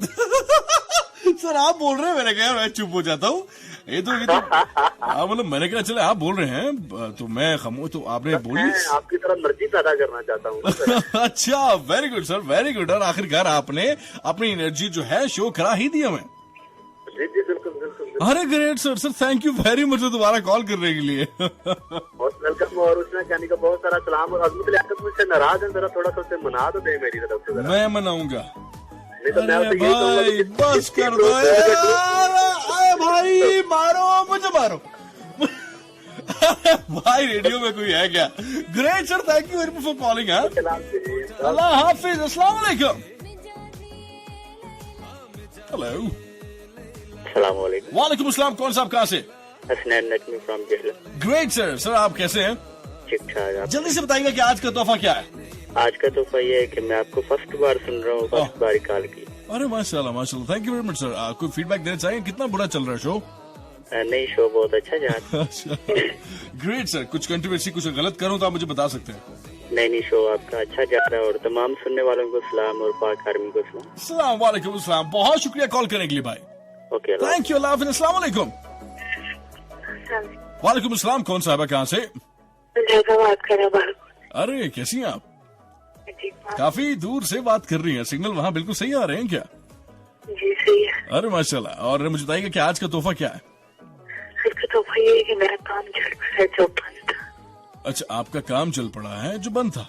सर, आप बोल रहे हैं, मैंने कहा मैं चुप हो जाता हूँ। ये तो मतलब मैंने कहा चले आप बोल रहे हैं तो मैं खामोश, तो आपने बोली। आपकी तरह मर्जी पैदा करना चाहता हूँ। अच्छा, very good sir, very good. और आखिरकार आपने अपनी एनर्जी जो है शो करा ही दी हमें। जी जी, बिल्कुल बिल्कुल। अरे great sir, sir thank you very much दोबारा कॉल करने के लिए। बहुत वेलकम। और उसने कहने का बहुत सारा सलाम। और अजमत लियाकत मुझसे नाराज है, जरा थोड़ा सा उसे मना तो दे मेरी तरफ से। मैं मनाऊंगा। नहीं तो मैं अरे भाई बस कर दो भाई, मारो मुझे मारो। भाई रेडियो में कोई है क्या? Great sir, thank you very much for calling. अल्लाह हाफिज, अस्सलाम वालेकुम। हेलो। वालेकुम अस्सलाम। कौन साहब कहाँ से? Hasnain Naqvi from Jhelum. Great sir. Sir आप कैसे हैं? ठीक ठाक। जल्दी से बताइएगा कि आज का तोहफा क्या है? आज का तोहफा ये है कि मैं आपको फर्स्ट बार सुन रहा हूँ, फर्स्ट बार कॉल की। अरे माशाल्लाह माशाल्लाह, thank you very much sir. कोई फीडबैक देना चाहिए? कितना बुरा चल रहा है शो? नहीं, शो बहुत अच्छा जा। Great sir. कुछ कंट्रोवर्सी, कुछ गलत करूँ तो आप मुझे बता सकते हैं। नई नई शो आपका अच्छा जा रहा है और तमाम सुनने वालों को सलाम और पाक आर्मी को सलाम। अस्सलाम वालेकुम अस्सलाम, बहुत शुक्रिया कॉल करने के लिए भाई। ओके, थैंक यू, अल्लाह हाफिज़। अस्सलाम वालेकुम। वालेकुम अस्सलाम, कौन साहब है, कहाँ से? अरे कैसी हैं आप? काफी दूर से बात कर रही हैं, सिग्नल वहाँ बिल्कुल सही आ रहे हैं क्या? जी सही है। अरे माशाल्लाह। और मुझे बताइएगा कि आज का तोहफा क्या है? आज का तोहफा ये है कि मेरा काम चल रहा है जो बंद था। अच्छा, आपका काम चल पड़ा है जो बंद था?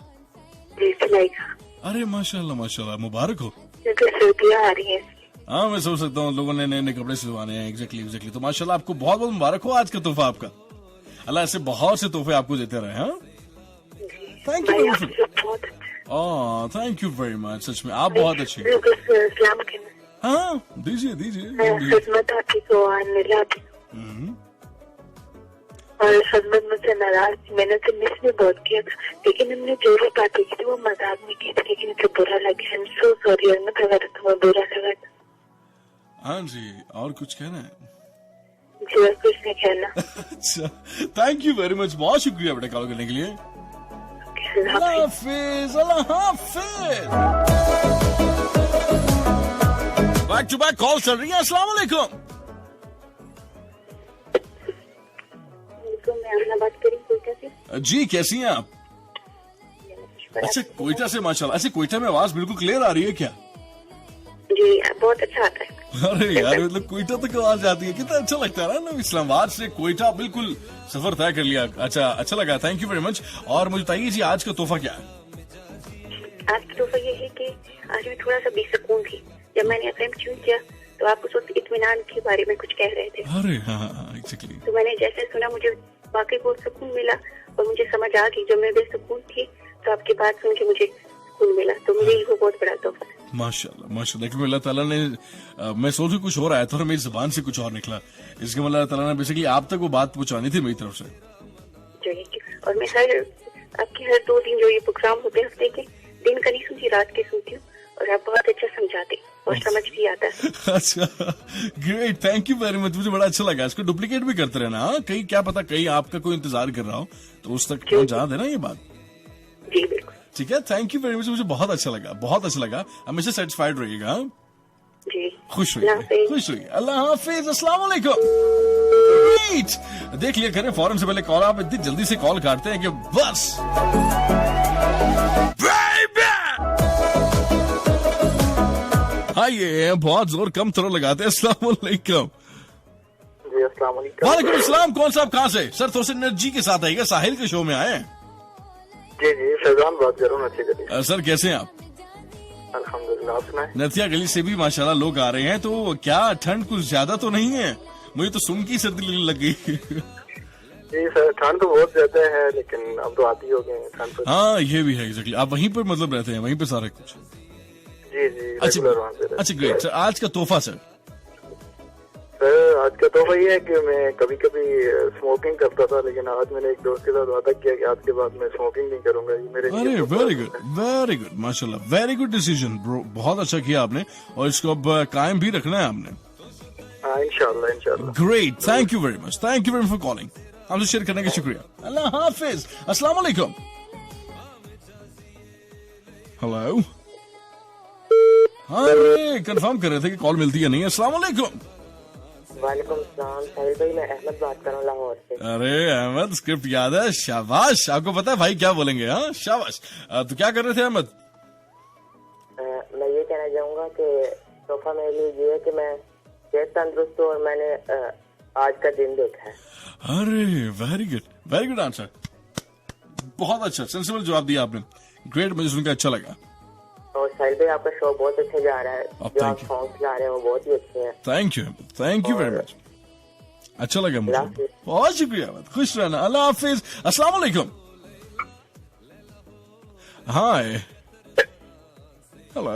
जी, सिलाई का। अरे माशाल्लाह माशाल्लाह, मुबारक हो। क्योंकि सर्दियाँ आ रही हैं। हाँ मैं समझ सकता हूँ, लोगों ने नए नए कपड़े सिलवाने हैं। एग्जैक्टली। तो माशाल्लाह आपको बहुत बहुत मुबारक हो आज का तोहफा आपका। अल्लाह ऐसे बहुत से तोहफे आपको देते रहे। हाँ, thank you, thank you very much. सच में आप बहुत अच्छे हैं। हाँ दीजिए दीजिए। आपकी को मिला और सदमत मुझसे नाराज थी, मैंने उसे मिस भी बहुत किया था, लेकिन हमने जो भी बातें की थी वो मजाक में की थी, लेकिन उसे बुरा लगा। आई एम सो सॉरी, और मैं लगा था तुम्हें बुरा लगा था। हाँ जी, और कुछ कहना है? जी और कुछ नहीं कहना। अच्छा, थैंक यू वेरी मच, बहुत शुक्रिया बेटा कॉल करने के लिए। अल्लाह हाफिज, अल्लाह हाफिज। बैक टू बैक कॉल चल रही है। अस्सलाम वालेकुम। मैं बात करी कोयटा से। जी कैसी हैं आप? अच्छा, कोयटा से माशाल्लाह। अच्छा, कोयटा में आवाज बिल्कुल क्लियर आ रही है क्या? जी बहुत अच्छा आता है। अरे यार, मतलब कोयटा तक आवाज आती है, कितना अच्छा लगता है ना। इस्लामाबाद से कोयटा बिल्कुल सफर तय कर लिया। अच्छा लगा, थैंक यू वेरी मच। और मुझे बताइए जी, आज का तोहफा क्या है? आज का तोहफा ये है कि आज मैं थोड़ा सा बेसुकून थी। जब मैंने एफएम ट्यून किया तो आप उस वक्त इत्मीनान के बारे में कुछ कह रहे थे। अरे हाँ एग्जैक्टली। तो मैंने जैसे सुना मुझे वाकई बहुत सुकून मिला और मुझे समझ आ गई जब मैं बेसुकून थी तो आपकी बात सुन के मुझे सुकून मिला। तो मुझे ये बहुत बड़ा तोहफा है। माशाल्लाह माशाल्लाह। लेकिन अल्लाह ताला ने मैं सोचूं कुछ और आया था और मेरी जुबान से कुछ और निकला। इसके मतलब अल्लाह ताला ने बेसिकली आप तक वो बात पहुंचानी थी मेरी तरफ से। और मैं आपके हर 2 दिन जो ये प्रोग्राम होते हैं हफ्ते के, दिन का नहीं सुनती, रात के सुनती हूँ और आप बहुत अच्छा समझाते और समझ भी आता है। अच्छा great, thank you very much, मुझे बड़ा अच्छा लगा। इसको डुप्लीकेट भी करते रहना। कहीं क्या पता कहीं आपका कोई इंतजार कर रहा हो तो उस तक पहुंचा देना ये बात। जी बिल्कुल। ठीक है, थैंक यू वेरी मच, मुझे बहुत अच्छा लगा, बहुत अच्छा लगा। हमेशा सेटिस्फाइड रहिएगा। जी खुश रहिए, खुश रहिए। अल्लाह हाफिज, अस्सलाम वालेकुम। देख लिया करें फौरन से पहले कॉल। आप इतनी जल्दी से कॉल काटते हैं कि बस हाँ ये बहुत जोर कम थोड़ा लगाते हैं। अस्सलाम वालेकुम। जी अस्सलाम वालेकुम। वालेकुम अस्सलाम। कौन साहब कहाँ से? सर थोड़ा सा एनर्जी के साथ आइएगा, साहिल के शो में आए हैं। जी फैजान बात कर रहा हूँ नथिया गली। सर कैसे हैं आप? अल्हम्दुलिल्लाह, आप सुनाएं। नथिया गली से भी माशाल्लाह लोग आ रहे हैं, तो क्या ठंड कुछ ज्यादा तो नहीं है? मुझे तो सुन की सर्दी लगने लग गई। जी सर, ठंड तो बहुत ज्यादा है लेकिन अब तो आती हो गई ठंड तो। हाँ ये भी है एग्जैक्टली। आप वहीं पर मतलब रहते हैं, वहीं पे सारा कुछ? जी रेगुलर वहाँ पे। अच्छा ग्रेट। सर आज का तोहफा? सर आज का तोहफा ये है कि मैं कभी कभी स्मोकिंग करता था, लेकिन आज मैंने एक दोस्त के साथ वादा किया कि आज के बाद मैं स्मोकिंग नहीं करूंगा। ये मेरे अरे वेरी गुड माशाल्लाह, वेरी गुड डिसीजन ब्रो, बहुत अच्छा किया आपने और इसको अब कायम भी रखना है आपने। हाँ इंशाल्लाह। Great, thank you very much, thank you very much for calling. हमसे शेयर करने का शुक्रिया। अल्लाह हाफिज, अस्सलाम वालेकुम। हेलो, हाँ कंफर्म कर रहे थे कि कॉल मिलती है नहीं। अस्सलाम वालेकुम। वालेकुम सलाम साहिल भाई, मैं अहमद बात कर रहा हूँ लाहौर से। अरे अहमद, स्क्रिप्ट याद है, शाबाश। आपको पता है भाई क्या बोलेंगे? हाँ शाबाश। तो क्या कर रहे थे अहमद? मैं ये कहना चाहूंगा कि तोहफा मेरे लिए ये है कि मैं सेहत तंदुरुस्त हूँ और मैंने आज का दिन देखा है। अरे वेरी गुड आंसर, बहुत अच्छा सेंसिबल जवाब दिया आपने। ग्रेट, मुझे सुनकर अच्छा लगा। और साहिल भाई आपका शो बहुत अच्छा जा रहा है, जो आप सॉन्ग गा रहे हैं वो बहुत ही अच्छे हैं। थैंक यू वेरी मच, अच्छा लगा मुझे, बहुत शुक्रिया। खुश रहना, अल्लाह हाफिज। अस्सलाम वालेकुम। हाय, हेलो,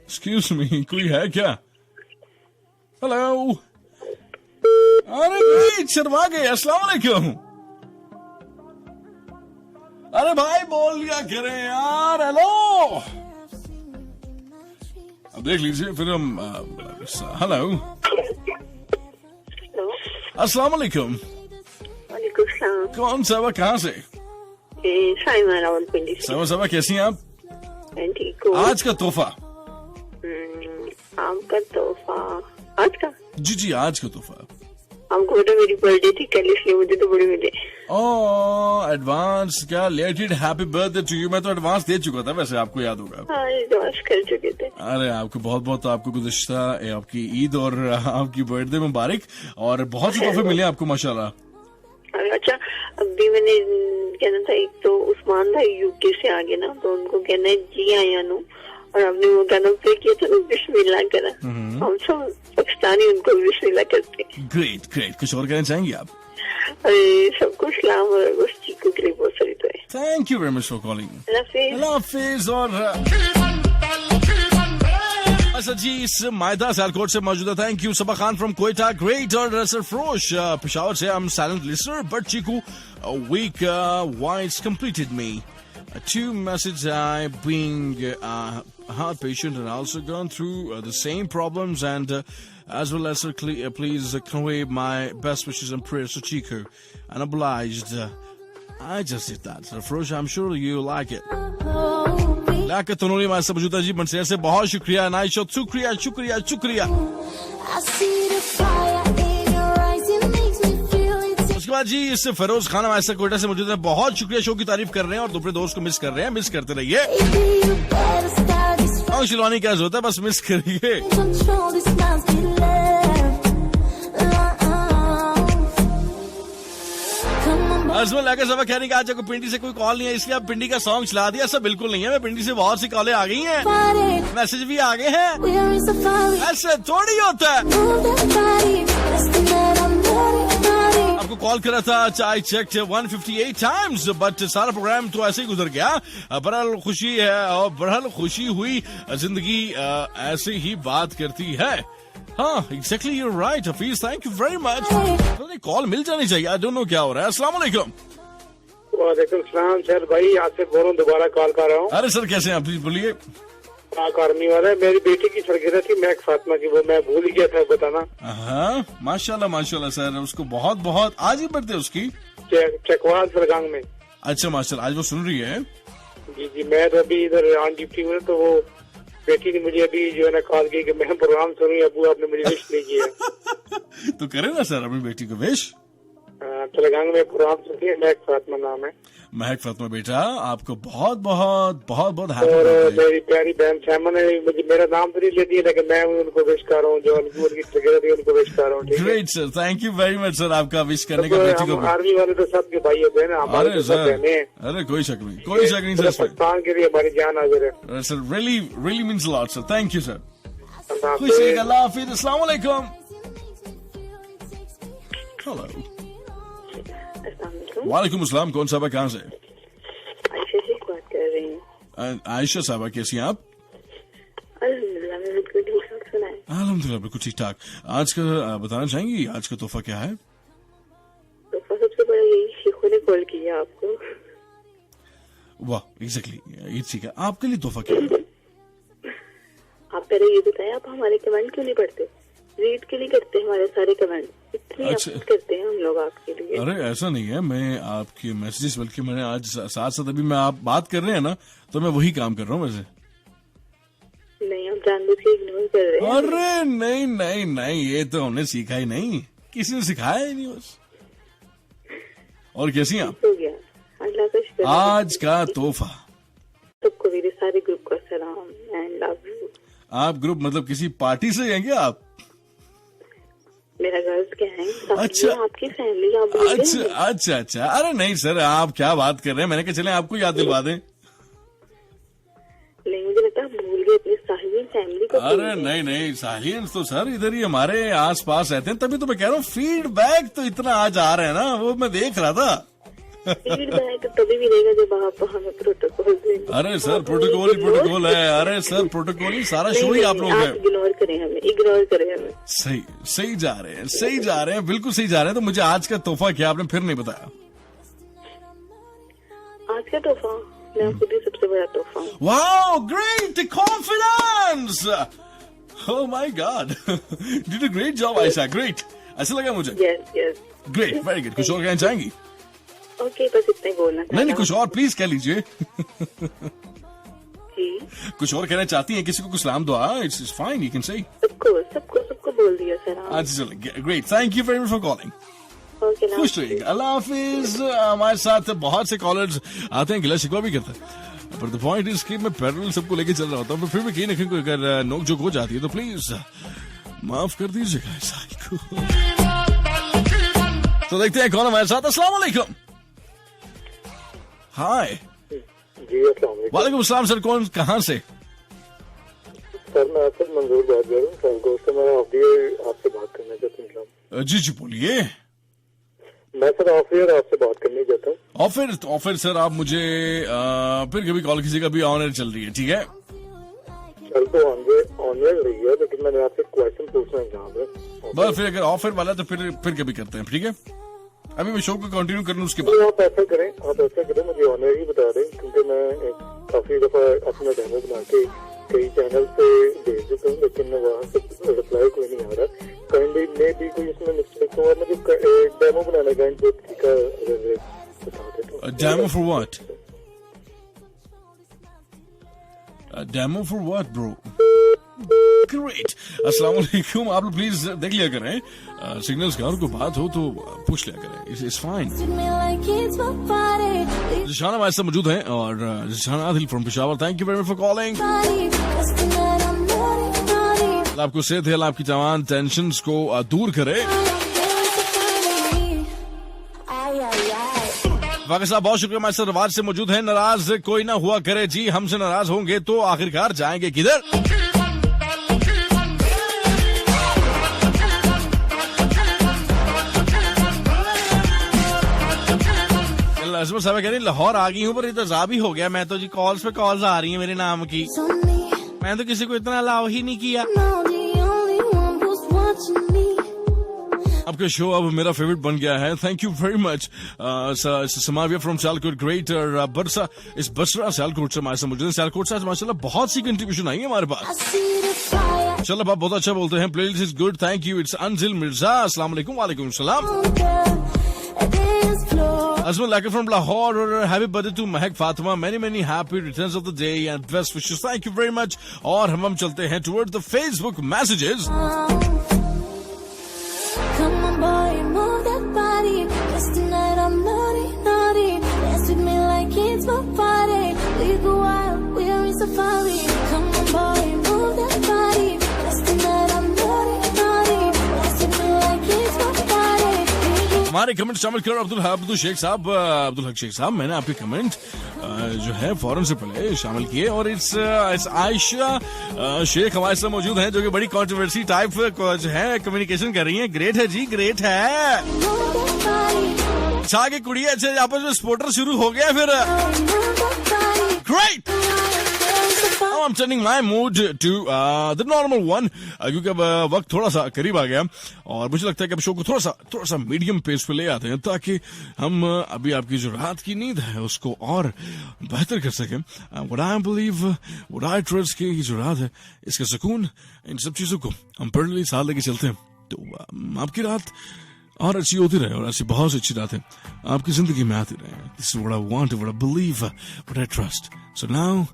एक्सक्यूज मी, कोई है क्या? हेलो, अरे शर्मा गए। अस्सलाम वालेकुम। अरे भाई बोल लिया करें यार, हेलो। अब देख लीजिए फिर हम। हेलो, हेलो, अस्सलाम वालेकुम। वालेकुम सलाम। कौन सा, कहाँ से? साइमा रावलपिंडी से। सवा सवा कैसी हैं आप? मैं ठीक हूँ। आज का तोहफा? आपका तोहफा आज का? जी आज का तोहफा। हमको बेटा मेरी बर्थडे थी कल, इसलिए मुझे तो बड़ी मिले। ओह एडवांस, क्या लेटेड हैप्पी बर्थडे टू यू। मैं तो एडवांस दे चुका था वैसे, आपको याद होगा। हाँ एडवांस कर चुके थे। अरे आपको बहुत बहुत आपको गुज़िश्ता आपकी ईद और आपकी बर्थडे मुबारक, और बहुत से तोहफे मिले आपको माशाल्लाह। अच्छा अभी मैंने कहना था, एक तो उस्मान भाई यूके से आ गए ना, तो उनको कहना है जी आया नो, और आपने वो गाना प्ले किया था ना बिस्मिल्लाह करा, हम सब पाकिस्तानी उनको बिस्मिल्लाह करते हैं। ग्रेट ग्रेट, कुछ और कहना चाहेंगे आप? अरे सबको सलाम और बस चीकू के लिए बहुत सारी तो है। Thank you very much for calling. अल्लाह हाफिज। और अच्छा जी, इस मायदा सियालकोट से मौजूद है। Thank you Saba Khan from Quetta, great. और सरफरोश पेशावर से, I am silent listener but चीकू week wise completed me. Two messages I being heart patient and also gone through the same problems, and as well as please convey my best wishes and prayers to Chico. And obliged. I just did that. So Frosh, I'm sure you like it. लाके तनोली हमारे साथ मौजूद है जी मनसेर से, बहुत शुक्रिया नाइशो, शुक्रिया शुक्रिया शुक्रिया। उसके बाद जी इस फिरोज खान हमारे साथ कोयटा से मौजूद है, बहुत शुक्रिया, शो की तारीफ कर रहे हैं और दूसरे दोस्त को मिस कर रहे हैं, मिस करते रहिए। शिलवानी क्या जरूरत है, बस मिस करिए। अजमल लाके सब कहने का आज आपको पिंडी से कोई कॉल नहीं है, इसलिए आप पिंडी का सॉन्ग चला दिया। ऐसा बिल्कुल नहीं है, मैं पिंडी से बहुत सी कॉलें आ गई हैं, मैसेज भी आ गए हैं, ऐसे थोड़ी होता है। आपको कॉल करा था, आई चेक्ड 158 टाइम्स, बट सारा प्रोग्राम तो ऐसे ही गुजर गया। बहरहाल खुशी है और बहरहाल खुशी हुई, जिंदगी ऐसे ही बात करती है। हाँ exactly, you right Hafeez, thank you very much. Call मिल जानी चाहिए, आई डोंट नो क्या हो रहा है। अस्सलाम वालेकुम। वालेकुम सलाम सर, भाई आज से बोल दोबारा कॉल कर रहा हूँ। अरे सर कैसे हैं आप, प्लीज बोलिए। करनी वाला है, मेरी बेटी की सरगिरह थी मैक फातिमा की, वो मैं भूल गया था बताना। हाँ माशाल्लाह माशाल्लाह सर, उसको बहुत बहुत आज ही बर्थडे उसकी चकवाल सरगांग में। अच्छा माशाल्लाह, आज वो सुन रही है। जी जी, मैं तो अभी इधर ऑन ड्यूटी हूँ, तो वो बेटी ने मुझे अभी जो है ना कॉल की कि मैं प्रोग्राम सुन रही, अबू आपने मुझे विश नहीं किया। तो करे ना सर अपनी बेटी को विश। चलगांग में प्रोग्राम सुनती है, महक फातिमा नाम है। महक फातिमा बेटा, आपको बहुत बहुत बहुत बहुत और मेरी प्यारी बहन सैमन ने मुझे मेरा नाम तो नहीं लेती है, लेकिन मैं उनको विश कर रहा हूँ, जो उनकी सरगिरह थी उनको विश कर रहा हूँ। Great sir, thank you very much sir, आपका विश करने का बेटी को। आर्मी वाले तो सबके भाई होते हैं ना, हमारे तो सब बहने हैं। अरे कोई शक नहीं, कोई शक नहीं सर, पाकिस्तान के लिए हमारी जान हाजिर है sir. Really really means a lot sir, thank you sir. खुश रहिएगा, अल्लाह हाफिज, अस्सलाम वालेकुम। हेलो वालेकुम अस्सलाम, कौन साहब कहाँ से? आयशा जी बात कर रही हूँ। आयशा साहबा कैसी हैं आप? अल्हम्दुलिल्लाह मैं बिल्कुल ठीक ठाक, सुना है? अल्हम्दुलिल्लाह बिल्कुल ठीक ठाक। आज का बताना चाहेंगी आज का तोहफा क्या है? तोहफा सबसे बड़ा यही, शेखों ने कॉल किया आपको। वाह एग्जैक्टली, ये ठीक है। आपके लिए तोहफा क्या है? आप पहले ये बताएं, आप हमारे कमेंट क्यों नहीं पढ़ते? रीड के लिए करते हैं हमारे सारे कमेंट, इतनी अच्छा करते हैं हम लोग आपके लिए। अरे ऐसा नहीं है, मैं आपके मैसेजेस, बल्कि मैंने आज साथ साथ अभी मैं आप बात कर रहे हैं ना, तो मैं वही काम कर रहा हूँ वैसे। नहीं, आप जानबूझ के इग्नोर कर रहे हैं। अरे नहीं नहीं नहीं, ये तो हमने सीखा ही नहीं, किसी ने सिखाया ही नहीं बस। और कैसी हैं आप? हो गया, अल्लाह का शुक्र। आज का तोहफा सबको मेरे सारे ग्रुप का सलाम एंड लव यू। आप ग्रुप मतलब किसी पार्टी से हैं क्या आप? मेरा गर्ल्स क्या है, अच्छा आपकी फैमिली, आप अच्छा अच्छा अच्छा। अरे नहीं सर, आप क्या बात कर रहे हैं, मैंने कहा चले आपको याद दिलवा दें। नहीं, मुझे लगता है भूल गए अपनी साहिल फैमिली को। अरे नहीं नहीं, साहिल तो सर इधर ही हमारे आस पास रहते हैं, तभी तो मैं कह रहा हूँ फीडबैक तो इतना आज आ रहा है ना, वो मैं देख रहा था। फीडबैक तभी मिलेगा जब आप हमें प्रोटोकॉल देंगे। अरे सर प्रोटोकॉल ही प्रोटोकॉल है, अरे सर प्रोटोकॉल ही सारा शो ही आप लोग है। इग्नोर करें हमें, इग्नोर करें हमें। सही सही जा रहे हैं, सही जा रहे हैं, बिल्कुल सही जा रहे हैं। तो मुझे आज का तोहफा क्या, आपने फिर नहीं बताया? आज का तोहफा मैं खुद ही सबसे बड़ा तोहफा। Wow great confidence, oh my God, did a great job Ayesha, great, ऐसा लगा मुझे। Yes yes, great, very good. कुछ और कहना चाहेंगी? ओके, बस इतना ही बोलना था। नहीं, कुछ और प्लीज कह लीजिए। जी, कुछ और कहना चाहती हैं, किसी को कुछ सलाम दुआ? It's fine, you can say. सबको बोल दिया सर। अच्छा चलो, great, thank you very much for calling. Okay, खुश रहिएगा, अल्लाह हाफिज। हमारे साथ बहुत से कॉलर्स आते हैं, गिला शिकवा भी करते हैं, पर द पॉइंट इज कि मैं पैरेलल सबको लेके चल रहा होता हूँ, फिर भी कहीं ना कहीं कोई अगर नोक झोंक हो जाती है तो प्लीज माफ कर दीजिएगा इस को। तो देखते हैं कौन हमारे साथ। अस्सलाम वालेकुम। हाय जी, अस्सलाम वालेकुम। वालेकुम अस्सलाम सर, कौन कहाँ से? सर मैं आपसे मंजूर बात कर रहा हूँ, सर से मैं आपसे बात करना चाहता हूँ। जी जी बोलिए। मैं सर ऑफियर आपसे बात करनी चाहता हूँ। ऑफिर सर, आप मुझे फिर कभी कॉल कीजिएगा, अभी ऑनर चल रही है, ठीक है? चल तो ऑनर रही है, लेकिन मैंने आपसे क्वेश्चन पूछना है। बस फिर अगर ऑफर वाला तो फिर कभी करते हैं, ठीक है? अभी मैं शो को कंटिन्यू कर लूँ उसके बाद। तो आप ऐसा करें मुझे ऑनर ही बता दें, क्योंकि मैं काफी दफा अपना डेमो बना के कई चैनल पे भेज देता हूँ, लेकिन वहाँ से रिप्लाई कोई नहीं आ रहा। काइंडली मे भी कोई इसमें मिस्टेक हुआ, मुझे डेमो बनाने का तरीका बता देता। Demo for what? Demo for what bro? Great. अस्सलाम वालेकुम। आप लोग प्लीज देख लिया करें सिग्नल्स का, और कोई बात हो तो पूछ लिया करें, इट्स फाइन। जिशान हमारे साथ मौजूद हैं, और Zeeshan Adil from Peshawar, thank you very much for calling. आपको सेहत है, आपकी तमाम टेंशन को दूर करे। वाकई साहब बहुत शुक्रिया, हमारे साथ रवाज से मौजूद है। नाराज कोई ना हुआ करे जी, हमसे नाराज होंगे तो आखिरकार जाएंगे किधर? अजमत साहब कह रही लाहौर आ गई हूँ, पर इंतजाम ही हो गया। मैं तो जी कॉल्स पे कॉल्स आ रही हैं मेरे नाम की, मैं तो किसी को इतना अलाउ ही नहीं किया। आपका शो अब मेरा फेवरेट बन गया है, thank you very much. Samavia from Sialkot, great. और बरसा इस बसरा सियालकोट से हमारे साथ मौजूद है। सियालकोट से माशाल्लाह बहुत सी कंट्रीब्यूशन आई है हमारे पास। चलो आप बहुत अच्छा बोलते हैं, playlist is good, thank you. It's Anjil Mirza, अस्सलाम वालेकुम। वालेकुम सलाम। Azmal Lakir from Lahore, or happy birthday to Mahek Fatima. Many happy returns of the day and best wishes. Thank you very much. और हम चलते हैं towards the Facebook messages. Come on boy, move that body. Yes, tonight I'm naughty. Dance with me like it's my party. We go wild, we're in safari. Come on boy, move that body. Yes, tonight I'm naughty. Dance with me like it's my party. हमारे comment शामिल करो अब्दुल हक शेख साहब, मैंने आपके comment जो है फौरन से पहले शामिल किए, और इट्स आयशा शेख हमारे साथ मौजूद हैं, जो कि बड़ी कंट्रोवर्सी टाइप जो है कम्युनिकेशन कर रही हैं। ग्रेट है जी, ग्रेट है। अच्छा की कुड़ी अच्छे आपस में स्पोर्टर शुरू हो गया फिर। Great. Now I'm turning my mood to the normal one, क्योंकि अब वक्त थोड़ा सा करीब आ गया, और मुझे लगता है कि अब शो को थोड़ा सा मीडियम पेस पे ले आते हैं, ताकि हम अभी आपकी जो रात की नींद है उसको और बेहतर कर सकें। What I believe, what I trust कि ये जो रात है इसका सुकून, इन सब चीजों को हम पैरेलली साथ लेके चलते हैं, तो आपकी रात और अच्छी होती रहे, और ऐसी बहुत अच्छी रात है आपकी जिंदगी में आती रहे। This is what I want, what I believe, what I trust. So now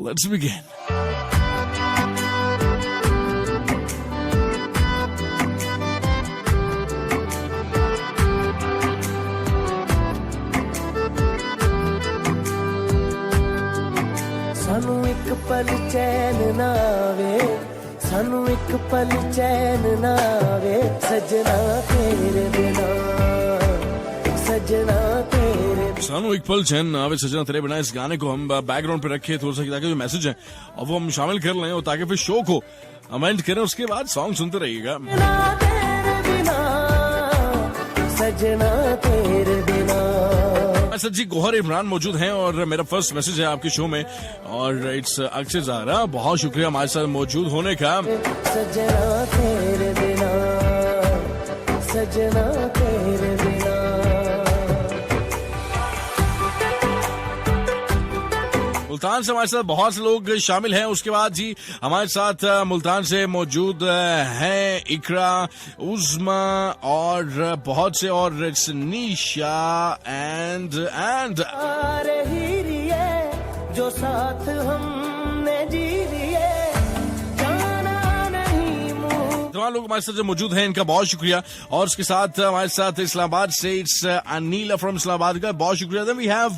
let's begin. सानू एक पल चैन ना आवे, सानू एक पल चैन ना आवे, सजना तेरे बिना, सजना तेरे। सानू एक पल चैन आवे सजना तेरे बिना, इस गाने को हम बैकग्राउंड पे रखे थोड़ा सा, ताकि जो मैसेज है और वो हम शामिल कर लें, और ताकि फिर शो को हम एंड करें, उसके बाद सॉन्ग सुनते रहिएगा। सजना तेरे बिना। मैसेज जी गोहर इमरान मौजूद हैं, और मेरा फर्स्ट मैसेज है आपके शो में, और इट्स अक्षय ज़ाहरा, बहुत शुक्रिया हमारे साथ मौजूद होने का। सजना तेरे बिना, सजना तेरे बिना। मुल्तान से हमारे साथ बहुत से लोग शामिल हैं। उसके बाद जी हमारे साथ मुल्तान से मौजूद हैं इकरा, उज़मा और बहुत से और इट्स निशा एंड जो साथ हमने जी लिए जाना नहीं तमाम लोग हमारे साथ जो मौजूद हैं इनका बहुत शुक्रिया। और उसके साथ हमारे साथ इस्लामाबाद से इट्स अनीला फ्रॉम इस्लामाबाद का बहुत शुक्रिया। Then we have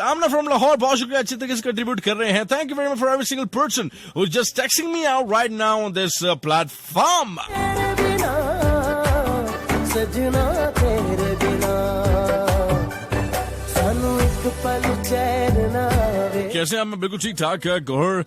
Amna from Lahore, बहुत शुक्रिया, अच्छी तरीके से कंट्रीब्यूट कर रहे हैं। Thank you very much for every single person who's just texting me out right now on this platform. सजना तेरे बिना सानू एक पल चैन ना आवे। कैसे हैं? मैं बिल्कुल ठीक ठाक। गौहर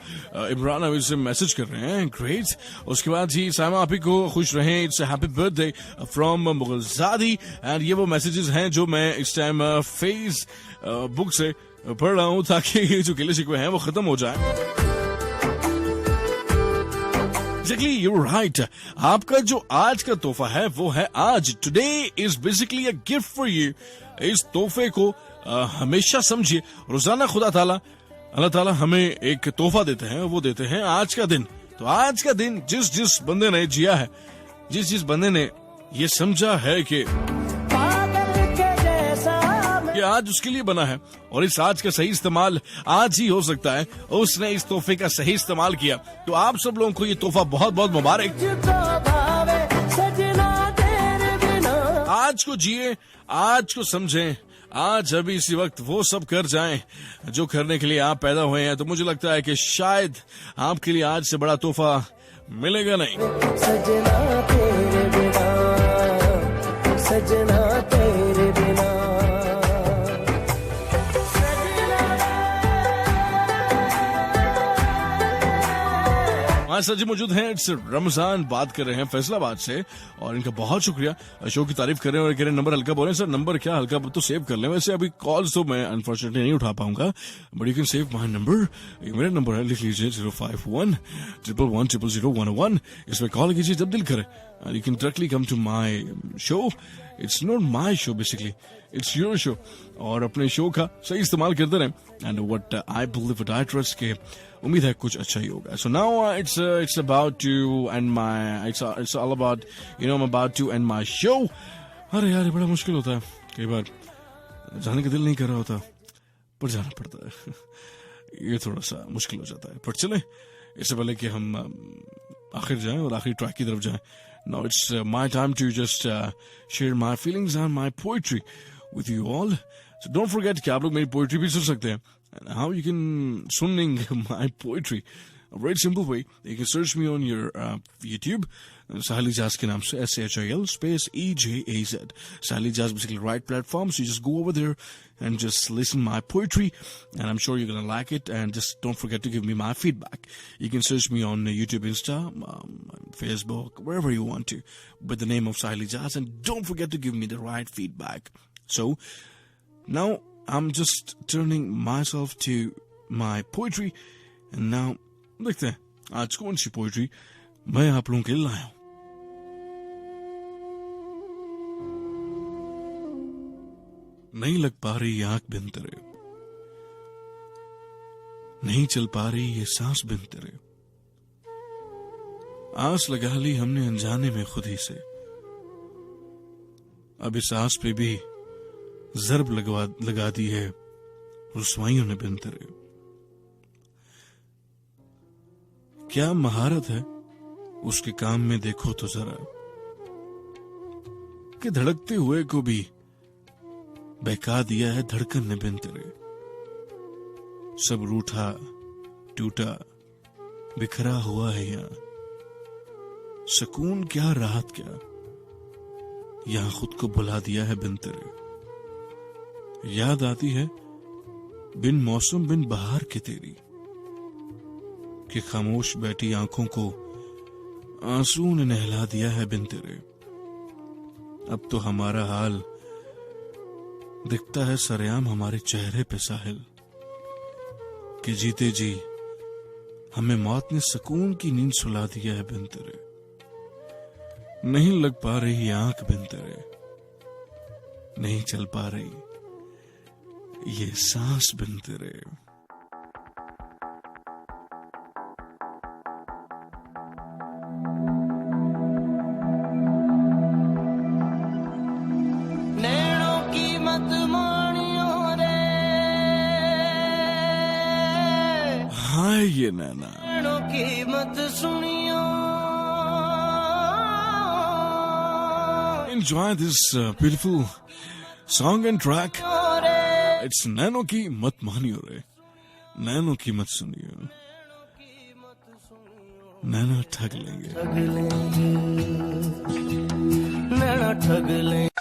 इमरान अभी से मैसेज कर रहे हैं, ग्रेट। उसके बाद जी साइमा आप ही को खुश रहें, it's happy birthday from Mughalzadi. And ये वो मैसेजेस हैं जो मैं इस टाइम फेस बुक से पढ़ रहा हूँ ताकि ये जो गिले शिकवे हैं वो खत्म हो जाए। Exactly, you're right. आपका जो आज का तोहफा है वो है आज। Today is basically a gift for you. इस तोहफे को हमेशा समझिए। रोजाना खुदा ताला अल्लाह ताला हमें एक तोहफा देते हैं, वो देते हैं आज का दिन। तो आज का दिन जिस बंदे ने जिया है, जिस बंदे ने ये समझा है कि आज उसके लिए बना है और इस आज का सही इस्तेमाल आज ही हो सकता है, उसने इस तोहफे का सही इस्तेमाल किया। तो आप सब लोगों को ये तोहफा बहुत बहुत मुबारक। आज को जिए, आज को समझें, आज अभी इसी वक्त वो सब कर जाएं जो करने के लिए आप पैदा हुए हैं। तो मुझे लगता है कि शायद आपके लिए आज से बड़ा तोहफा मिलेगा नहीं। सजना तेरे बिना, सजना तेरे बिना। सर जी मौजूद हैं, इट्स रमजान, बात कर रहे हैं फैसलाबाद से और इनका बहुत शुक्रिया। शो की तारीफ कर रहे हैं और कह रहे हैं नंबर हल्का बोल रहे हैं। सर नंबर क्या हल्का तो सेव कर लें। वैसे अभी कॉल्स तो मैं अनफॉर्चुनेटली नहीं उठा पाऊंगा, but you can save my number. मेरा नंबर है, लिख लीजिए 051-111-0001। इसमें कॉल कीजिए जब दिल करे। You can directly come to my show. It's not my show, basically it's your show. और अपने शो का सही इस्तेमाल करते रहें। And what I believe, what I trust के उम्मीद है कुछ अच्छा ही होगा। So now it's about to end my it's all about you know I am about to end my show. अरे यार ये बड़ा मुश्किल होता है, कई बार जाने का दिल नहीं कर रहा होता पर जाना पड़ता है। ये थोड़ा सा मुश्किल हो जाता है, पर चले इससे पहले कि हम आखिर जाएं और आखिरी ट्रैक की तरफ जाएं। Now it's my time to just share my feelings and my poetry with you all. So don't forget कि आप लोग मेरी पोएट्री भी सुन सकते हैं। And how you can sunning my poetry? A very simple way. You can search me on your YouTube. Sahil Ijaz के नाम से SAHIL space EJAZ. Sahil Ijaz basically right platform. So you just go over there and just listen my poetry, and I'm sure you're gonna like it. And just don't forget to give me my feedback. You can search me on YouTube, Insta, Facebook, wherever you want to, with the name of Sahil Ijaz. And don't forget to give me the right feedback. So now I'm just turning myself to my poetry, and now देखते हैं आज कौन सी poetry मैं आप लोगों के लिए लाया हूं। नहीं लग पा रही आंख बिन तेरे, नहीं चल पा रही ये सांस बिन तेरे, आस लगा ली हमने अनजाने में खुद ही से, अब इस आस पे भी ज़र्ब लगा दी है रुस्वाइयों ने बिन तेरे। क्या महारत है उसके काम में देखो तो जरा, कि धड़कते हुए को भी बहका दिया है धड़कन ने बिन तेरे। सब रूठा टूटा बिखरा हुआ है यहाँ, सुकून क्या राहत क्या, यहां खुद को बुला दिया है बिन तेरे। याद आती है बिन मौसम बिन बहार के तेरी, कि खामोश बैठी आंखों को आंसू ने नहला दिया है बिन तेरे। अब तो हमारा हाल दिखता है सरेआम हमारे चेहरे पे साहिल, कि जीते जी हमें मौत ने सुकून की नींद सुला दिया है बिन तेरे। नहीं लग पा रही आंख बिन तेरे, नहीं चल पा रही ये सांस बिन तेरे। नैनों की मत मानियो रे, हाय ये नैना, नैनों की मत सुनियो। Enjoy this beautiful song and track. It's nano की मत मानियो रे, नैनो की मत सुनियो, नैना ठग लेंगे। नैना ठग लेंगे।